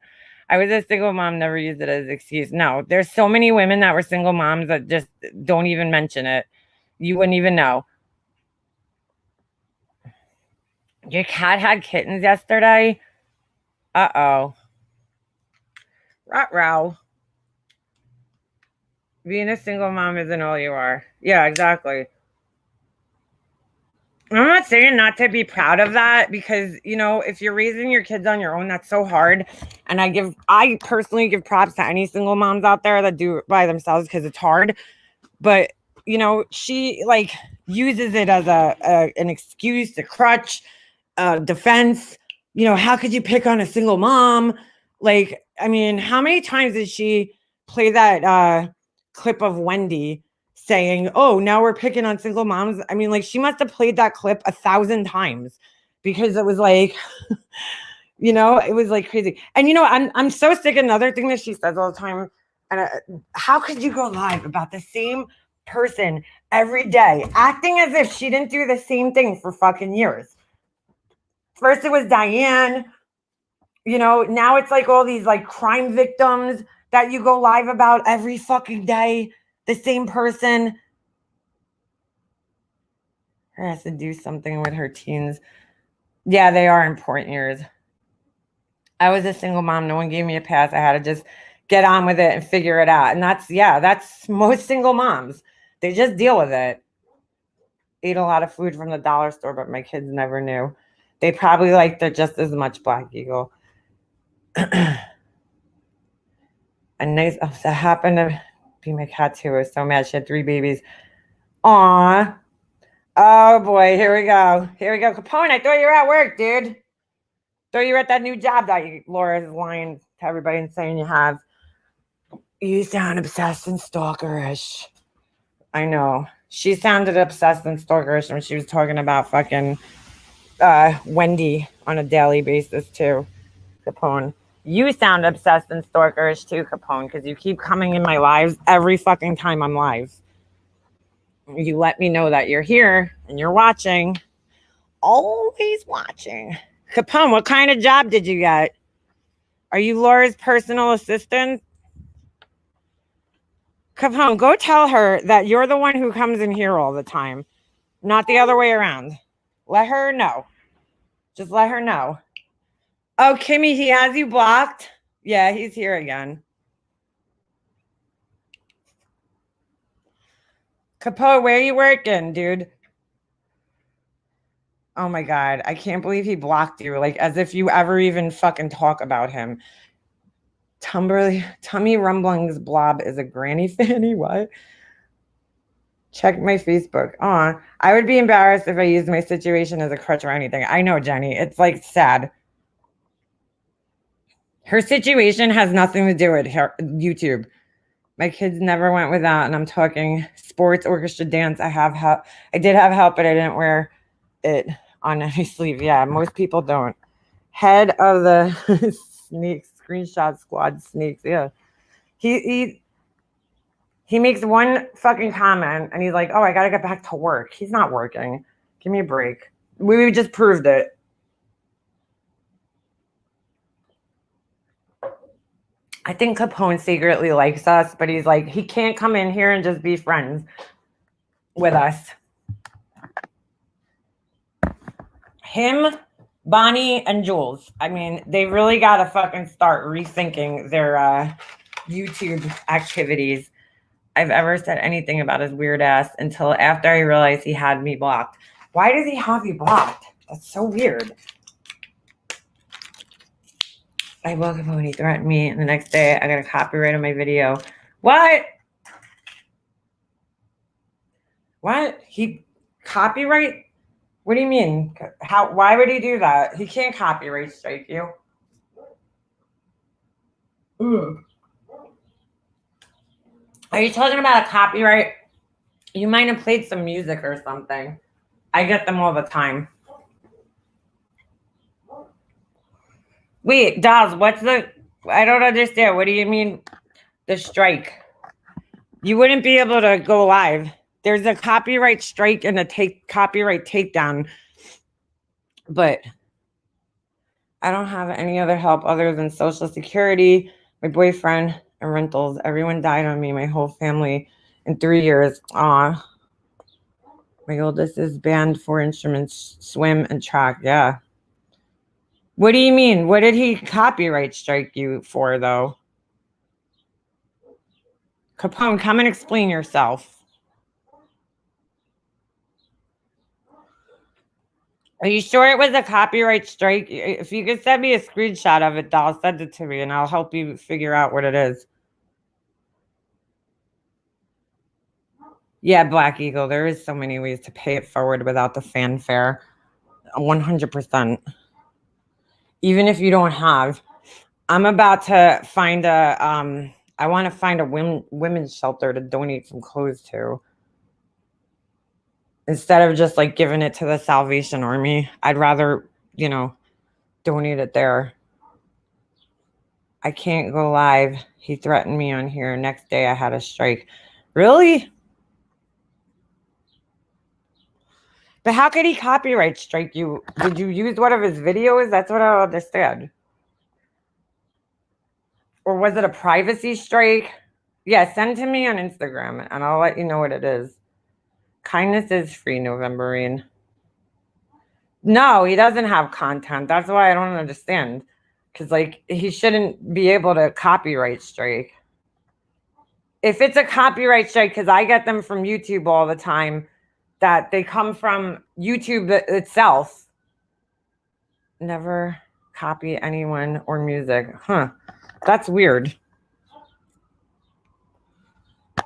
C: I was a single mom, never used it as an excuse. No, there's so many women that were single moms that just don't even mention it. You wouldn't even know. Your cat had kittens yesterday? Uh-oh. Ruh-roh. Being a single mom isn't all you are. Yeah, exactly. I'm not saying not to be proud of that because, you know, if you're raising your kids on your own, that's so hard. And I personally give props to any single moms out there that do it by themselves because it's hard. But, you know, she like uses it as an excuse, a crutch, defense. You know, how could you pick on a single mom? Like, I mean, how many times did she play that clip of Wendy saying, oh, now we're picking on single moms? I mean, like, she must have played that clip 1,000 times because it was like, you know, it was like crazy. And, you know, I'm so sick of another thing that she says all the time. And how could you go live about the same person every day, acting as if she didn't do the same thing for fucking years? First it was Diane, you know, now it's like all these like crime victims that you go live about every fucking day, the same person. Her has to do something with her teens. Yeah, they are important years. I was a single mom. No one gave me a pass. I had to just get on with it and figure it out. And that's most single moms. They just deal with it. Ate a lot of food from the dollar store, but my kids never knew. They probably liked it just as much, Black Eagle. A nice, that happened to be my cat too. I was so mad. She had 3 babies. Aw. Oh boy, here we go. Here we go. Capone, I thought you were at work, dude. Thought you were at that new job that Laura's lying to everybody and saying you have. You sound obsessed and stalkerish. I know. She sounded obsessed and stalkerish when she was talking about fucking Wendy on a daily basis too, Capone. You sound obsessed and stalkerish too, Capone, because you keep coming in my lives every fucking time I'm live. You let me know that you're here and you're watching. Always watching. Capone, what kind of job did you get? Are you Laura's personal assistant? Capone, go tell her that you're the one who comes in here all the time, not the other way around. Let her know. Just let her know. Oh, Kimmy, he has you blocked? Yeah, he's here again. Capone, where are you working, dude? Oh my God, I can't believe he blocked you. Like, as if you ever even fucking talk about him. Tummy Rumblings Blob is a granny fanny. What? Check my Facebook. I would be embarrassed if I used my situation as a crutch or anything. I know, Jenny. It's like sad. Her situation has nothing to do with her YouTube. My kids never went without, and I'm talking sports, orchestra, dance. I have help. I did have help, but I didn't wear it on any sleeve. Yeah, most people don't. Head of the sneaks, screenshot squad sneaks. Yeah. He makes one fucking comment and he's like, oh, I got to get back to work. He's not working. Give me a break. We just proved it. I think Capone secretly likes us, but he's like, he can't come in here and just be friends with us. Him, Bonnie, and Jules. I mean, they really got to fucking start rethinking their YouTube activities. I've ever said anything about his weird ass until after I realized he had me blocked. Why does he have you blocked? That's so weird. I woke up when he threatened me, and the next day I got a copyright on my video. What? What? He copyright? What do you mean? How? Why would he do that? He can't copyright strike you. Ugh. Are you talking about a copyright? You might have played some music or something. I get them all the time. Wait, Dolls, what's the... I don't understand. What do you mean the strike? You wouldn't be able to go live. There's a copyright strike and a copyright takedown. But I don't have any other help other than Social Security, my boyfriend, and rentals. Everyone died on me, my whole family, in 3 years. Aw. My oldest is banned for instruments, swim and track. Yeah. What do you mean? What did he copyright strike you for, though? Capone, come and explain yourself. Are you sure it was a copyright strike? If you could send me a screenshot of it, I'll send it to me and I'll help you figure out what it is. Yeah, Black Eagle, there is so many ways to pay it forward without the fanfare. 100%. Even if you don't have. I'm about to find I want to find a women's shelter to donate some clothes to. Instead of just like giving it to the Salvation Army, I'd rather, donate it there. I can't go live. He threatened me on here. Next day I had a strike. Really? But how could he copyright strike you? Did you use one of his videos? That's what I don't understand. Or was it a privacy strike? Yeah, send to me on Instagram and I'll let you know what it is. Kindness is free, Novemberine. No, he doesn't have content. That's why I don't understand. Because, he shouldn't be able to copyright strike. If it's a copyright strike, because I get them from YouTube all the time, that they come from YouTube itself. Never copy anyone or music. Huh. That's weird.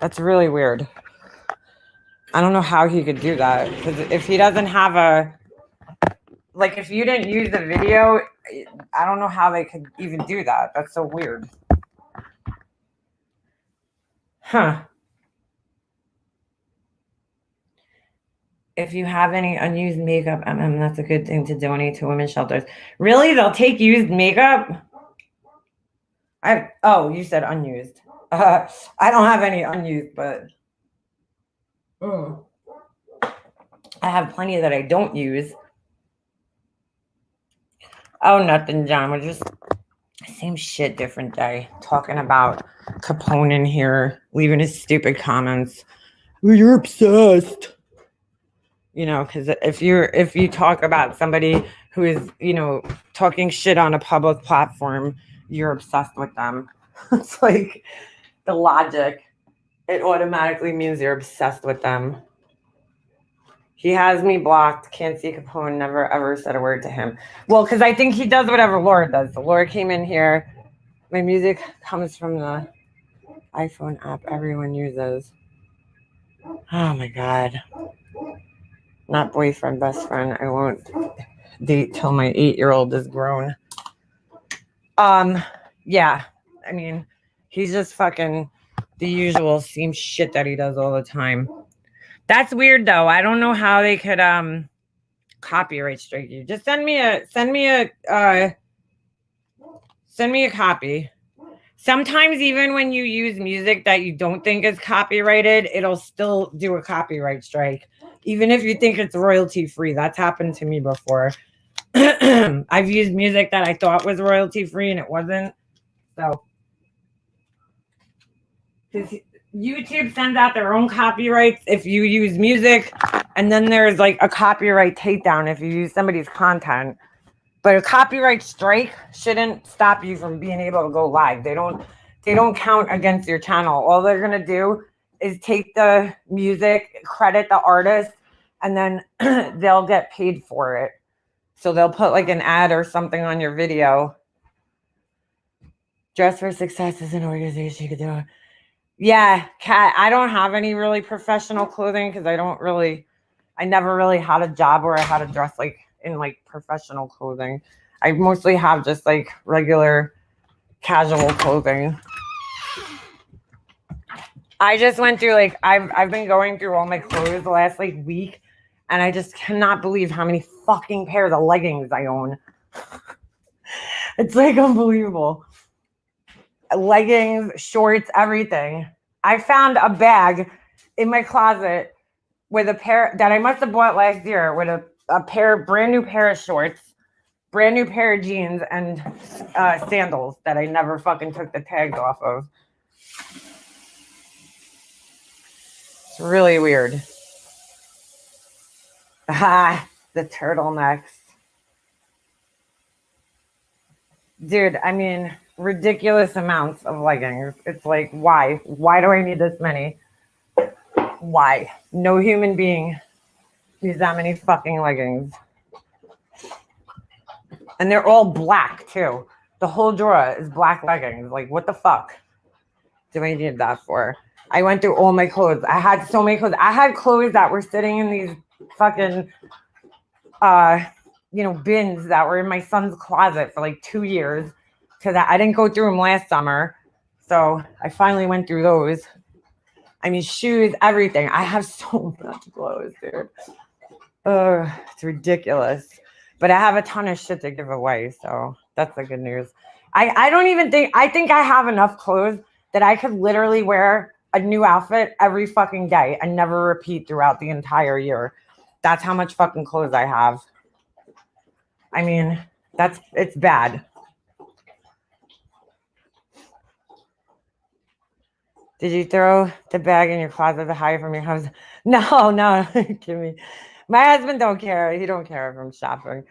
C: That's really weird. I don't know how he could do that. Because if he doesn't have if you didn't use the video, I don't know how they could even do that. That's so weird. Huh. If you have any unused makeup, that's a good thing to donate to women's shelters. Really? They'll take used makeup? You said unused. I don't have any unused, but I have plenty that I don't use. Oh, nothing, John. We're just same shit, different day. Talking about Capone in here, leaving his stupid comments. Well, you're obsessed. Because if you talk about somebody who is, talking shit on a public platform, you're obsessed with them. It's like the logic. It automatically means you're obsessed with them. He has me blocked. Can't see Capone. Never, ever said a word to him. Well, because I think he does whatever Laura does. So Laura came in here. My music comes from the iPhone app everyone uses. Oh, my God. Not boyfriend, best friend. I won't date till my 8-year-old is grown. Yeah. I mean, he's just fucking the usual same shit that he does all the time. That's weird though. I don't know how they could copyright strike you. Just send me a copy. Sometimes even when you use music that you don't think is copyrighted, it'll still do a copyright strike. Even if you think it's royalty free. That's happened to me before. I've used music that I thought was royalty free and it wasn't. So YouTube sends out their own copyrights if you use music, and then there's a copyright takedown if you use somebody's content. But a copyright strike shouldn't stop you from being able to go live. They don't count against your channel. All they're gonna do is take the music, credit the artist, and then they'll get paid for it. So they'll put an ad or something on your video. Dress for Success is an organization you could do it. Yeah, Kat, I don't have any really professional clothing because I never really had a job where I had to dress in professional clothing. I mostly have just regular casual clothing. I just went through I've been going through all my clothes the last week, and I just cannot believe how many fucking pairs of leggings I own. It's unbelievable. Leggings, shorts, everything. I found a bag in my closet with a pair that I must have bought last year with a brand new pair of shorts, brand new pair of jeans, and sandals that I never fucking took the tags off of. It's really weird. Ah, the turtlenecks. Dude, I mean, ridiculous amounts of leggings. It's like, why? Why do I need this many? Why? No human being needs that many fucking leggings. And they're all black, too. The whole drawer is black leggings. Like, what the fuck do I need that for? I went through all my clothes. I had so many clothes. I had clothes that were sitting in these fucking bins that were in my son's closet for like 2 years because I didn't go through them last summer. So I finally went through those. I mean, shoes, everything. I have so much clothes, dude. It's ridiculous. But I have a ton of shit to give away, so that's the good news. I don't even think I have enough clothes that I could literally wear a new outfit every fucking day and never repeat throughout the entire year. That's how much fucking clothes I have. I mean, it's bad. Did you throw the bag in your closet to hide from your husband? No, Kimmy. My husband don't care. He don't care if I'm shopping.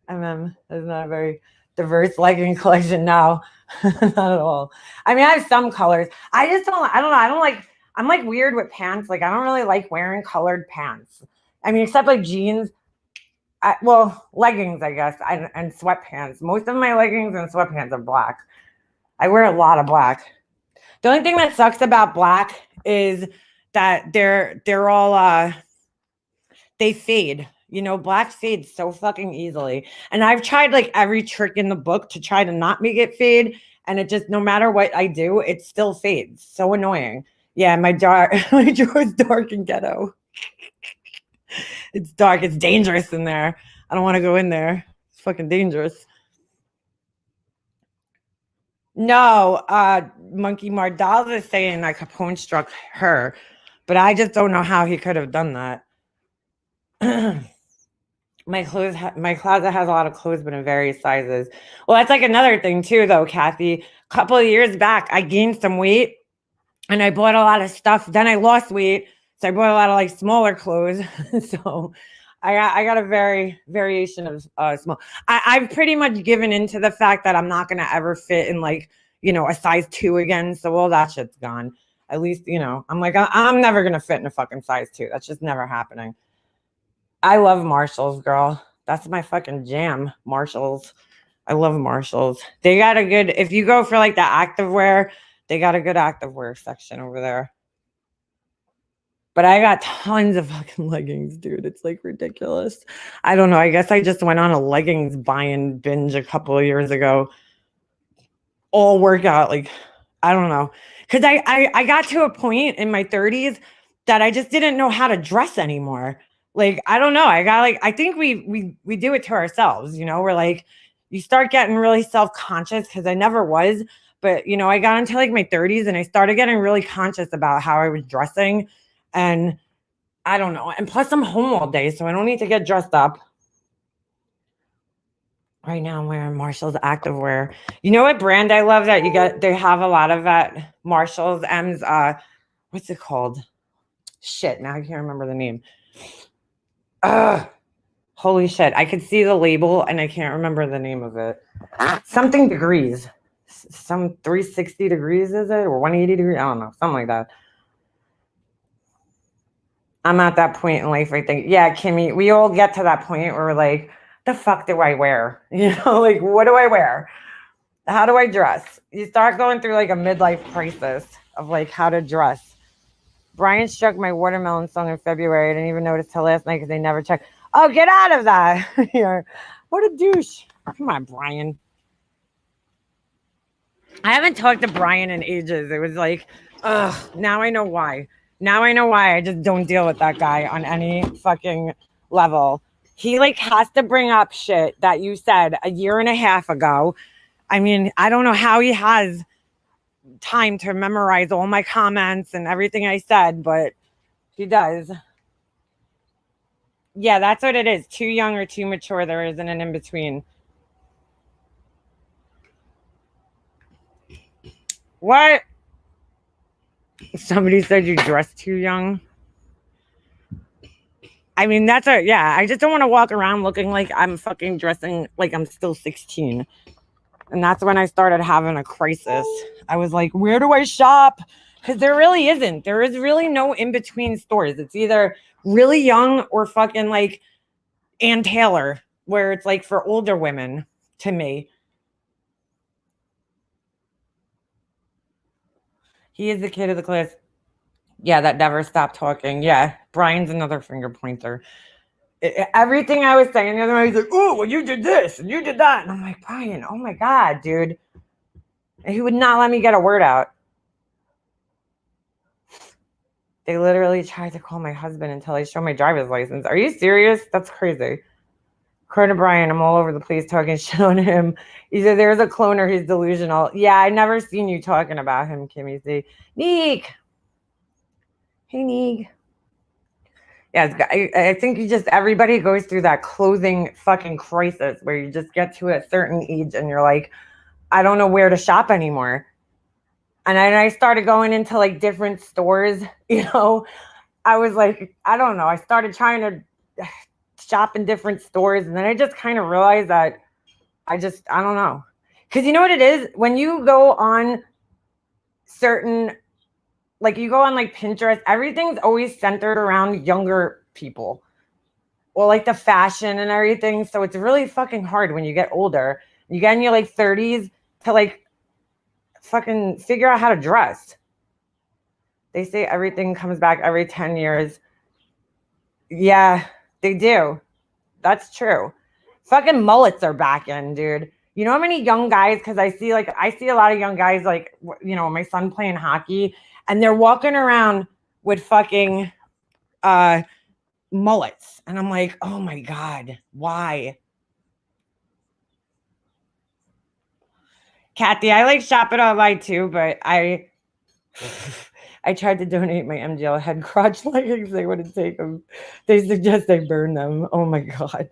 C: There's not a very diverse legging collection now. Not at all. I mean, I have some colors. I don't know. I'm like weird with pants. Like, I don't really like wearing colored pants. I mean, except like jeans. Leggings, I guess, and sweatpants. Most of my leggings and sweatpants are black. I wear a lot of black. The only thing that sucks about black is that they're all they fade. You know, black fades so fucking easily. And I've tried like every trick in the book to try to not make it fade. And it just, no matter what I do, it still fades. So annoying. Yeah, my drawer is dark and ghetto. It's dark. It's dangerous in there. I don't want to go in there. It's fucking dangerous. No, Monkey Mardal is saying that Capone struck her, but I just don't know how he could have done that. My closet has a lot of clothes, but in various sizes. Well, that's like another thing too, though, Kathy. A couple of years back, I gained some weight, and I bought a lot of stuff. Then I lost weight, so I bought a lot of like smaller clothes. So I got a variation of small. I've pretty much given into the fact that I'm not gonna ever fit in like a size 2 again. So all that shit's gone. At least I'm like I'm never gonna fit in a fucking size 2. That's just never happening. I love Marshalls, girl. That's my fucking jam. Marshalls. I love Marshalls. They got a good. If you go for like the activewear, they got a good activewear section over there. But I got tons of fucking leggings, dude. It's like ridiculous. I don't know. I guess I just went on a leggings buying binge a couple of years ago. All workout, like, I don't know. Because I got to a point in my 30s that I just didn't know how to dress anymore. Like, I don't know. I think we do it to ourselves, We're like, you start getting really self-conscious, because I never was. But, I got into like my 30s and I started getting really conscious about how I was dressing. And I don't know. And plus I'm home all day, so I don't need to get dressed up. Right now I'm wearing Marshall's activewear. You know what brand I love that they have a lot of at Marshall's? M's, what's it called? Shit, now I can't remember the name. Holy shit. I could see the label and I can't remember the name of it. Something degrees. Some 360 degrees, is it? Or 180 degrees? I don't know. Something like that. I'm at that point in life, I think. Yeah, Kimmy, we all get to that point where we're like, the fuck do I wear? Like, what do I wear? How do I dress? You start going through like a midlife crisis of like how to dress. Brian struck my watermelon song in February. I didn't even notice till last night because they never checked. Oh, get out of that. What a douche. Come on, Brian. I haven't talked to Brian in ages. It was like, now I know why. Now I know why I just don't deal with that guy on any fucking level. He like has to bring up shit that you said a year and a half ago. I mean, I don't know how he has time to memorize all my comments and everything I said, but he does. Yeah, that's what it is. Too young or too mature. There isn't an in-between. What? Somebody said you dress too young. I mean, yeah, I just don't want to walk around looking like I'm fucking dressing like I'm still 16. And that's when I started having a crisis. I was like, where do I shop? Because there really isn't. There is really no in-between stores. It's either really young or fucking like Ann Taylor, where it's like for older women to me. He is the kid of the class. Yeah, that never stopped talking. Yeah, Brian's another finger pointer. Everything I was saying the other night, he's like, oh, well, you did this and you did that. And I'm like, Brian, oh my God, dude. And he would not let me get a word out. They literally tried to call my husband until I show my driver's license. Are you serious? That's crazy. According to Brian, I'm all over the place talking shit on him. He said there's a cloner who's delusional. Yeah, I never seen you talking about him, Kimmy C. Neek. Hey, Neek. Yeah, I think everybody goes through that clothing fucking crisis where you just get to a certain age and you're like, I don't know where to shop anymore. And I started going into like different stores, you know. I was like, I don't know. I started trying to shop in different stores. And then I just kind of realized that I don't know. Because you know what it is? When you go on certain, like you go on like Pinterest, everything's always centered around younger people. Well, like the fashion and everything. So it's really fucking hard when you get older. You get in your like 30s to like fucking figure out how to dress. They say everything comes back every 10 years. Yeah, they do. That's true. Fucking mullets are back in, dude. You know how many young guys, because I see a lot of young guys, like, you know, my son playing hockey, and they're walking around with fucking mullets. And I'm like, oh my God, why? Kathy, I like shopping online too, but I tried to donate my MGL head crotch leggings. They wouldn't take them. They suggest I burn them. Oh my God.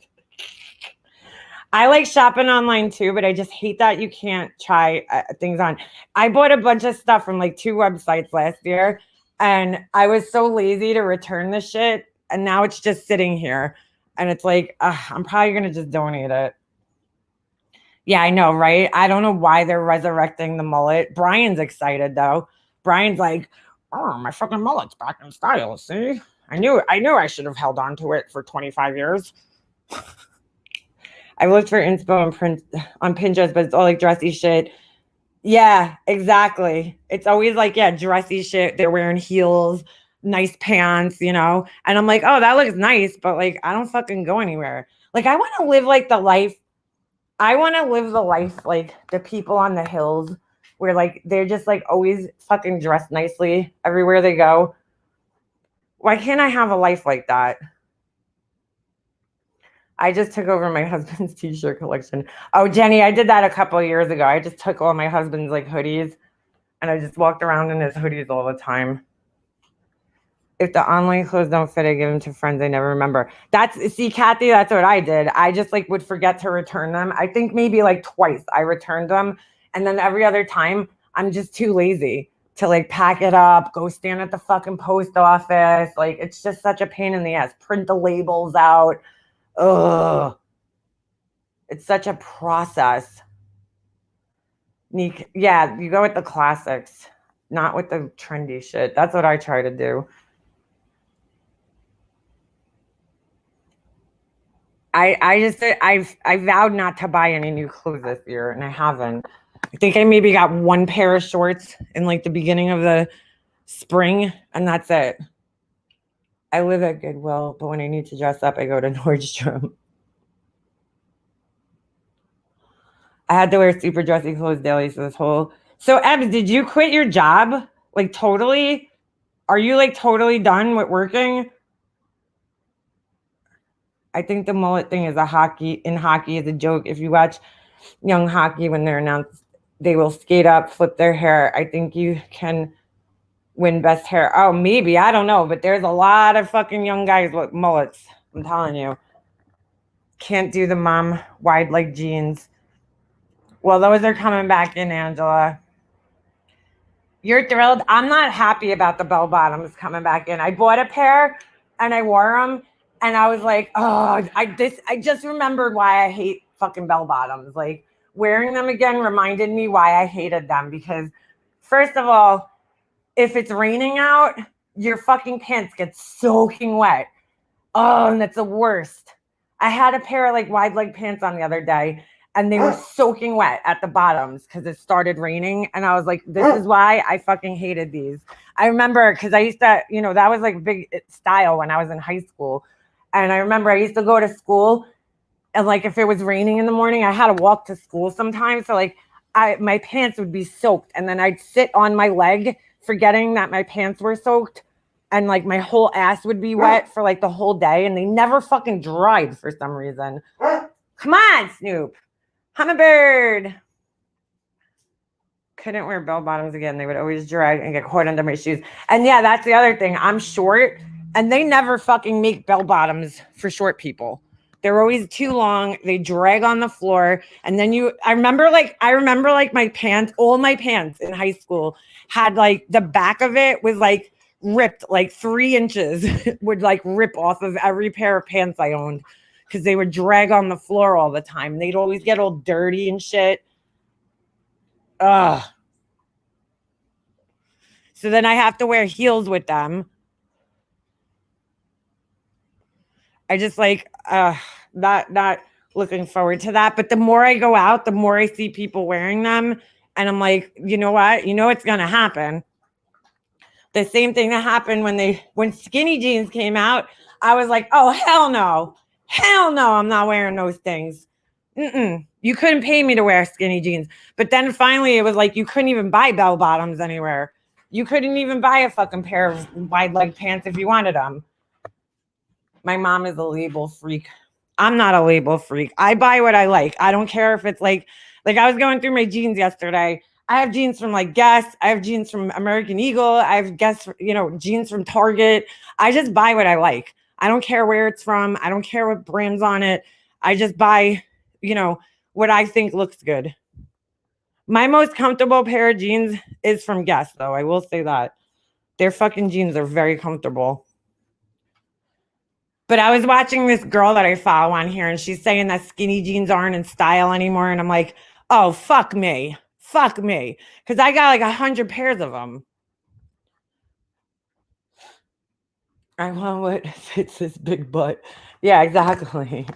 C: I like shopping online too, but I just hate that you can't try things on. I bought a bunch of stuff from like 2 websites last year, and I was so lazy to return the shit, and now it's just sitting here, and it's like, I'm probably going to just donate it. Yeah, I know, right? I don't know why they're resurrecting the mullet. Brian's excited though. Brian's like, oh, my fucking mullet's back in style. See? I knew I should have held on to it for 25 years. I looked for inspo on Pinterest, but it's all like dressy shit. Yeah, exactly. It's always like, yeah, dressy shit. They're wearing heels, nice pants, you know? And I'm like, oh, that looks nice, but like, I don't fucking go anywhere. Like, I want to live like the life. I want to live the life like the people on the hills where like they're just like always fucking dressed nicely everywhere they go. Why can't I have a life like that? I just took over my husband's t-shirt collection. Oh, Jenny, I did that a couple of years ago. I just took all my husband's like hoodies and I just walked around in his hoodies all the time. If the online clothes don't fit, I give them to friends I never remember. See, Kathy, that's what I did. I just like would forget to return them. I think maybe like twice I returned them. And then every other time I'm just too lazy to like pack it up, go stand at the fucking post office. Like it's just such a pain in the ass. Print the labels out. Ugh. It's such a process. Yeah, you go with the classics, not with the trendy shit. That's what I try to do. I vowed not to buy any new clothes this year, and I haven't. I think I maybe got 1 pair of shorts in like the beginning of the spring, and that's it. I live at Goodwill, but when I need to dress up, I go to Nordstrom. I had to wear super dressy clothes daily So Ebbs, did you quit your job? Like totally? Are you like totally done with working? I think the mullet thing is hockey is a joke. If you watch young hockey when they're announced, they will skate up, flip their hair. I think you can win best hair. Oh, maybe. I don't know. But there's a lot of fucking young guys with mullets. I'm telling you. Can't do the mom wide leg jeans. Well, those are coming back in, Angela. You're thrilled? I'm not happy about the bell bottoms coming back in. I bought a pair and I wore them. And I was like, oh, I just remembered why I hate fucking bell bottoms. Like wearing them again reminded me why I hated them because first of all, if it's raining out, your fucking pants get soaking wet. Oh, and that's the worst. I had a pair of like wide leg pants on the other day and they were soaking wet at the bottoms because it started raining. And I was like, this is why I fucking hated these. I remember because I used to, that was like big style when I was in high school. And I remember I used to go to school and like if it was raining in the morning, I had to walk to school sometimes. So like my pants would be soaked and then I'd sit on my leg forgetting that my pants were soaked. And like my whole ass would be wet for like the whole day and they never fucking dried for some reason. Come on, Snoop. Hummingbird. Couldn't wear bell bottoms again. They would always drag and get caught under my shoes. And yeah, that's the other thing. I'm short and they never fucking make bell bottoms for short people. They're always too long. They drag on the floor. And then I remember like my pants, all my pants in high school had like the back of it was like ripped like 3 inches would like rip off of every pair of pants I owned because they would drag on the floor all the time. They'd always get all dirty and shit. Ugh. So then I have to wear heels with them. I just like not looking forward to that. But the more I go out, the more I see people wearing them. And I'm like, you know what? It's gonna happen. The same thing that happened when skinny jeans came out. I was like, oh, hell no. Hell no, I'm not wearing those things. You couldn't pay me to wear skinny jeans. But then finally it was like you couldn't even buy bell bottoms anywhere. You couldn't even buy a fucking pair of wide leg pants if you wanted them. My mom is a label freak. I'm not a label freak. I buy what I like. I don't care if it's like I was going through my jeans yesterday. I have jeans from like Guess. I have jeans from American Eagle. I have Guess, jeans from Target. I just buy what I like. I don't care where it's from. I don't care what brand's on it. I just buy, what I think looks good. My most comfortable pair of jeans is from Guess, though. I will say that. Their fucking jeans are very comfortable. But I was watching this girl that I follow on here, and she's saying that skinny jeans aren't in style anymore. And I'm like, oh, fuck me. Fuck me. Because I got like 100 pairs of them. I want what fits this big butt. Yeah, exactly.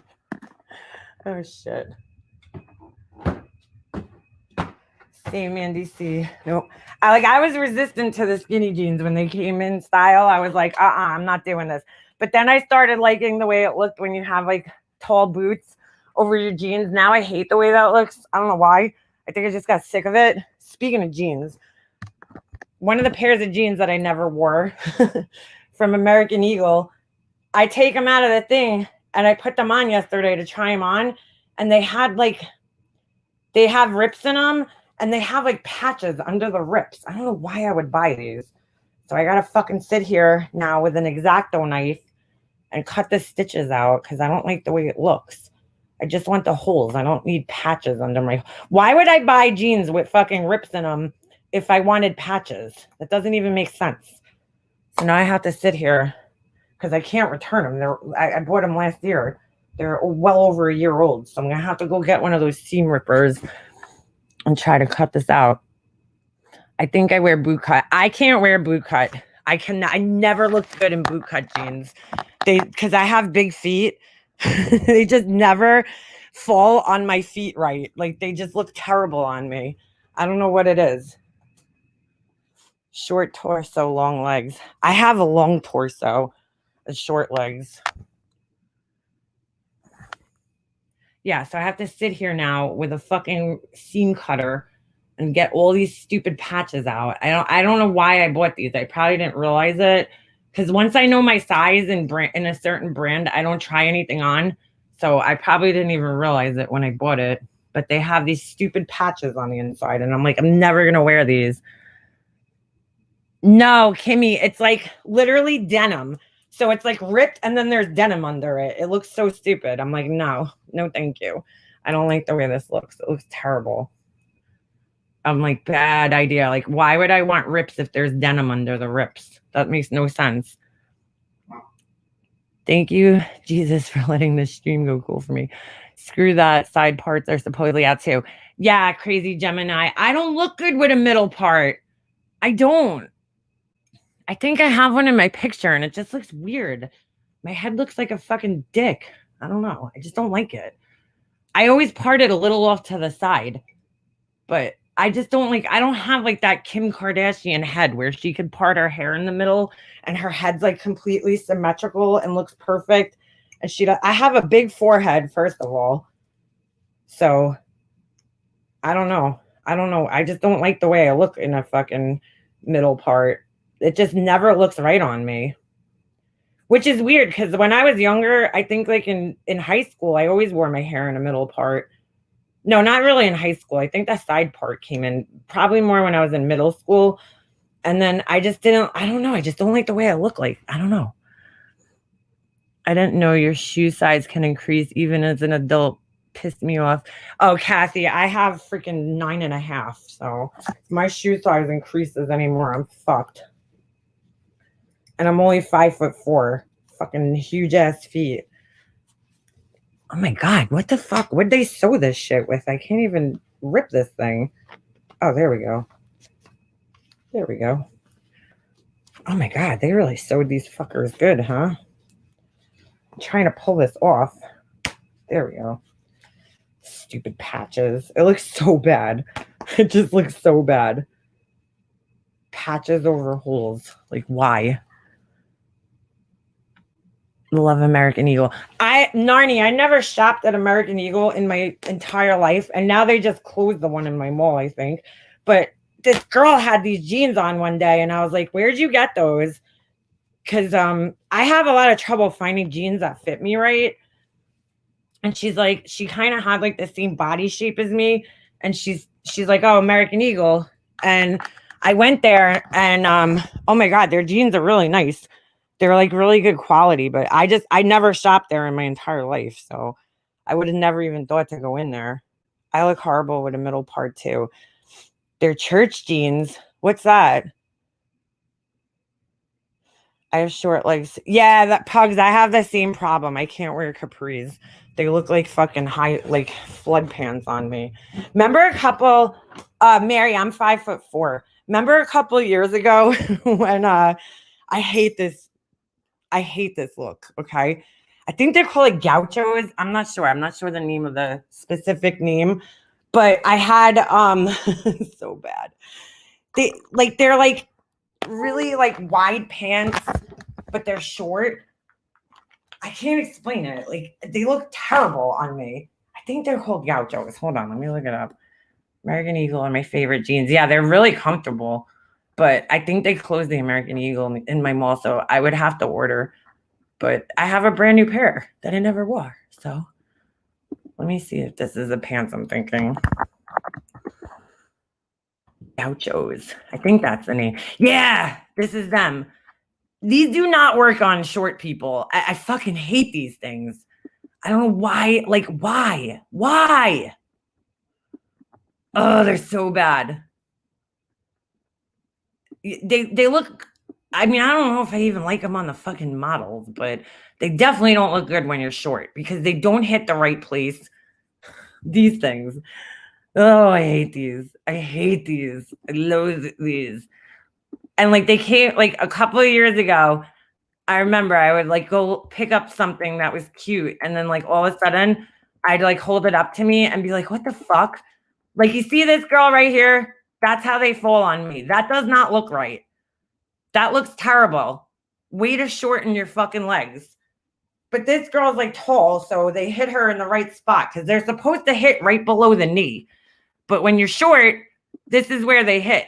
C: Oh, shit. Same Andy C. Nope. I was resistant to the skinny jeans when they came in style. I was like, I'm not doing this. But then I started liking the way it looked when you have like tall boots over your jeans. Now I hate the way that looks. I don't know why. I think I just got sick of it. Speaking of jeans, one of the pairs of jeans that I never wore from American Eagle, I take them out of the thing and I put them on yesterday to try them on. And they have rips in them and they have like patches under the rips. I don't know why I would buy these. So I got to fucking sit here now with an X-Acto knife and cut the stitches out because I don't like the way it looks. I just want the holes. I don't need patches under my... Why would I buy jeans with fucking rips in them if I wanted patches? That doesn't even make sense. So now I have to sit here because I can't return them. I bought them last year. They're well over a year old. So I'm going to have to go get one of those seam rippers and try to cut this out. I think I wear boot cut. I can't wear boot cut. I never looked good in boot cut jeans. Because I have big feet. They just never fall on my feet right. Like they just look terrible on me. I don't know what it is. Short torso, long legs. I have a long torso and short legs. Yeah, so I have to sit here now with a fucking seam cutter and get all these stupid patches out. I don't know why I bought these. I probably didn't realize it. Because once I know my size and in a certain brand, I don't try anything on. So I probably didn't even realize it when I bought it. But they have these stupid patches on the inside. And I'm like, I'm never going to wear these. No, Kimmy, it's like literally denim. So it's like ripped and then there's denim under it. It looks so stupid. I'm like, no, thank you. I don't like the way this looks. It looks terrible. I'm like, bad idea. Like, why would I want rips if there's denim under the rips? That makes no sense. Thank you, Jesus, for letting this stream go cool for me. Screw that. Side parts are supposedly out too. Yeah, crazy Gemini. I don't look good with a middle part. I don't. I think I have one in my picture and it just looks weird. My head looks like a fucking dick. I don't know. I just don't like it. I always part it a little off to the side, but I just don't like, I don't have like that Kim Kardashian head where she could part her hair in the middle and her head's like completely symmetrical and looks perfect. And I have a big forehead, first of all. So I don't know. I just don't like the way I look in a fucking middle part. It just never looks right on me. Which is weird because when I was younger, I think like in high school, I always wore my hair in a middle part. No, not really in high school. I think that side part came in probably more when I was in middle school. And then I just didn't, I don't know. I just don't like the way I look like. I don't know. I didn't know your shoe size can increase even as an adult. Pissed me off. Oh, Kathy, I have freaking 9.5. So if my shoe size increases anymore, I'm fucked. And I'm only 5'4". Fucking huge ass feet. Oh my God, what the fuck? What'd they sew this shit with? I can't even rip this thing. Oh, there we go. There we go. Oh my God, they really sewed these fuckers good, huh? I'm trying to pull this off. There we go. Stupid patches. It looks so bad. It just looks so bad. Patches over holes. Like, why? Love American Eagle. Narnie, I never shopped at American Eagle in my entire life. And now they just closed the one in my mall, I think. But this girl had these jeans on one day and I was like, where'd you get those? Because I have a lot of trouble finding jeans that fit me right. And she's like, she kind of had like the same body shape as me. And she's like, oh, American Eagle. And I went there and oh my God, their jeans are really nice. They're like really good quality, but I never shopped there in my entire life. So I would have never even thought to go in there. I look horrible with a middle part too. They're church jeans. What's that? I have short legs. Yeah, that Pugs. I have the same problem. I can't wear capris. They look like fucking high, like flood pants on me. Remember a couple, Mary, I'm 5'4". Remember a couple of years ago when I hate this look, okay? I think they're called like gauchos. I'm not sure. I'm not sure the name of the specific name, but I had so bad. They're like really like wide pants, but they're short. I can't explain it. Like they look terrible on me. I think they're called gauchos. Hold on, let me look it up. American Eagle are my favorite jeans. Yeah, they're really comfortable. But I think they closed the American Eagle in my mall, so I would have to order. But I have a brand new pair that I never wore. So let me see if this is the pants I'm thinking. Gauchos. I think that's the name. Yeah, this is them. These do not work on short people. I fucking hate these things. I don't know why. Like, why? Why? Oh, they're so bad. They look, I mean, I don't know if I even like them on the fucking models, but they definitely don't look good when you're short because they don't hit the right place. These things. Oh, I hate these. I hate these. I loathe these. And like they came like a couple of years ago, I remember I would like go pick up something that was cute. And then like all of a sudden I'd like hold it up to me and be like, what the fuck? Like, you see this girl right here? That's how they fall on me. That does not look right. That looks terrible. Way to shorten your fucking legs. But this girl's like tall, so they hit her in the right spot because they're supposed to hit right below the knee. But when you're short, this is where they hit,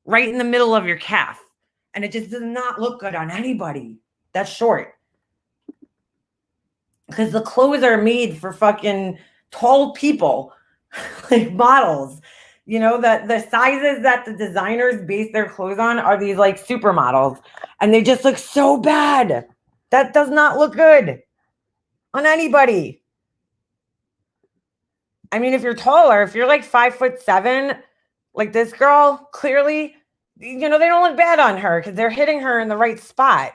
C: right in the middle of your calf. And it just does not look good on anybody that's short. Because the clothes are made for fucking tall people, like models. You know, that the sizes that the designers base their clothes on are these like supermodels. And they just look so bad. That does not look good on anybody. I mean, if you're taller, if you're like 5'7", like this girl, clearly, you know, they don't look bad on her because they're hitting her in the right spot.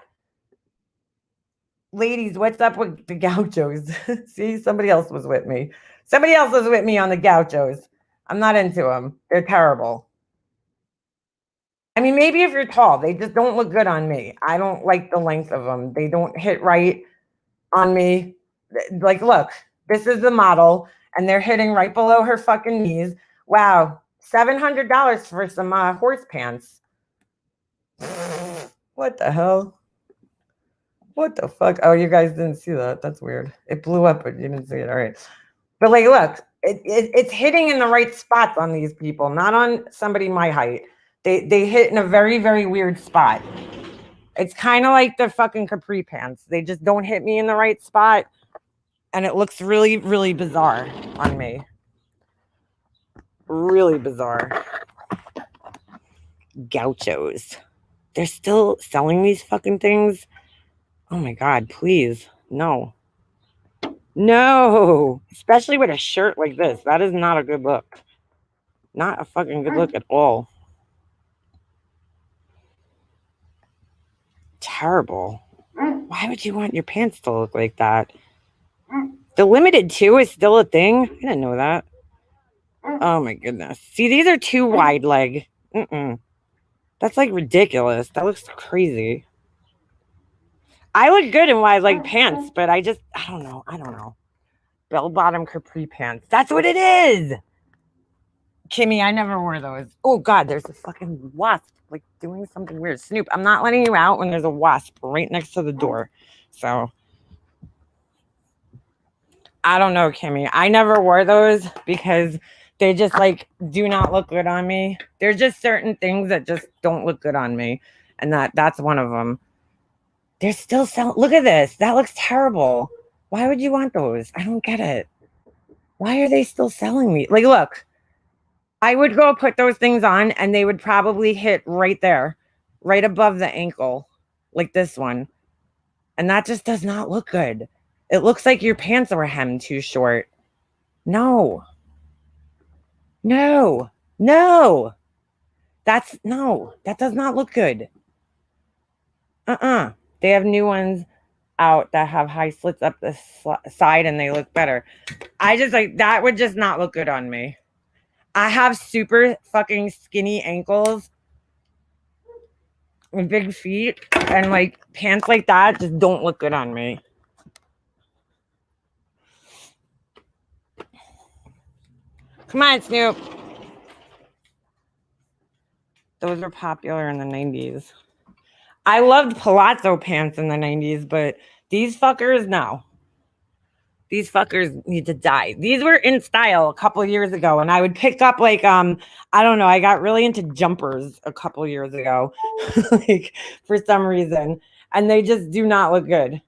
C: ladies, what's up with the gauchos? See, somebody else was with me. Somebody else was with me on the gauchos. I'm not into them. They're terrible. I mean, maybe if you're tall, they just don't look good on me. I don't like the length of them. They don't hit right on me. Like, look, this is the model, and they're hitting right below her fucking knees. Wow, $700 for some horse pants. What the hell? What the fuck? Oh, you guys didn't see that. That's weird. It blew up, but you didn't see it. All right. But like, look, it's hitting in the right spots on these people, not on somebody my height. They hit in a very, very weird spot. It's kind of like the fucking capri pants. They just don't hit me in the right spot. And it looks really, really bizarre on me. Really bizarre. Gauchos. They're still selling these fucking things. Oh my God, please. No. No. Especially with a shirt like this. That is not a good look. Not a fucking good look at all. Terrible. Why would you want your pants to look like that? The limited 2 is still a thing? I didn't know that. Oh my goodness. See, these are too wide leg. That's like ridiculous. That looks crazy. I look good in wide leg pants, but I don't know. Bell bottom capri pants. That's what it is. Kimmy, I never wore those. Oh God, there's a fucking wasp like doing something weird. Snoop, I'm not letting you out when there's a wasp right next to the door. So I don't know, Kimmy. I never wore those because they just like do not look good on me. There's just certain things that just don't look good on me. And that's one of them. They're still selling. Look at this. That looks terrible. Why would you want those? I don't get it. Why are they still selling me? Like, look, I would go put those things on and they would probably hit right there, right above the ankle, like this one. And that just does not look good. It looks like your pants are hemmed too short. No. No. No. That does not look good. They have new ones out that have high slits up the side and they look better. I just like, that would just not look good on me. I have super fucking skinny ankles with big feet, and like pants like that just don't look good on me. Come on, Snoop. Those were popular in the 90s. I loved palazzo pants in the 90s, but these fuckers, no. These fuckers need to die. These were in style a couple of years ago, and I would pick up like, I don't know, I got really into jumpers a couple of years ago, like for some reason, and they just do not look good.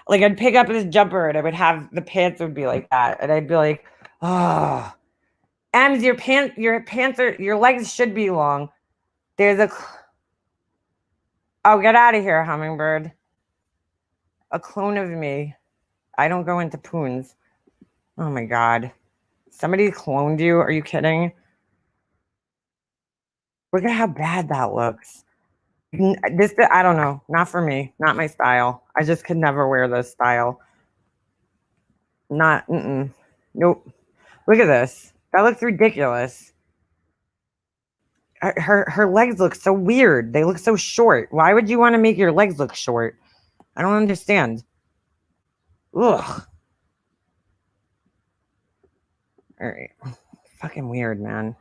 C: Like I'd pick up this jumper and I would have, the pants would be like that, and I'd be like, oh. Ems, your legs should be long. There's oh, get out of here, hummingbird. A clone of me. I don't go into poons. Oh my God. Somebody cloned you? Are you kidding? Look at how bad that looks. I don't know. Not for me. Not my style. I just could never wear this style. Nope. Look at this. That looks ridiculous. Her legs look so weird. They look so short. Why would you want to make your legs look short? I don't understand. Ugh. All right. Fucking weird, man.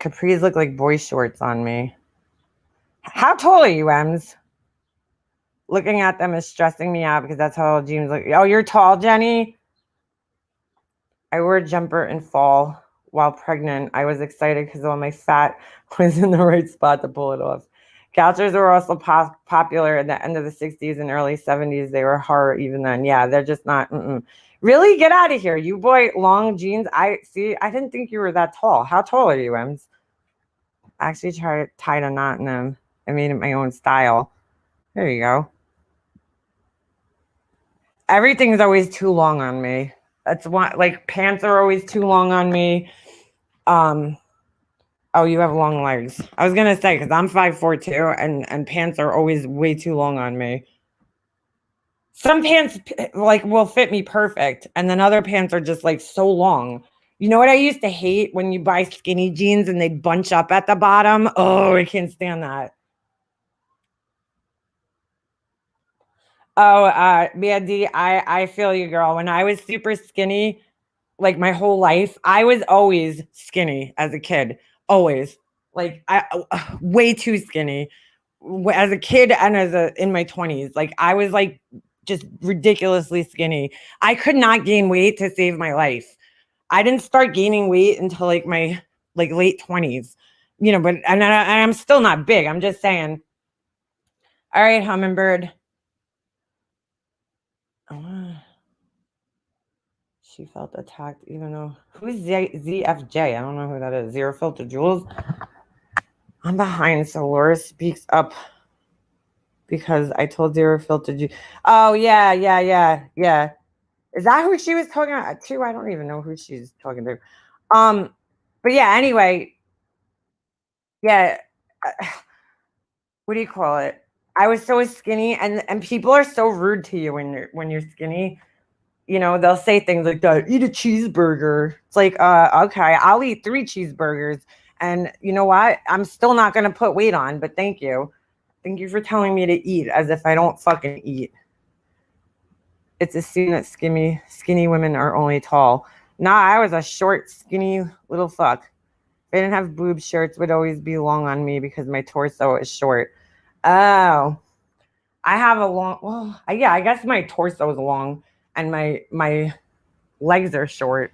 C: Capris look like boy shorts on me. How tall are you, Ems? Looking at them is stressing me out because that's how jeans look. Oh, you're tall, Jenny? I wore a jumper in fall while pregnant. I was excited because all my fat was in the right spot to pull it off. Gauchos were also popular at the end of the 60s and early 70s. They were horror even then. Yeah, they're just not. Really? Get out of here. You boy, long jeans. I didn't think you were that tall. How tall are you, Ems? I actually tied a knot in them. I made it my own style. There you go. Everything's always too long on me. That's why, like, pants are always too long on me. Oh, you have long legs. I was gonna say because I'm 5'4" too, and pants are always way too long on me. Some pants like will fit me perfect, and then other pants are just like so long. You know what I used to hate when you buy skinny jeans and they bunch up at the bottom? Oh, I can't stand that. Oh, yeah, D, I feel you, girl. When I was super skinny, like my whole life, I was always skinny as a kid. Always. Like way too skinny. As a kid and in my 20s. Like I was like just ridiculously skinny. I could not gain weight to save my life. I didn't start gaining weight until like my like late 20s. You know, but and I'm still not big. I'm just saying. All right, Hummingbird. She felt attacked even though who's ZFJ? I don't know who that is. Zero Filter Jules. I'm behind, so Laura speaks up because I told Zero Filter Jules. Oh yeah. Is that who she was talking to? I don't even know who she's talking to. But yeah, anyway, yeah. What do you call it? I was so skinny, and people are so rude to you when you're skinny. You know, they'll say things like that, eat a cheeseburger. It's like, okay, I'll eat 3 cheeseburgers. And you know what? I'm still not going to put weight on, but thank you. Thank you for telling me to eat as if I don't fucking eat. It's assumed that skinny women are only tall. Nah, I was a short, skinny little fuck. If I didn't have boob shirts, would always be long on me because my torso is short. Oh, I have a long, well, yeah, I guess my torso is long. And my legs are short.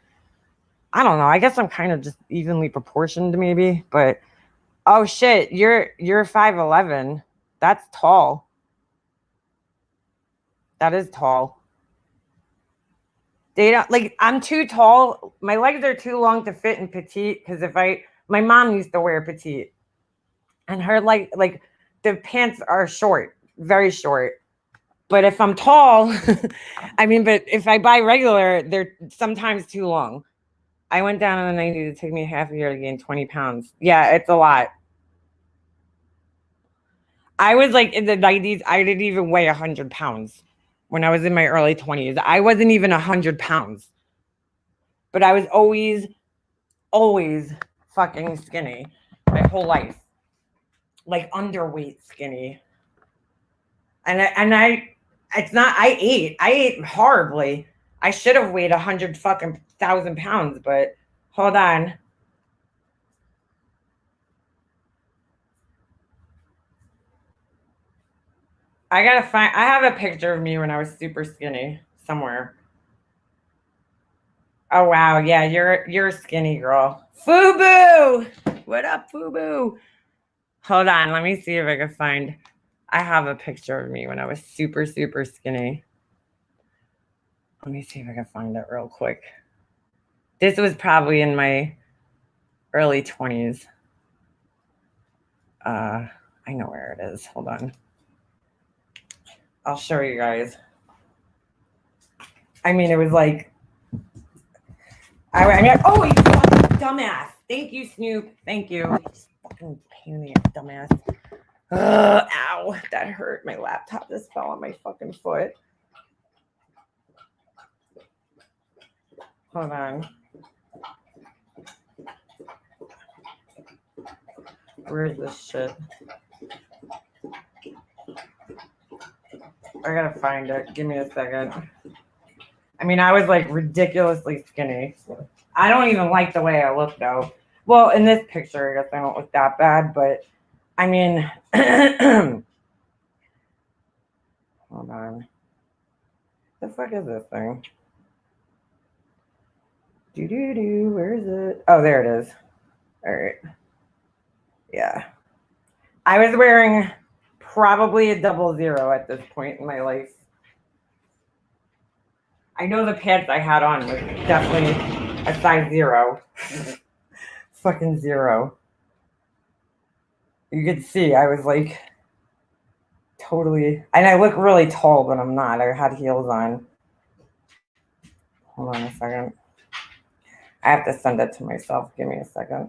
C: I don't know. I guess I'm kind of just evenly proportioned, maybe. But oh shit, you're 5'11". That's tall. That is tall. They don't like. I'm too tall. My legs are too long to fit in petite. Because my mom used to wear petite, and her like the pants are short, very short. But if I'm tall, but if I buy regular, they're sometimes too long. I went down in the 90s. It took me half a year to gain 20 pounds. Yeah, it's a lot. I was like in the 90s, I didn't even weigh 100 pounds when I was in my early 20s. I wasn't even 100 pounds. But I was always fucking skinny my whole life. Like underweight skinny. I ate horribly. I should have weighed 100,000 pounds, but hold on. I have a picture of me when I was super skinny somewhere. Oh wow, yeah, you're a skinny girl. Fubu! What up, Fubu? Hold on, let me see if I can find. I have a picture of me when I was super, super skinny. Let me see if I can find it real quick. This was probably in my early 20s. I know where it is. Hold on. I'll show you guys. It was like, oh, you fucking dumbass. Thank you, Snoop. Thank you. You fucking pain in the ass, dumbass. Ow, that hurt. My laptop just fell on my fucking foot. Hold on. Where's this shit? I gotta find it. Give me a second. I was like ridiculously skinny. I don't even like the way I look though. Well, in this picture, I guess I don't look that bad, but hold on. The fuck is this thing? Where is it? Oh, there it is. All right. Yeah. I was wearing probably a 00 at this point in my life. I know the pants I had on was definitely a size 0. Fucking 0. You could see I was like totally, and I look really tall, but I'm not. I had heels on. Hold on a second. I have to send it to myself. Give me a second.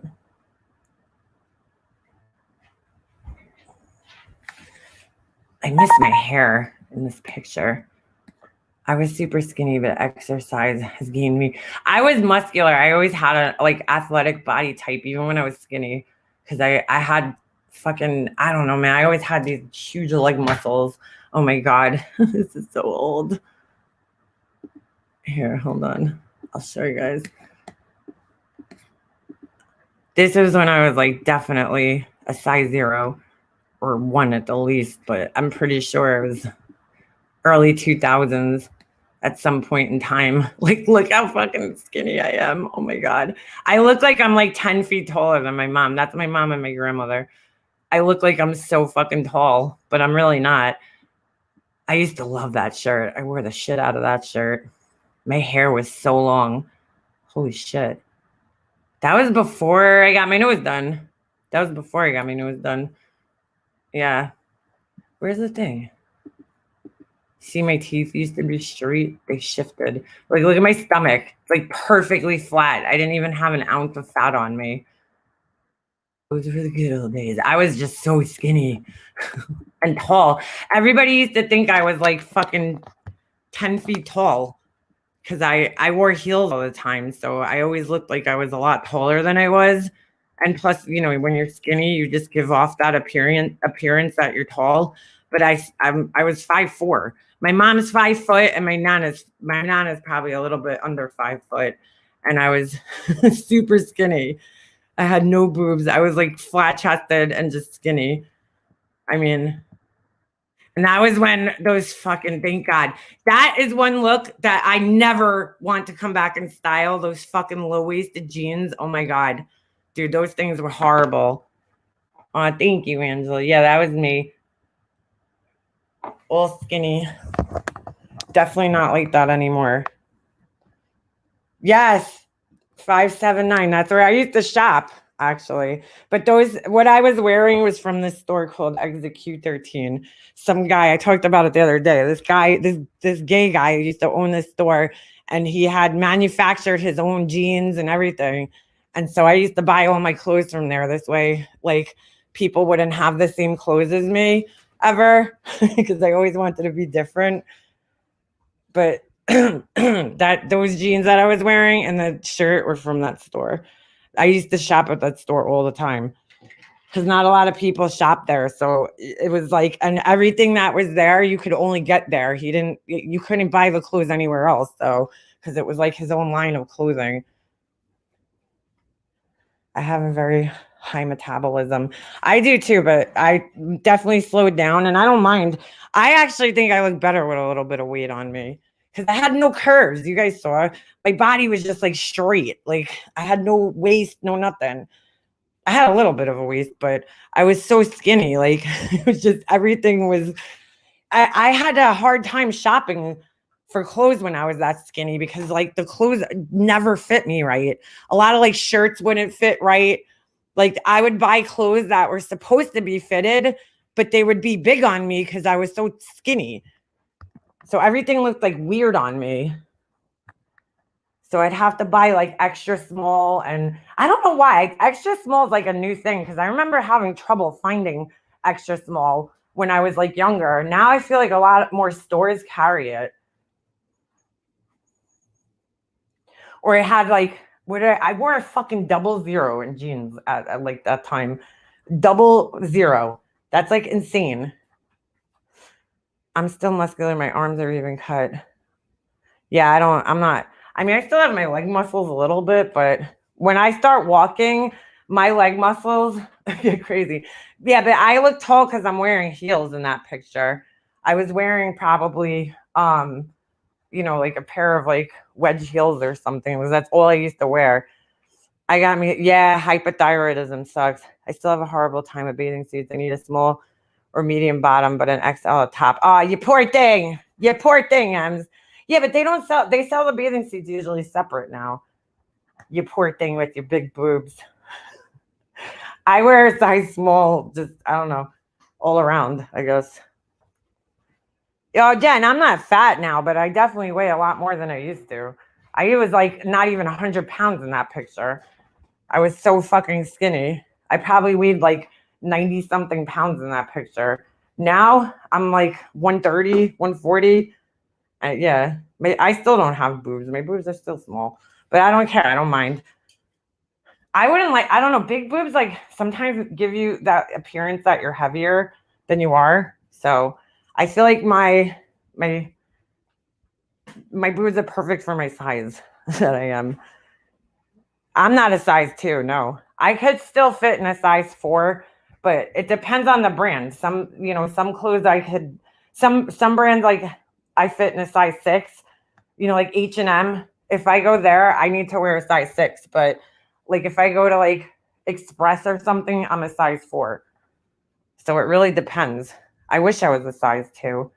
C: I miss my hair in this picture. I was super skinny, but exercise has gained me. I was muscular. I always had a like athletic body type, even when I was skinny, because I had fucking, I don't know, man. I always had these huge leg muscles. Oh my God, this is so old. Here, hold on. I'll show you guys. This is when I was like definitely a size 0 or 1 at the least, but I'm pretty sure it was early 2000s at some point in time. Like, look how fucking skinny I am. Oh my God. I look like I'm like 10 feet taller than my mom. That's my mom and my grandmother. I look like I'm so fucking tall, but I'm really not. I used to love that shirt. I wore the shit out of that shirt. My hair was so long. Holy shit. That was before I got my nose done. Yeah. Where's the thing? See, my teeth used to be straight. They shifted. Like, look at my stomach. It's like perfectly flat. I didn't even have an ounce of fat on me. Those were the good old days. I was just so skinny and tall. Everybody used to think I was like fucking 10 feet tall because I wore heels all the time. So I always looked like I was a lot taller than I was. And plus, you know, when you're skinny, you just give off that appearance that you're tall. But I was 5'4". My mom's 5 foot, and my nana's probably a little bit under 5 foot, and I was super skinny. I had no boobs. I was like flat chested and just skinny. I mean, and that was when those fucking, thank God, that is one look that I never want to come back in style. Those fucking low waisted jeans. Oh my God, dude, those things were horrible. Oh, thank you, Angela. Yeah, that was me. All skinny. Definitely not like that anymore. Yes, 579. That's where I used to shop, actually. But what I was wearing was from this store called Execute 13. Some guy, I talked about it the other day. This guy, this gay guy used to own this store, and he had manufactured his own jeans and everything. And so I used to buy all my clothes from there. This way, like, people wouldn't have the same clothes as me ever, because I always wanted to be different. But those jeans that I was wearing and the shirt were from that store. I used to shop at that store all the time because not a lot of people shop there. So it was like, and everything that was there, you could only get there. You couldn't buy the clothes anywhere else, though, because it was like his own line of clothing. I have a very high metabolism. I do too, but I definitely slowed down, and I don't mind. I actually think I look better with a little bit of weight on me because I had no curves. You guys saw my body was just like straight. Like I had no waist, no nothing. I had a little bit of a waist, but I was so skinny. Like it was just everything was. I had a hard time shopping for clothes when I was that skinny because like the clothes never fit me right. A lot of like shirts wouldn't fit right. Like I would buy clothes that were supposed to be fitted, but they would be big on me because I was so skinny. So everything looked like weird on me. So I'd have to buy like extra small, and I don't know why. Extra small is like a new thing because I remember having trouble finding extra small when I was like younger. Now I feel like a lot more stores carry it. Or I had like, I wore a fucking 00 in jeans at like that time. 00. That's like insane. I'm still muscular. My arms are even cut. Yeah, I mean, I still have my leg muscles a little bit, but when I start walking, my leg muscles get crazy. Yeah, but I look tall because I'm wearing heels in that picture. I was wearing probably, like a pair of like wedge heels or something, because that's all I used to wear. Hypothyroidism sucks. I still have a horrible time with bathing suits. I need a small or medium bottom, but an XL top. Oh, you poor thing, Ems. Yeah, but they sell the bathing suits usually separate now. You poor thing with your big boobs. I wear a size small, just, I don't know, all around, I guess. Jen, I'm not fat now, but I definitely weigh a lot more than I used to. I was like not even 100 pounds in that picture. I was so fucking skinny. I probably weighed like 90 something pounds in that picture. Now I'm like 130, 140. Yeah, I still don't have boobs. My boobs are still small, but I don't care. I don't mind. I wouldn't like, I don't know, big boobs like sometimes give you that appearance that you're heavier than you are. So I feel like my boobs are perfect for my size that I am. I'm not a size 2, no. I could still fit in a size 4, but it depends on the brand. Some, you know, some clothes I could, some brands like I fit in a size 6, you know, like H&M. If I go there, I need to wear a size 6, but like if I go to like Express or something, I'm a size 4. So it really depends. I wish I was a size 2.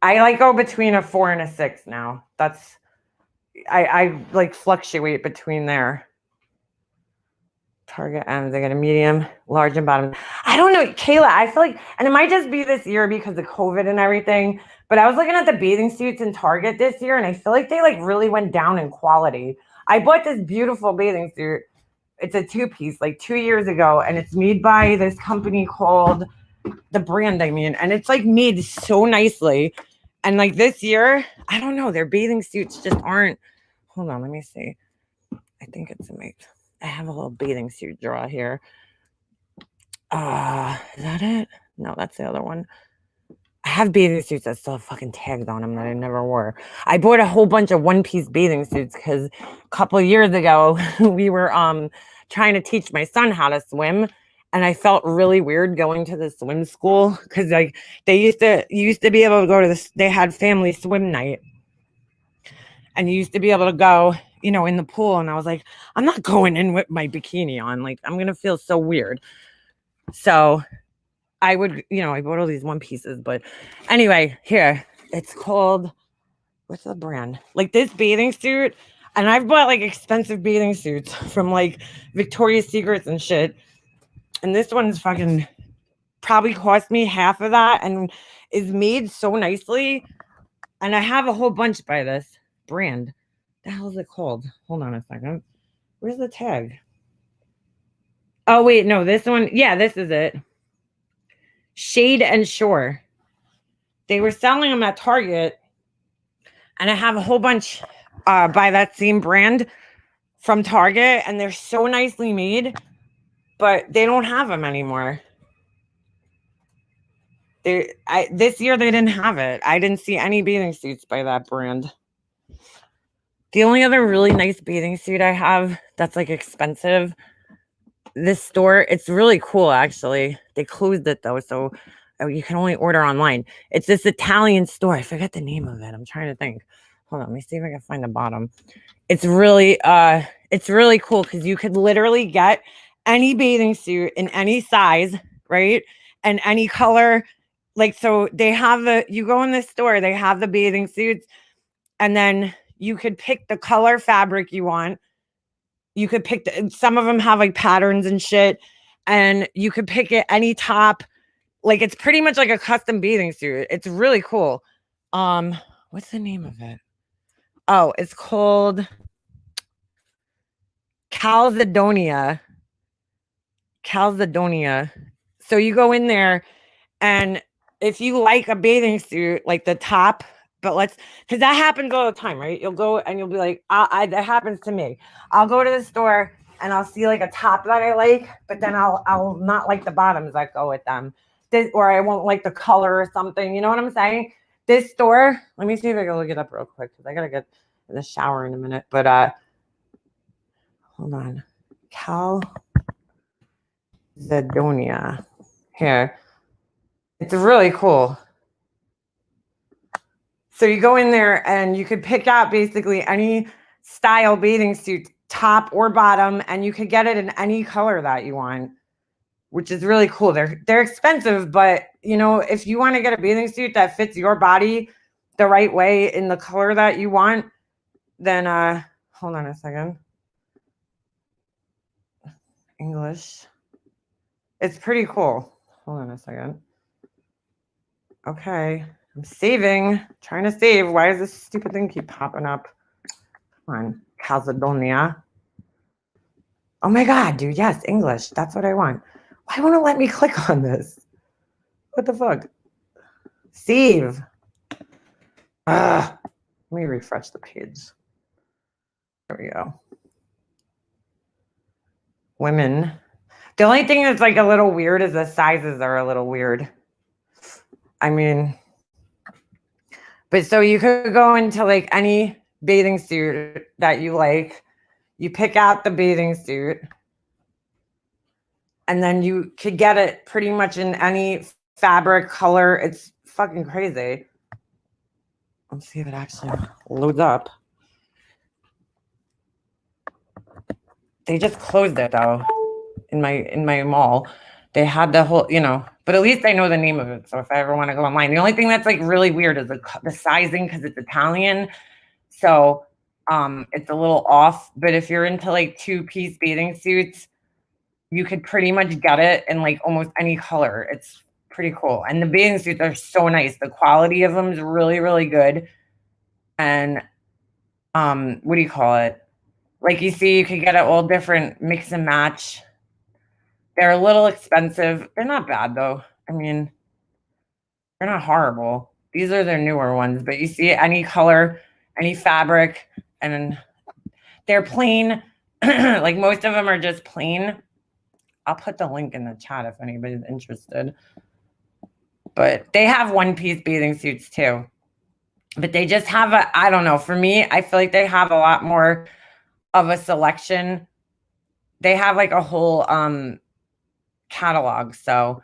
C: I like go between a 4 and a 6 now. That's I like fluctuate between there. Target M's, I got a medium, large, and bottom. I don't know, Kayla, I feel like, and it might just be this year because of COVID and everything, but I was looking at the bathing suits in Target this year, and I feel like they like really went down in quality. I bought this beautiful bathing suit. It's a 2-piece like 2 years ago, and it's made by this company called the brand, I mean, and it's like made so nicely. And like this year, I don't know, their bathing suits just aren't. Hold on, let me see. I think it's a mate. I have a little bathing suit drawer here. Is that it? No, that's the other one. I have bathing suits that still have fucking tags on them that I never wore. I bought a whole bunch of 1-piece bathing suits because a couple of years ago we were trying to teach my son how to swim. And I felt really weird going to the swim school because like you used to be able to go to this, they had family swim night. And you used to be able to go, you know, in the pool. And I was like, I'm not going in with my bikini on. Like, I'm going to feel so weird. So I would, you know, I bought all these 1-pieces. But anyway, here, it's called, what's the brand? Like this bathing suit. And I've bought like expensive bathing suits from like Victoria's Secrets and shit. And this one's fucking probably cost me half of that and is made so nicely. And I have a whole bunch by this brand. The hell is it called? Hold on a second. Where's the tag? Oh, wait, no, this one. Yeah, this is it. Shade and Shore. They were selling them at Target. And I have a whole bunch by that same brand from Target. And they're so nicely made. But they don't have them anymore. This year they didn't have it. I didn't see any bathing suits by that brand. The only other really nice bathing suit I have that's like expensive, this store, it's really cool actually. They closed it though, so you can only order online. It's this Italian store. I forget the name of it. I'm trying to think. Hold on, let me see if I can find the bottom. It's really cool because you could literally get any bathing suit in any size, right? And any color. Like, so they have you go in this store, they have the bathing suits, and then you could pick the color fabric you want. You could pick, some of them have like patterns and shit, and you could pick it any top. Like, it's pretty much like a custom bathing suit. It's really cool. What's the name of it? Oh, it's called Calzedonia. So you go in there, and if you like a bathing suit, like the top, but because that happens all the time, right? You'll go and you'll be like, that happens to me. I'll go to the store and I'll see like a top that I like, but then I'll not like the bottoms that go with them. Or I won't like the color or something. You know what I'm saying? This store, let me see if I can look it up real quick because I gotta get in the shower in a minute. But hold on. Calzedonia. Here. It's really cool. So you go in there and you could pick out basically any style bathing suit, top or bottom, and you could get it in any color that you want, which is really cool. They're expensive, but you know, if you want to get a bathing suit that fits your body the right way in the color that you want, then hold on a second. English. It's pretty cool. Hold on a second. Okay. I'm saving, trying to save. Why does this stupid thing keep popping up? Come on, Calzedonia. Oh my God, dude. Yes, English. That's what I want. Why won't it let me click on this? What the fuck? Steve. Let me refresh the page. There we go. Women. The only thing that's like a little weird is the sizes are a little weird. I mean, but so you could go into like any bathing suit that you like. You pick out the bathing suit. And then you could get it pretty much in any fabric, color. It's fucking crazy. Let's see if it actually loads up. They just closed it though in my mall. They had the whole, but at least I know the name of it. So if I ever want to go online, the only thing that's like really weird is the sizing because it's Italian. So it's a little off. But if you're into like 2-piece bathing suits, you could pretty much get it in like almost any color. It's pretty cool. And the bathing suits are so nice. The quality of them is really, really good. And what do you call it? Like you see, you could get it all different, mix and match. They're a little expensive. They're not bad though. I mean, they're not horrible. These are their newer ones, but you see any color, any fabric, and they're plain. Like most of them are just plain. I'll put the link in the chat if anybody's interested. But they have 1-piece bathing suits too. But they just have I don't know. For me, I feel like they have a lot more of a selection. They have like a whole catalog. So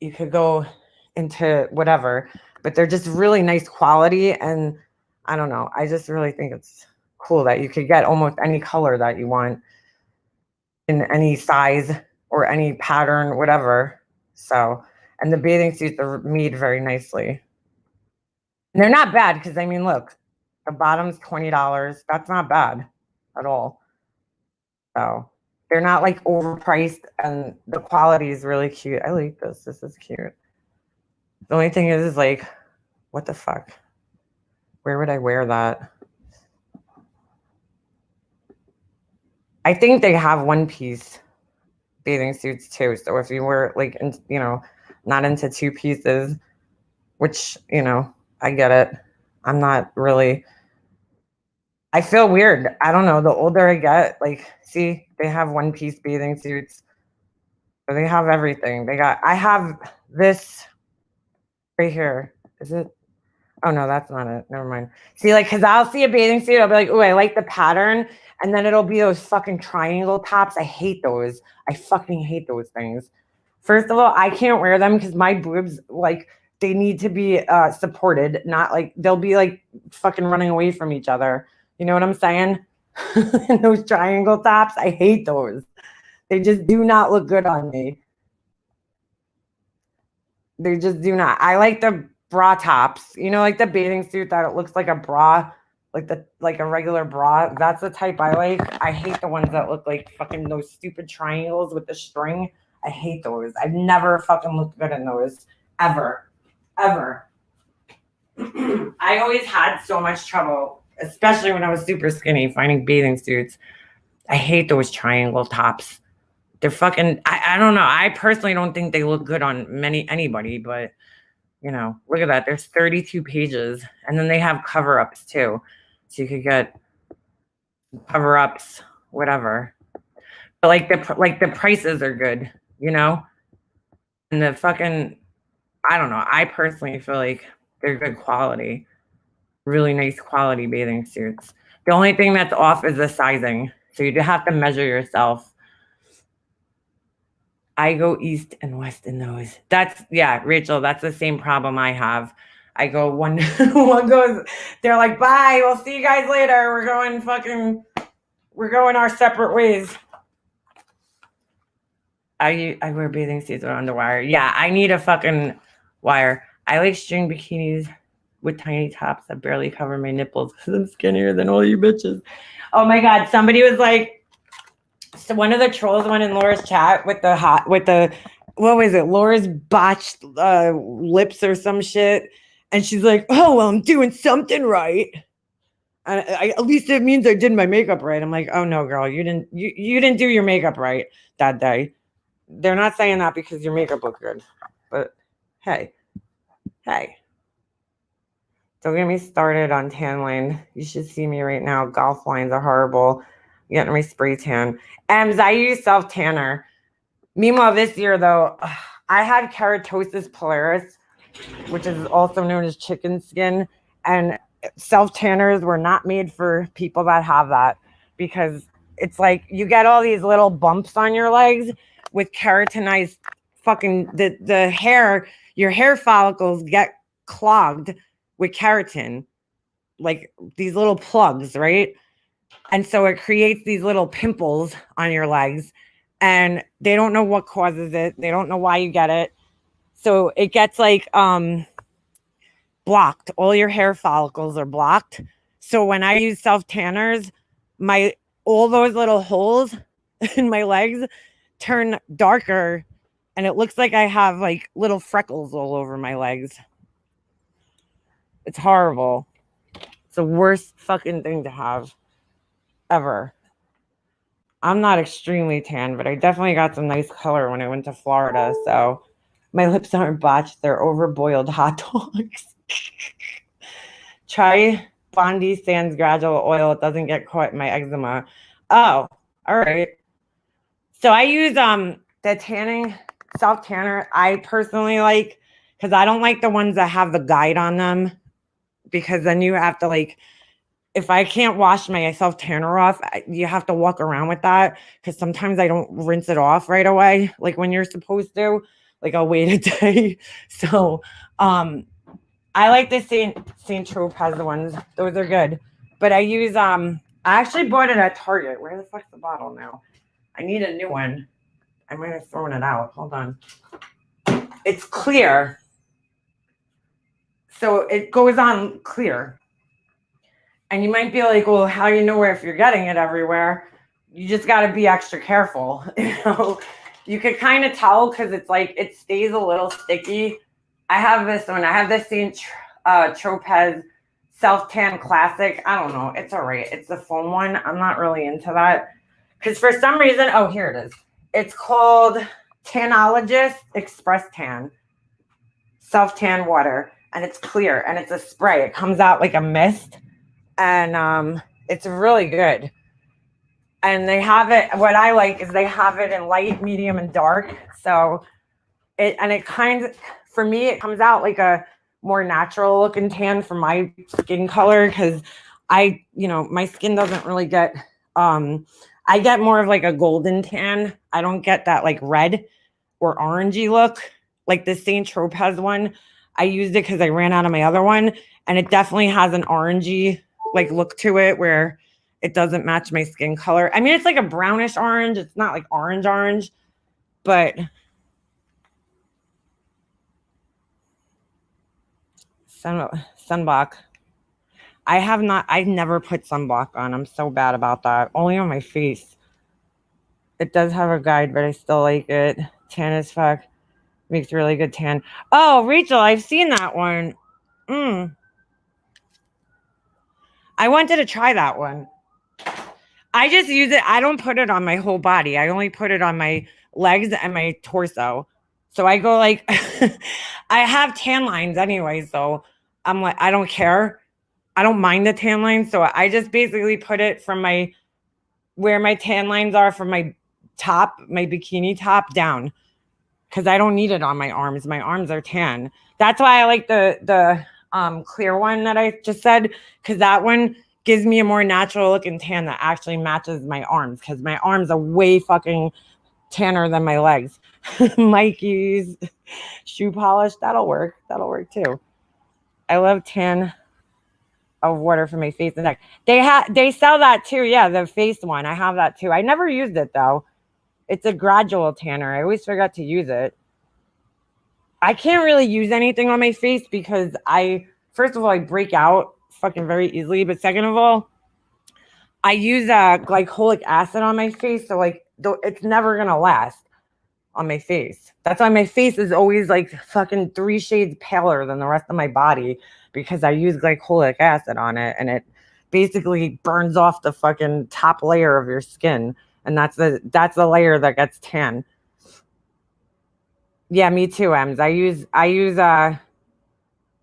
C: you could go into whatever. But they're just really nice quality. And I don't know. I just really think it's cool that you could get almost any color that you want in any size or any pattern, whatever. So, and the bathing suits are made very nicely. And they're not bad because, I mean, look, the bottom's $20. That's not bad at all. So, they're not like overpriced and the quality is really cute. I like this. This is cute. The only thing is like, what the fuck? Where would I wear that? I think they have 1-piece bathing suits too. So if you were like, not into 2 pieces, which, I get it. I'm not really, I feel weird. I don't know. The older I get, like, see, they have 1-piece bathing suits. So they have everything. I have this right here. Is it? Oh no, that's not it. Never mind. See, like, cause I'll see a bathing suit. I'll be like, oh, I like the pattern. And then it'll be those fucking triangle tops. I hate those. I fucking hate those things. First of all, I can't wear them because my boobs, like, they need to be supported. Not like, they'll be like fucking running away from each other. You know what I'm saying? And those triangle tops, I hate those. They just do not look good on me. They just do not. I like the bra tops, like the bathing suit that it looks like a bra, like a regular bra. That's the type I like. I hate the ones that look like fucking those stupid triangles with the string. I hate those. I've never fucking looked good in those ever. I always had so much trouble, especially when I was super skinny, finding bathing suits. I hate those triangle tops. They're fucking, I don't know. I personally don't think they look good on anybody, but look at that. There's 32 pages. And then they have cover-ups too. So you could get cover-ups, whatever. But like the prices are good, And the fucking, I don't know. I personally feel like they're good quality. Really nice quality bathing suits. The only thing that's off is the sizing. So you have to measure yourself. I go east and west in those. Rachel, that's the same problem I have. I go one goes, they're like, bye, we'll see you guys later. We're going our separate ways. I wear bathing suits or underwire. Yeah, I need a fucking wire. I like string bikinis with tiny tops that barely cover my nipples because I'm skinnier than all you bitches. Oh my God, somebody was like, so one of the trolls went in Laura's chat with what was it? Laura's botched lips or some shit. And she's like, oh, well, I'm doing something right. And at least it means I did my makeup right. I'm like, oh no, girl, you didn't do your makeup right that day. They're not saying that because your makeup looked good. But Hey. Don't get me started on tan line. You should see me right now. Golf lines are horrible. I'm getting my spray tan. And I use self tanner. Meanwhile, this year though, I had keratosis pilaris, which is also known as chicken skin, and self tanners were not made for people that have that, because it's like you get all these little bumps on your legs with keratinized fucking the hair, your hair follicles get clogged with keratin, like these little plugs, right? And so it creates these little pimples on your legs, and they don't know what causes it. They don't know why you get it. So it gets like blocked. All your hair follicles are blocked. So when I use self tanners, all those little holes in my legs turn darker, and it looks like I have like little freckles all over my legs. It's horrible. It's the worst fucking thing to have ever. I'm not extremely tan, but I definitely got some nice color when I went to Florida. So my lips aren't botched. They're overboiled hot dogs. Try Bondi Sands gradual oil. It doesn't get caught in my eczema. Oh, all right. So I use the tanning self tanner. I personally like, because I don't like the ones that have the guide on them, because then you have to like, if I can't wash my self tanner off, you have to walk around with that, because sometimes I don't rinse it off right away, like when you're supposed to. Like I'll wait a day. So I like the Saint Tropez ones. Those are good. But I use I actually bought it at Target. Where the fuck's the bottle now? I need a new one. I might have thrown it out. Hold on. It's clear. So it goes on clear. And you might be like, well, how do you know if you're getting it everywhere? You just got to be extra careful. You know, you could kind of tell because it's like it stays a little sticky. I have this one. I have this Saint Tropez Self Tan Classic. I don't know. It's all right. It's the foam one. I'm not really into that because for some reason, oh, here it is. It's called Tanologist Express Tan Self Tan Water, and it's clear and it's a spray. It comes out like a mist, and it's really good. And they have it, what I like is they have it in light, medium, and dark. So it kind of, for me, it comes out like a more natural looking tan for my skin color, because my skin doesn't really get, I get more of like a golden tan. I don't get that like red or orangey look. Like the Saint Tropez one, I used it because I ran out of my other one, and it definitely has an orangey like look to it where it doesn't match my skin color. I mean, it's like a brownish orange. It's not like orange, but sunblock. I never put sunblock on. I'm so bad about that. Only on my face. It does have a guide, but I still like it. Tan as fuck. Makes really good tan. Oh, Rachel, I've seen that one. I wanted to try that one. I just use it. I don't put it on my whole body. I only put it on my legs and my torso. So I go like, I have tan lines anyway. So I'm like, I don't care. I don't mind the tan lines. So I just basically put it from where my tan lines are from my top, my bikini top down. Because I don't need it on my arms. My arms are tan. That's why I like the clear one that I just said. Because that one gives me a more natural looking tan that actually matches my arms, because my arms are way fucking tanner than my legs. Mikey's shoe polish, that'll work too. I love tan of water for my face and neck. They sell that too. Yeah, the face one. I have that too. I never used it though. It's a gradual tanner. I always forgot to use it. I can't really use anything on my face because first of all, I break out fucking very easily, but second of all, I use glycolic acid on my face, so like it's never gonna last on my face. That's why my face is always like fucking 3 shades paler than the rest of my body, because I use glycolic acid on it, and it basically burns off the fucking top layer of your skin, and that's the layer that gets tan. Yeah, me too, Ems. I use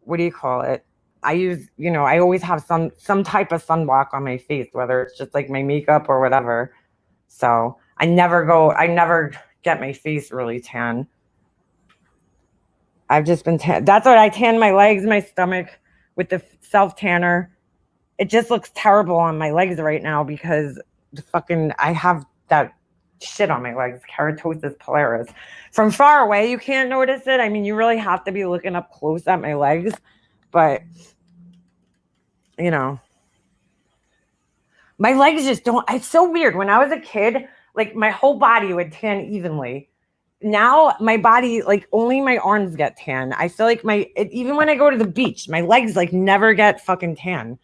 C: what do you call it? I use, I always have some type of sunblock on my face, whether it's just like my makeup or whatever. So I never get my face really tan. I've just been tan. That's what I tan my legs, my stomach with the self tanner. It just looks terrible on my legs right now because I have that shit on my legs, keratosis pilaris. From far away, you can't notice it. I mean, you really have to be looking up close at my legs, but my legs just don't. It's so weird. When I was a kid, like my whole body would tan evenly. Now my body, like only my arms get tan. I feel like even when I go to the beach, my legs like never get fucking tan.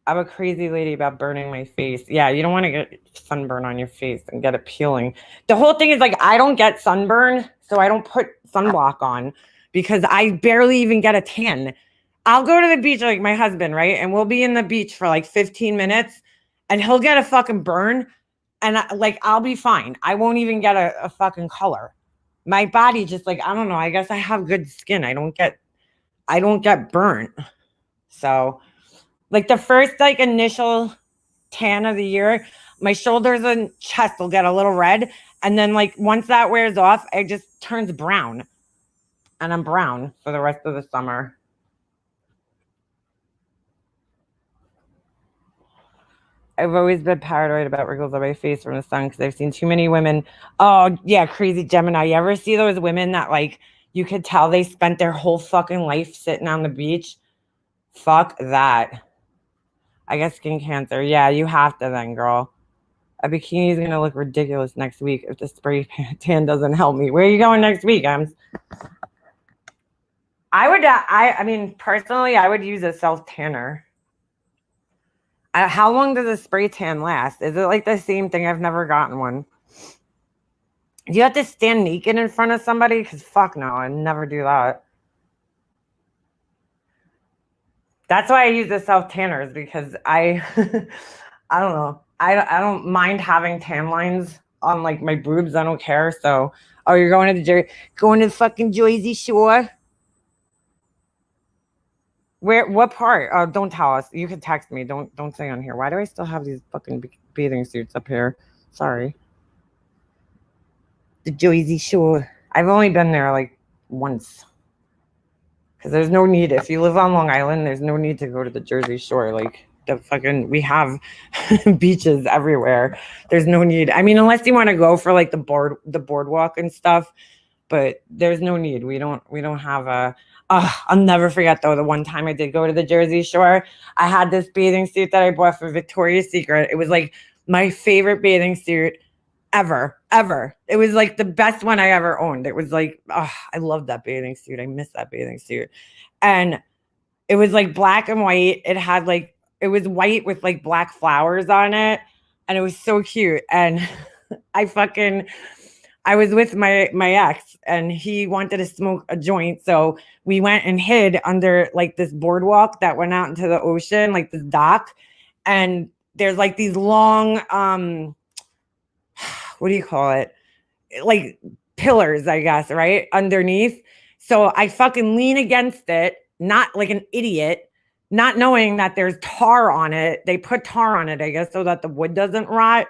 C: I'm a crazy lady about burning my face. Yeah, you don't want to get sunburn on your face and get it peeling. The whole thing is like I don't get sunburn, so I don't put sunblock on because I barely even get a tan. I'll go to the beach like my husband, right? And we'll be in the beach for like 15 minutes and he'll get a fucking burn and I'll be fine. I won't even get a fucking color. My body just like, I don't know. I guess I have good skin. I don't get burnt. So like the first like initial tan of the year, my shoulders and chest will get a little red. And then like once that wears off, it just turns brown. And I'm brown for the rest of the summer. I've always been paranoid about wrinkles on my face from the sun because I've seen too many women. Oh, yeah, crazy Gemini. You ever see those women that, like, you could tell they spent their whole fucking life sitting on the beach? Fuck that. I guess skin cancer. Yeah, you have to then, girl. A bikini is going to look ridiculous next week if the spray tan doesn't help me. Where are you going next week, Ems? I mean, personally, I would use a self-tanner. How long does a spray tan last? Is it like the same thing? I've never gotten one. Do you have to stand naked in front of somebody? Because fuck no, I never do that. That's why I use the self tanners because I don't know. I don't mind having tan lines on like my boobs. I don't care. So, you're going to the fucking Jersey Shore? What part? Oh, don't tell us. You can text me. Don't say on here. Why do I still have these fucking bathing suits up here? Sorry. The Jersey Shore. I've only been there like once. Because there's no need. If you live on Long Island, there's no need to go to the Jersey Shore. Like we have beaches everywhere. There's no need. I mean, unless you want to go for like the boardwalk and stuff, but there's no need. We don't have a. I'll never forget though. The one time I did go to the Jersey Shore, I had this bathing suit that I bought for Victoria's Secret. It was like my favorite bathing suit ever. It was like the best one I ever owned. It was like, I love that bathing suit. I miss that bathing suit. And it was like black and white. It was white with like black flowers on it. And it was so cute. And I was with my ex and he wanted to smoke a joint. So we went and hid under like this boardwalk that went out into the ocean, like this dock. And there's like these long, what do you call it? Like pillars, I guess, right? Underneath. So I fucking lean against it, not like an idiot, not knowing that there's tar on it. They put tar on it, I guess, so that the wood doesn't rot.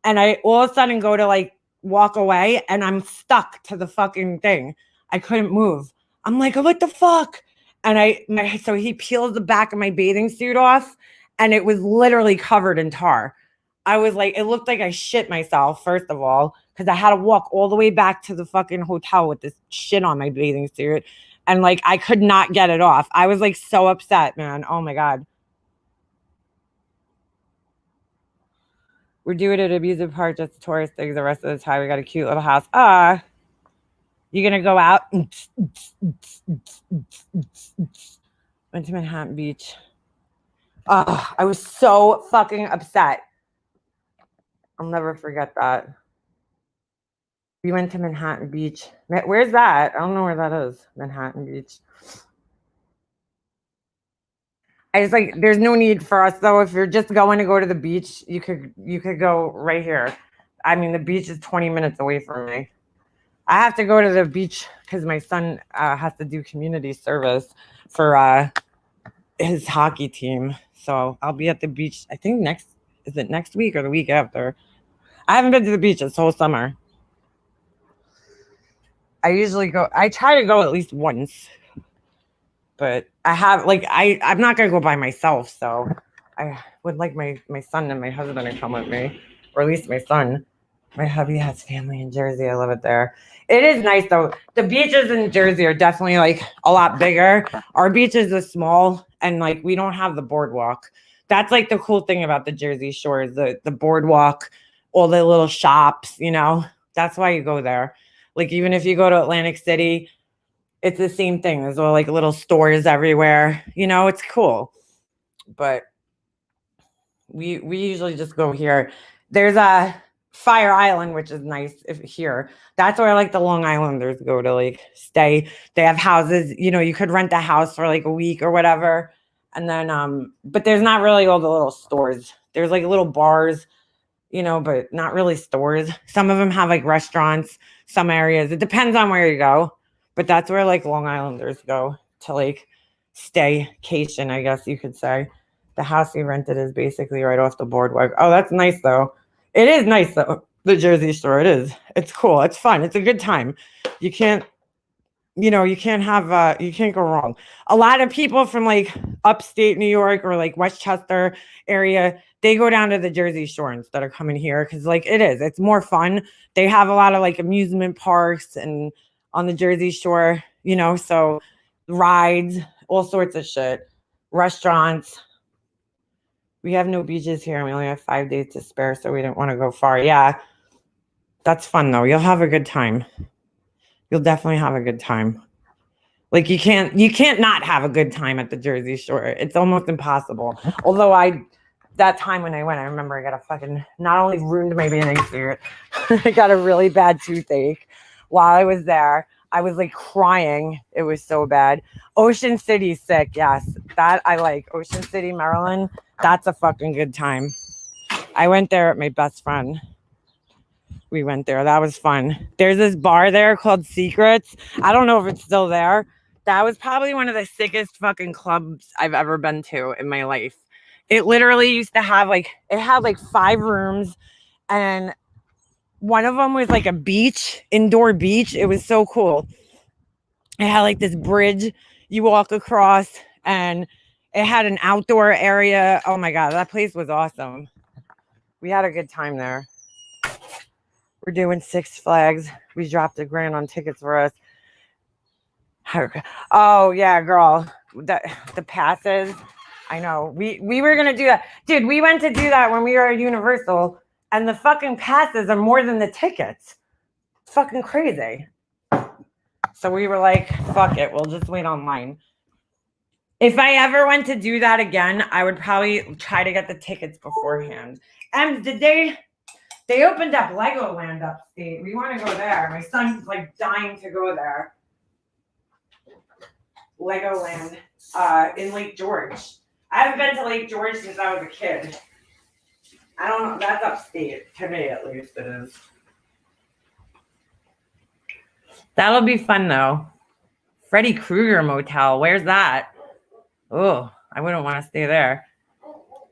C: And I all of a sudden go to like walk away and I'm stuck to the fucking thing. I couldn't move. I'm like, what the fuck? And so he peels the back of my bathing suit off and it was literally covered in tar. I was like, it looked like I shit myself, first of all, because I had to walk all the way back to the fucking hotel with this shit on my bathing suit. And like, I could not get it off. I was like so upset, man. Oh my God. We're doing it at Amusement Park, just tourist things. The rest of the time, we got a cute little house. You gonna go out? Went to Manhattan Beach. I was so fucking upset. I'll never forget that. We went to Manhattan Beach. Where's that? I don't know where that is. Manhattan Beach. I just there's no need for us though. If you're just going to go to the beach, you could go right here. I mean, the beach is 20 minutes away from me. I have to go to the beach because my son has to do community service for his hockey team. So I'll be at the beach, I think next week or the week after? I haven't been to the beach this whole summer. I try to go at least once. But I'm not going to go by myself. So I would like my son and my husband to come with me. Or at least my son. My hubby has family in Jersey. I love it there. It is nice though. The beaches in Jersey are definitely like a lot bigger. Our beaches are small and like we don't have the boardwalk. That's like the cool thing about the Jersey Shore is the boardwalk, all the little shops, you know. That's why you go there. Like even if you go to Atlantic City, it's the same thing. There's all like little stores everywhere. You know, it's cool. But we usually just go here. There's a Fire Island, which is nice here. That's where like the Long Islanders go to like stay. They have houses, you know, you could rent a house for like a week or whatever. And then but there's not really all the little stores. There's like little bars, you know, but not really stores. Some of them have like restaurants, some areas. It depends on where you go. But that's where like Long Islanders go to like staycation, I guess you could say. The house we rented is basically right off the boardwalk. Oh, that's nice though. It is nice though. The Jersey Shore. It is. It's cool. It's fun. It's a good time. You can't go wrong. A lot of people from like upstate New York or like Westchester area, they go down to the Jersey Shore instead of coming here because like it's more fun. They have a lot of like amusement parks and on the Jersey Shore, you know, so rides, all sorts of shit, restaurants. We have no beaches here and we only have 5 days to spare, so we didn't want to go far. Yeah, that's fun though. You'll have a good time. You'll definitely have a good time. Like you can't not have a good time at the Jersey Shore. It's almost impossible. Although that time when I went, I remember I got a fucking, not only ruined my bathing suit, I got a really bad toothache while I was there. I was like crying. It was so bad. Ocean City sick. Yes, that I like. Ocean City, Maryland. That's a fucking good time. I went there with my best friend. We went there. That was fun. There's this bar there called Secrets. I don't know if it's still there. That was probably one of the sickest fucking clubs I've ever been to in my life. It literally used to have it had like 5 rooms and one of them was like a beach, indoor beach. It was so cool. It had like this bridge you walk across and it had an outdoor area. Oh my God, that place was awesome. We had a good time there. We're doing Six Flags. We dropped $1,000 on tickets for us. Oh yeah, girl. The passes. I know. We were gonna do that. Dude, we went to do that when we were at Universal. And the fucking passes are more than the tickets. It's fucking crazy. So we were like, fuck it. We'll just wait online. If I ever went to do that again, I would probably try to get the tickets beforehand. And they opened up Legoland upstate. We want to go there. My son's like dying to go there. Legoland in Lake George. I haven't been to Lake George since I was a kid. I don't know. That's upstate. To me, at least, it is. That'll be fun, though. Freddy Krueger Motel. Where's that? Oh, I wouldn't want to stay there.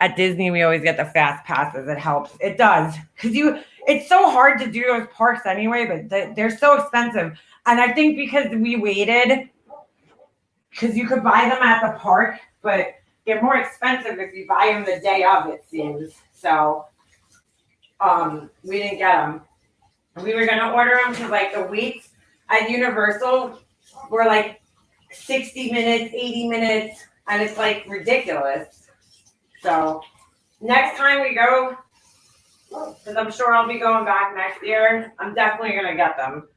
C: At Disney, we always get the fast passes. It helps. It does. Because it's so hard to do those parks anyway, but they're so expensive. And I think because we waited, because you could buy them at the park, but they're more expensive if you buy them the day of, it seems. So, we didn't get them. We were gonna order them because like the waits at Universal were like 60 minutes, 80 minutes, and it's like ridiculous. So, next time we go, because I'm sure I'll be going back next year, I'm definitely gonna get them.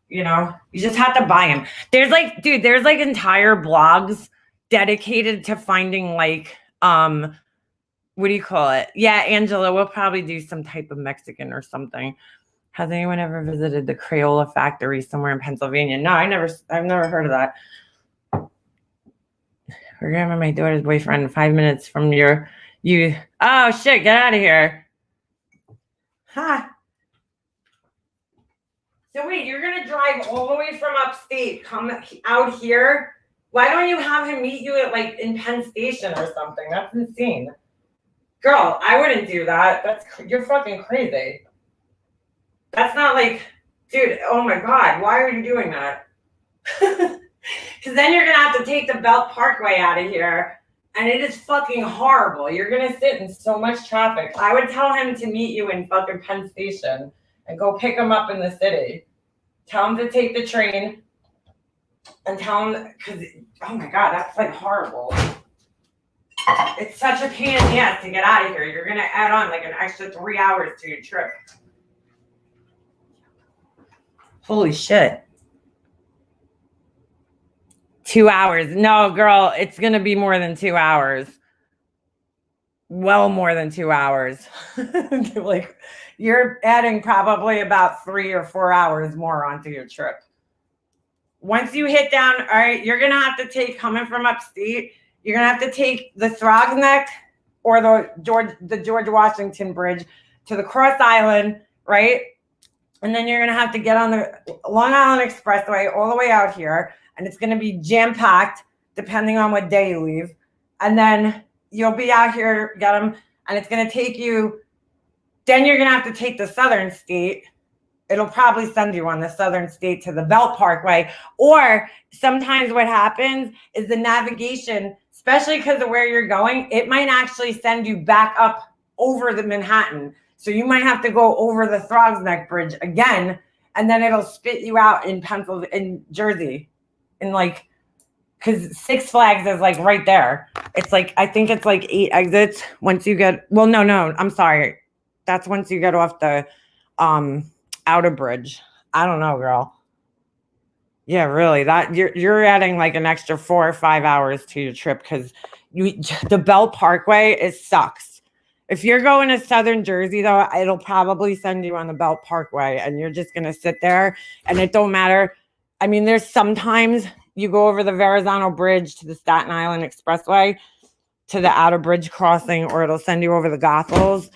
C: You know, you just have to buy them. There's like entire blogs dedicated to finding like what do you call it? Yeah, Angela, we'll probably do some type of Mexican or something. Has anyone ever visited the Crayola factory somewhere in Pennsylvania? No, I've never heard of that. We're gonna have my daughter's boyfriend 5 minutes from you. Oh shit, get out of here. Ha, So wait, you're gonna drive all the way from upstate, come out here? Why don't you have him meet you at like in Penn Station or something? That's insane. Girl, I wouldn't do that. You're fucking crazy. That's not like, dude, oh my God, why are you doing that? Because then you're gonna have to take the Belt Parkway out of here, and it is fucking horrible. You're gonna sit in so much traffic. I would tell him to meet you in fucking Penn Station and go pick him up in the city. Tell him to take the train and tell him, because, oh my God, that's like horrible. It's such a pain in the ass to get out of here. You're gonna add on like an extra 3 hours to your trip. Holy shit. 2 hours. No, girl, it's going to be more than 2 hours. Well, more than 2 hours. Like, you're adding probably about 3 or 4 hours more onto your trip. Once you hit down, all right, you're going to have to take, coming from upstate, you're going to have to take the Throgs Neck or the George Washington Bridge to the Cross Island, right? And then you're going to have to get on the Long Island Expressway all the way out here. And it's going to be jam-packed depending on what day you leave. And then you'll be out here, get them, and it's going to take you, then you're going to have to take the Southern State. It'll probably send you on the Southern State to the Belt Parkway. Or sometimes what happens is the navigation, especially because of where you're going, it might actually send you back up over the Manhattan. So you might have to go over the Throgs Neck Bridge again, and then it'll spit you out in Jersey. And like, because Six Flags is like right there. It's like, I think it's like 8 exits once you get, well, no, I'm sorry. That's once you get off the outer bridge. I don't know, girl. Yeah, really. That you're adding like an extra 4 or 5 hours to your trip because the Belt Parkway, it sucks. If you're going to Southern Jersey, though, it'll probably send you on the Belt Parkway, and you're just going to sit there, and it don't matter. I mean, there's sometimes you go over the Verrazano Bridge to the Staten Island Expressway to the outer bridge crossing, or it'll send you over the Goethals.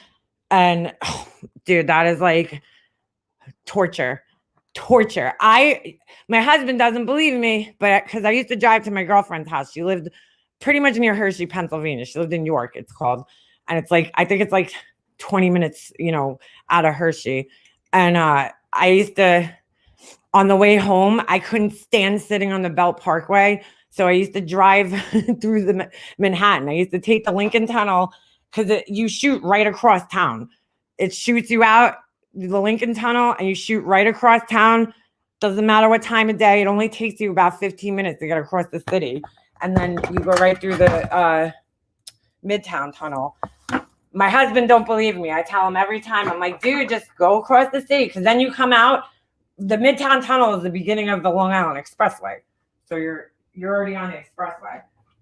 C: And, oh, dude, that is like torture. My husband doesn't believe me, but because I used to drive to my girlfriend's house. She lived pretty much near Hershey, Pennsylvania. She lived in York, it's called. And it's like, I think it's like 20 minutes, out of Hershey. And I used to, on the way home, I couldn't stand sitting on the Belt Parkway. So I used to drive through the Manhattan. I used to take the Lincoln Tunnel because you shoot right across town. It shoots you out the Lincoln Tunnel and you shoot right across town. Doesn't matter what time of day. It only takes you about 15 minutes to get across the city. And then you go right through the Midtown Tunnel. My husband don't believe me. I tell him every time, I'm like, dude, just go across the city. Because then you come out. The Midtown Tunnel is the beginning of the Long Island Expressway. So you're already on the expressway.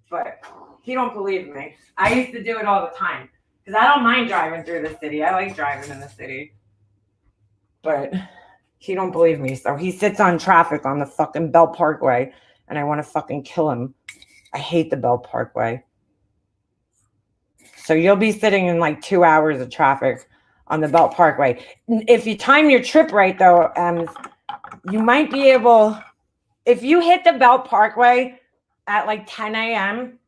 C: But he don't believe me. I used to do it all the time. Because I don't mind driving through the city. I like driving in the city. But he don't believe me. So he sits on traffic on the fucking Belt Parkway. And I want to fucking kill him. I hate the Belt Parkway. So you'll be sitting in like 2 hours of traffic on the Belt Parkway. If you time your trip right, though, you might be able, if you hit the Belt Parkway at like 10 a.m.,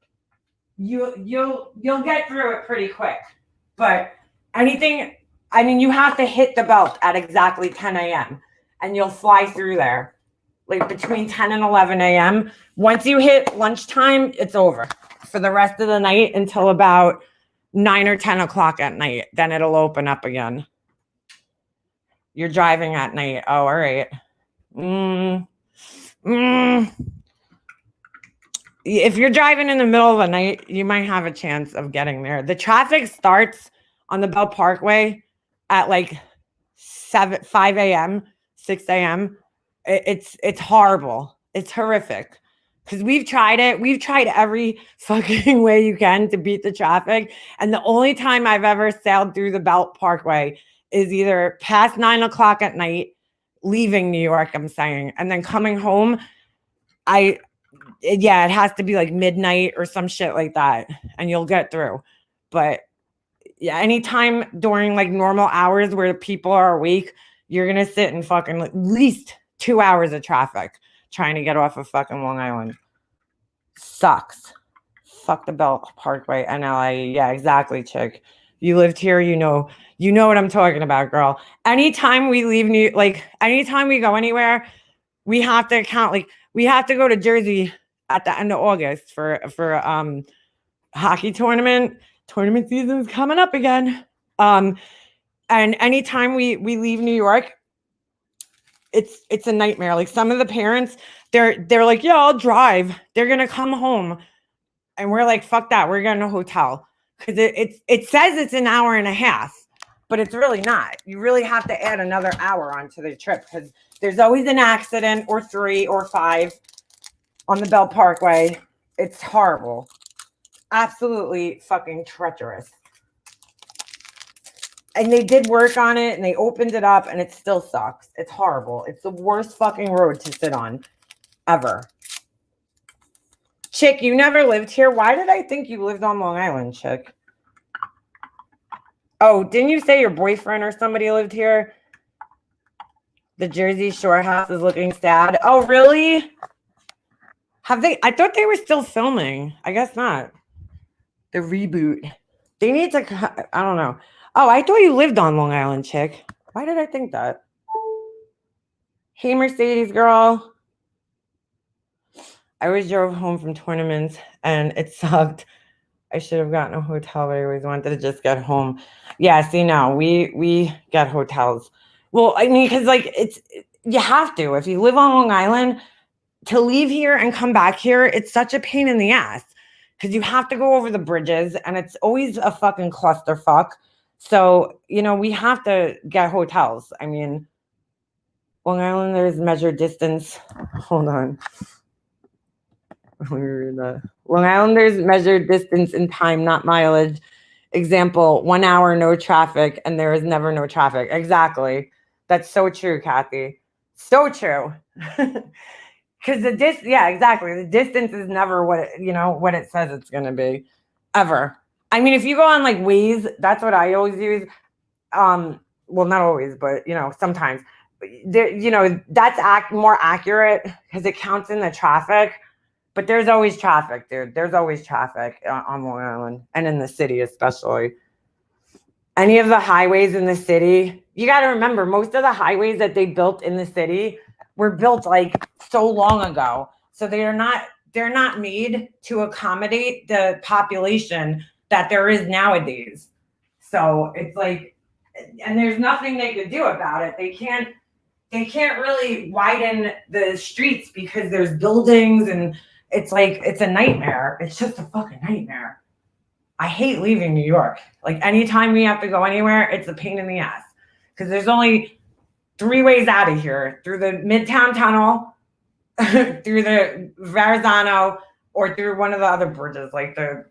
C: you'll get through it pretty quick. But you have to hit the belt at exactly 10 a.m. and you'll fly through there. Like between 10 and 11 a.m. Once you hit lunchtime, it's over for the rest of the night until about 9 or 10 o'clock at night. Then it'll open up again. You're driving at night. Oh, all right. If you're driving in the middle of the night, you might have a chance of getting there. The traffic starts on the Belt Parkway at like 5 a.m., 6 a.m. It's horrible. It's horrific. Because we've tried it. We've tried every fucking way you can to beat the traffic. And the only time I've ever sailed through the Belt Parkway is either past 9 o'clock at night, leaving New York, I'm saying, and then coming home. It has to be like midnight or some shit like that. And you'll get through. But yeah, anytime during like normal hours where people are awake, you're going to sit in fucking at least 2 hours of traffic trying to get off of fucking Long Island. Sucks. Fuck the Belt Parkway, NLIE. Yeah, exactly, chick. You lived here, you know what I'm talking about, girl. Anytime we leave anytime we go anywhere, we have to count, we have to go to Jersey at the end of August for hockey tournament. Tournament season is coming up again. And anytime we leave New York, it's a nightmare. Like some of the parents, they're like, yeah, I'll drive. They're gonna come home. And we're like, fuck that. We're getting a hotel. Because it says it's an hour and a half, but it's really not. You really have to add another hour onto the trip because there's always an accident or 3 or 5 on the Belt Parkway. It's horrible. Absolutely fucking treacherous. And they did work on it and they opened it up and it still sucks. It's horrible. It's the worst fucking road to sit on ever. Chick, you never lived here. Why did I think you lived on Long Island, chick? Oh, didn't you say your boyfriend or somebody lived here? The Jersey Shore house is looking sad. Oh, really? Have they? I thought they were still filming. I guess not. The reboot. They need to, I don't know. Oh, I thought you lived on Long Island, chick. Why did I think that? Hey, Mercedes girl. I always drove home from tournaments and it sucked. I should have gotten a hotel, but I always wanted to just get home. Yeah, see, no, we get hotels. Well, I mean, because you have to. If you live on Long Island, to leave here and come back here, it's such a pain in the ass because you have to go over the bridges and it's always a fucking clusterfuck. So, we have to get hotels. I mean, Long Island, there's measured distance. Hold on. Let me read that. Long Islanders measured distance in time, not mileage. Example, 1 hour, no traffic, and there is never no traffic. Exactly. That's so true, Kathy. So true. Because exactly. The distance is never what it says it's going to be, ever. I mean, if you go on Waze, that's what I always use. Well, not always, but sometimes. That's more accurate because it counts in the traffic. But there's always traffic, dude. There's always traffic on Long Island and in the city, especially. Any of the highways in the city, you got to remember, most of the highways that they built in the city were built so long ago. So they're not made to accommodate the population that there is nowadays. So it's and there's nothing they could do about it. They can't really widen the streets because there's buildings and it's a nightmare. It's just a fucking nightmare. I hate leaving New York. Anytime we have to go anywhere, it's a pain in the ass. Because there's only 3 ways out of here. Through the Midtown Tunnel, through the Verrazano, or through one of the other bridges, the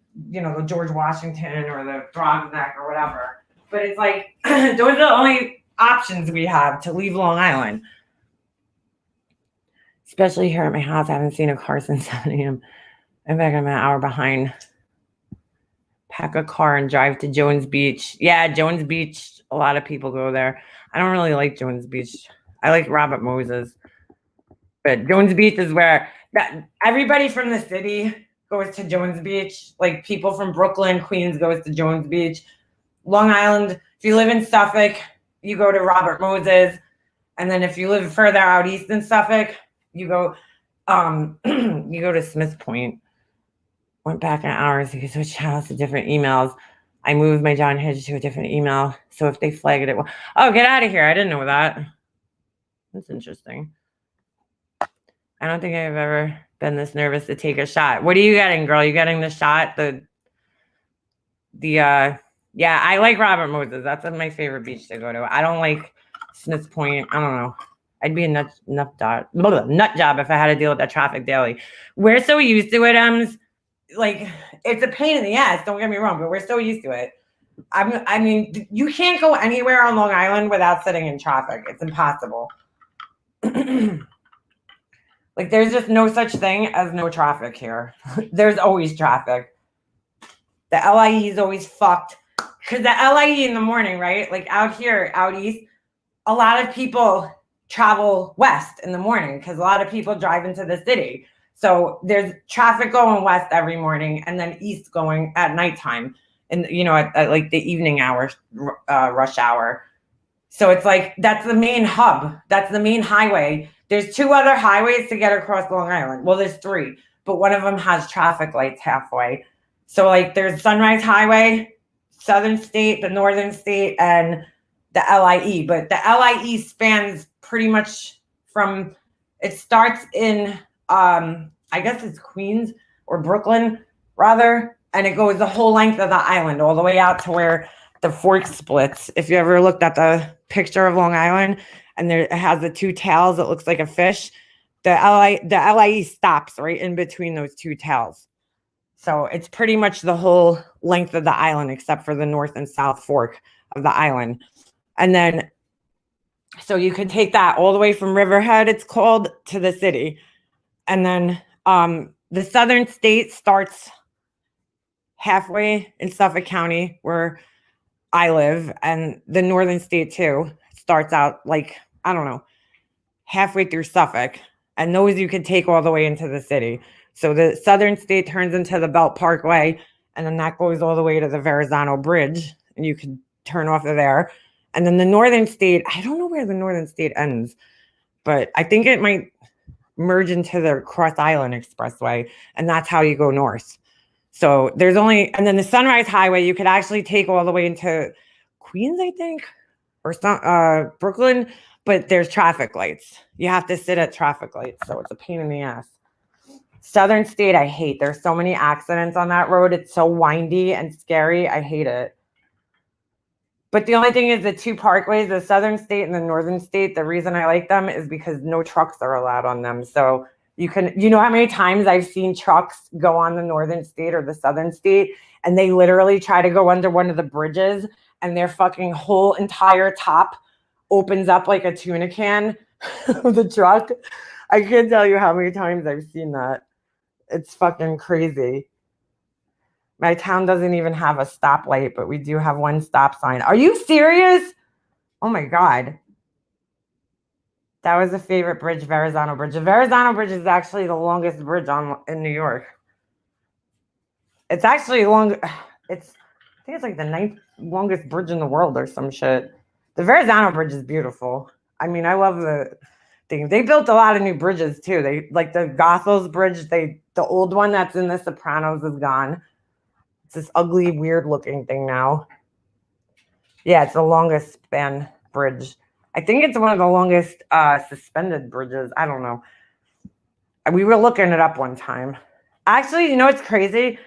C: George Washington or the Throgs Neck or whatever. But it's those are the only options we have to leave Long Island. Especially here at my house. I haven't seen a car since 7 a.m. In fact, I'm an hour behind. Pack a car and drive to Jones Beach. Yeah, Jones Beach. A lot of people go there. I don't really like Jones Beach. I like Robert Moses. But Jones Beach is where everybody from the city goes to Jones Beach. People from Brooklyn, Queens goes to Jones Beach. Long Island, if you live in Suffolk, you go to Robert Moses. And then if you live further out east in Suffolk, you go to Smith Point. Went back an hour so you could switch channels to different emails. I moved my John Hedge to a different email. So if they flagged it, get out of here. I didn't know that. That's interesting. I don't think I've ever been this nervous to take a shot. What are you getting, girl? You getting the shot? Yeah, I like Robert Moses. That's my favorite beach to go to. I don't like Smith Point. I don't know. I'd be a nut job if I had to deal with that traffic daily. We're so used to it, it's a pain in the ass, don't get me wrong, but we're so used to it. I mean, you can't go anywhere on Long Island without sitting in traffic. It's impossible. There's just no such thing as no traffic here. There's always traffic. The LIE is always fucked. Because the LIE in the morning, right? Out here, out east, a lot of people travel west in the morning because a lot of people drive into the city. So there's traffic going west every morning and then east going at nighttime and, at like the evening hours, rush hour. So it's like, that's the main hub. That's the main highway. There's 2 other highways to get across Long Island. Well, there's 3, but one of them has traffic lights halfway. So like there's Sunrise Highway, Southern State, the Northern State, and the LIE. But the LIE spans pretty much from, it starts in, I guess it's Queens or Brooklyn rather, and it goes the whole length of the island all the way out to where the fork splits. If you ever looked at the picture of Long Island and it has the 2 tails, it looks like a fish. The LIE stops right in between those 2 tails. So it's pretty much the whole length of the island except for the north and south fork of the island. And then, so you could take that all the way from Riverhead, it's called, to the city. And then the Southern State starts halfway in Suffolk County where I live, and the Northern State too starts out like, I don't know, halfway through Suffolk, and those you could take all the way into the city. So the Southern State turns into the Belt Parkway, and then that goes all the way to the Verrazano Bridge, and you can turn off of there. And then the Northern State, I don't know where the Northern State ends, but I think it might merge into the Cross Island Expressway, and that's how you go north. So there's only, and then the Sunrise Highway, you could actually take all the way into Queens, I think, or some, Brooklyn, but there's traffic lights. You have to sit at traffic lights, so it's a pain in the ass. Southern State, I hate. There's so many accidents on that road. It's so windy and scary. I hate it. But the only thing is the 2 parkways, the Southern State and the Northern State, the reason I like them is because no trucks are allowed on them. So you know how many times I've seen trucks go on the Northern State or the Southern State, and they literally try to go under one of the bridges, and their fucking whole entire top opens up like a tuna can of the truck. I can't tell you how many times I've seen that. It's fucking crazy. My town doesn't even have a stoplight, but we do have 1 stop sign. Are you serious? Oh my God. That was a favorite bridge, Verrazano Bridge. The Verrazano Bridge is actually the longest bridge in New York. It's actually long. I think it's like the 9th longest bridge in the world or some shit. The Verrazano Bridge is beautiful. I mean, I love the thing. They built a lot of new bridges too. They like the Goethals Bridge. The old one that's in The Sopranos is gone. It's this ugly, weird looking thing now. Yeah, it's the longest span bridge. I think it's one of the longest suspended bridges. I don't know. We were looking it up one time. Actually, you know what's crazy?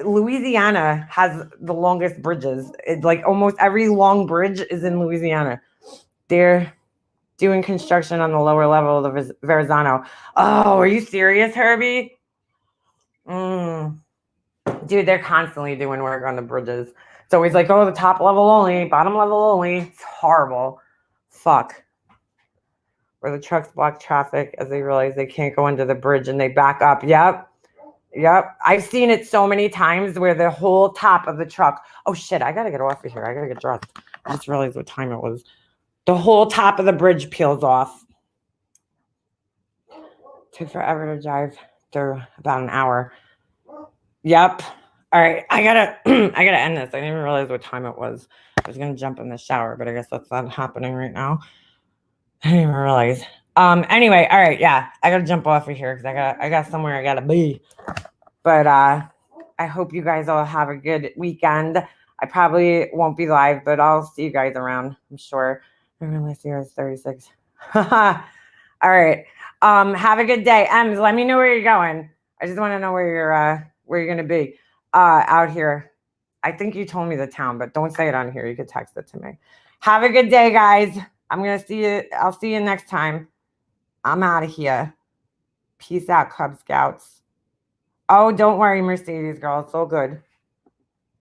C: Louisiana has the longest bridges. It's like almost every long bridge is in Louisiana. They're doing construction on the lower level of the Verrazano. Oh, are you serious, Herbie? Dude, they're constantly doing work on the bridges. It's always like, oh, the top level only, bottom level only. It's horrible. Fuck. Where the trucks block traffic as they realize they can't go under the bridge and they back up. Yep. I've seen it so many times where the whole top of the truck. Oh shit, I gotta get off of here. I gotta get dressed. I just realized what time it was. The whole top of the bridge peels off. Took forever to drive through, about an hour. Yep. All right. I gotta end this. I didn't even realize what time it was. I was gonna jump in the shower, but I guess that's not happening right now. I didn't even realize. Anyway, all right, yeah. I gotta jump off of here because I got somewhere I gotta be. But I hope you guys all have a good weekend. I probably won't be live, but I'll see you guys around, I'm sure. Everyone last year is 36. All right. Have a good day. Ems, let me know where you're going. I just want to know where you're gonna be out here. I think you told me the town, but don't say it on here. You could text it to me. Have a good day, guys. I'm gonna see you. I'll see you next time. I'm out of here. Peace out, Cub Scouts. Oh, don't worry, Mercedes girl. It's all good.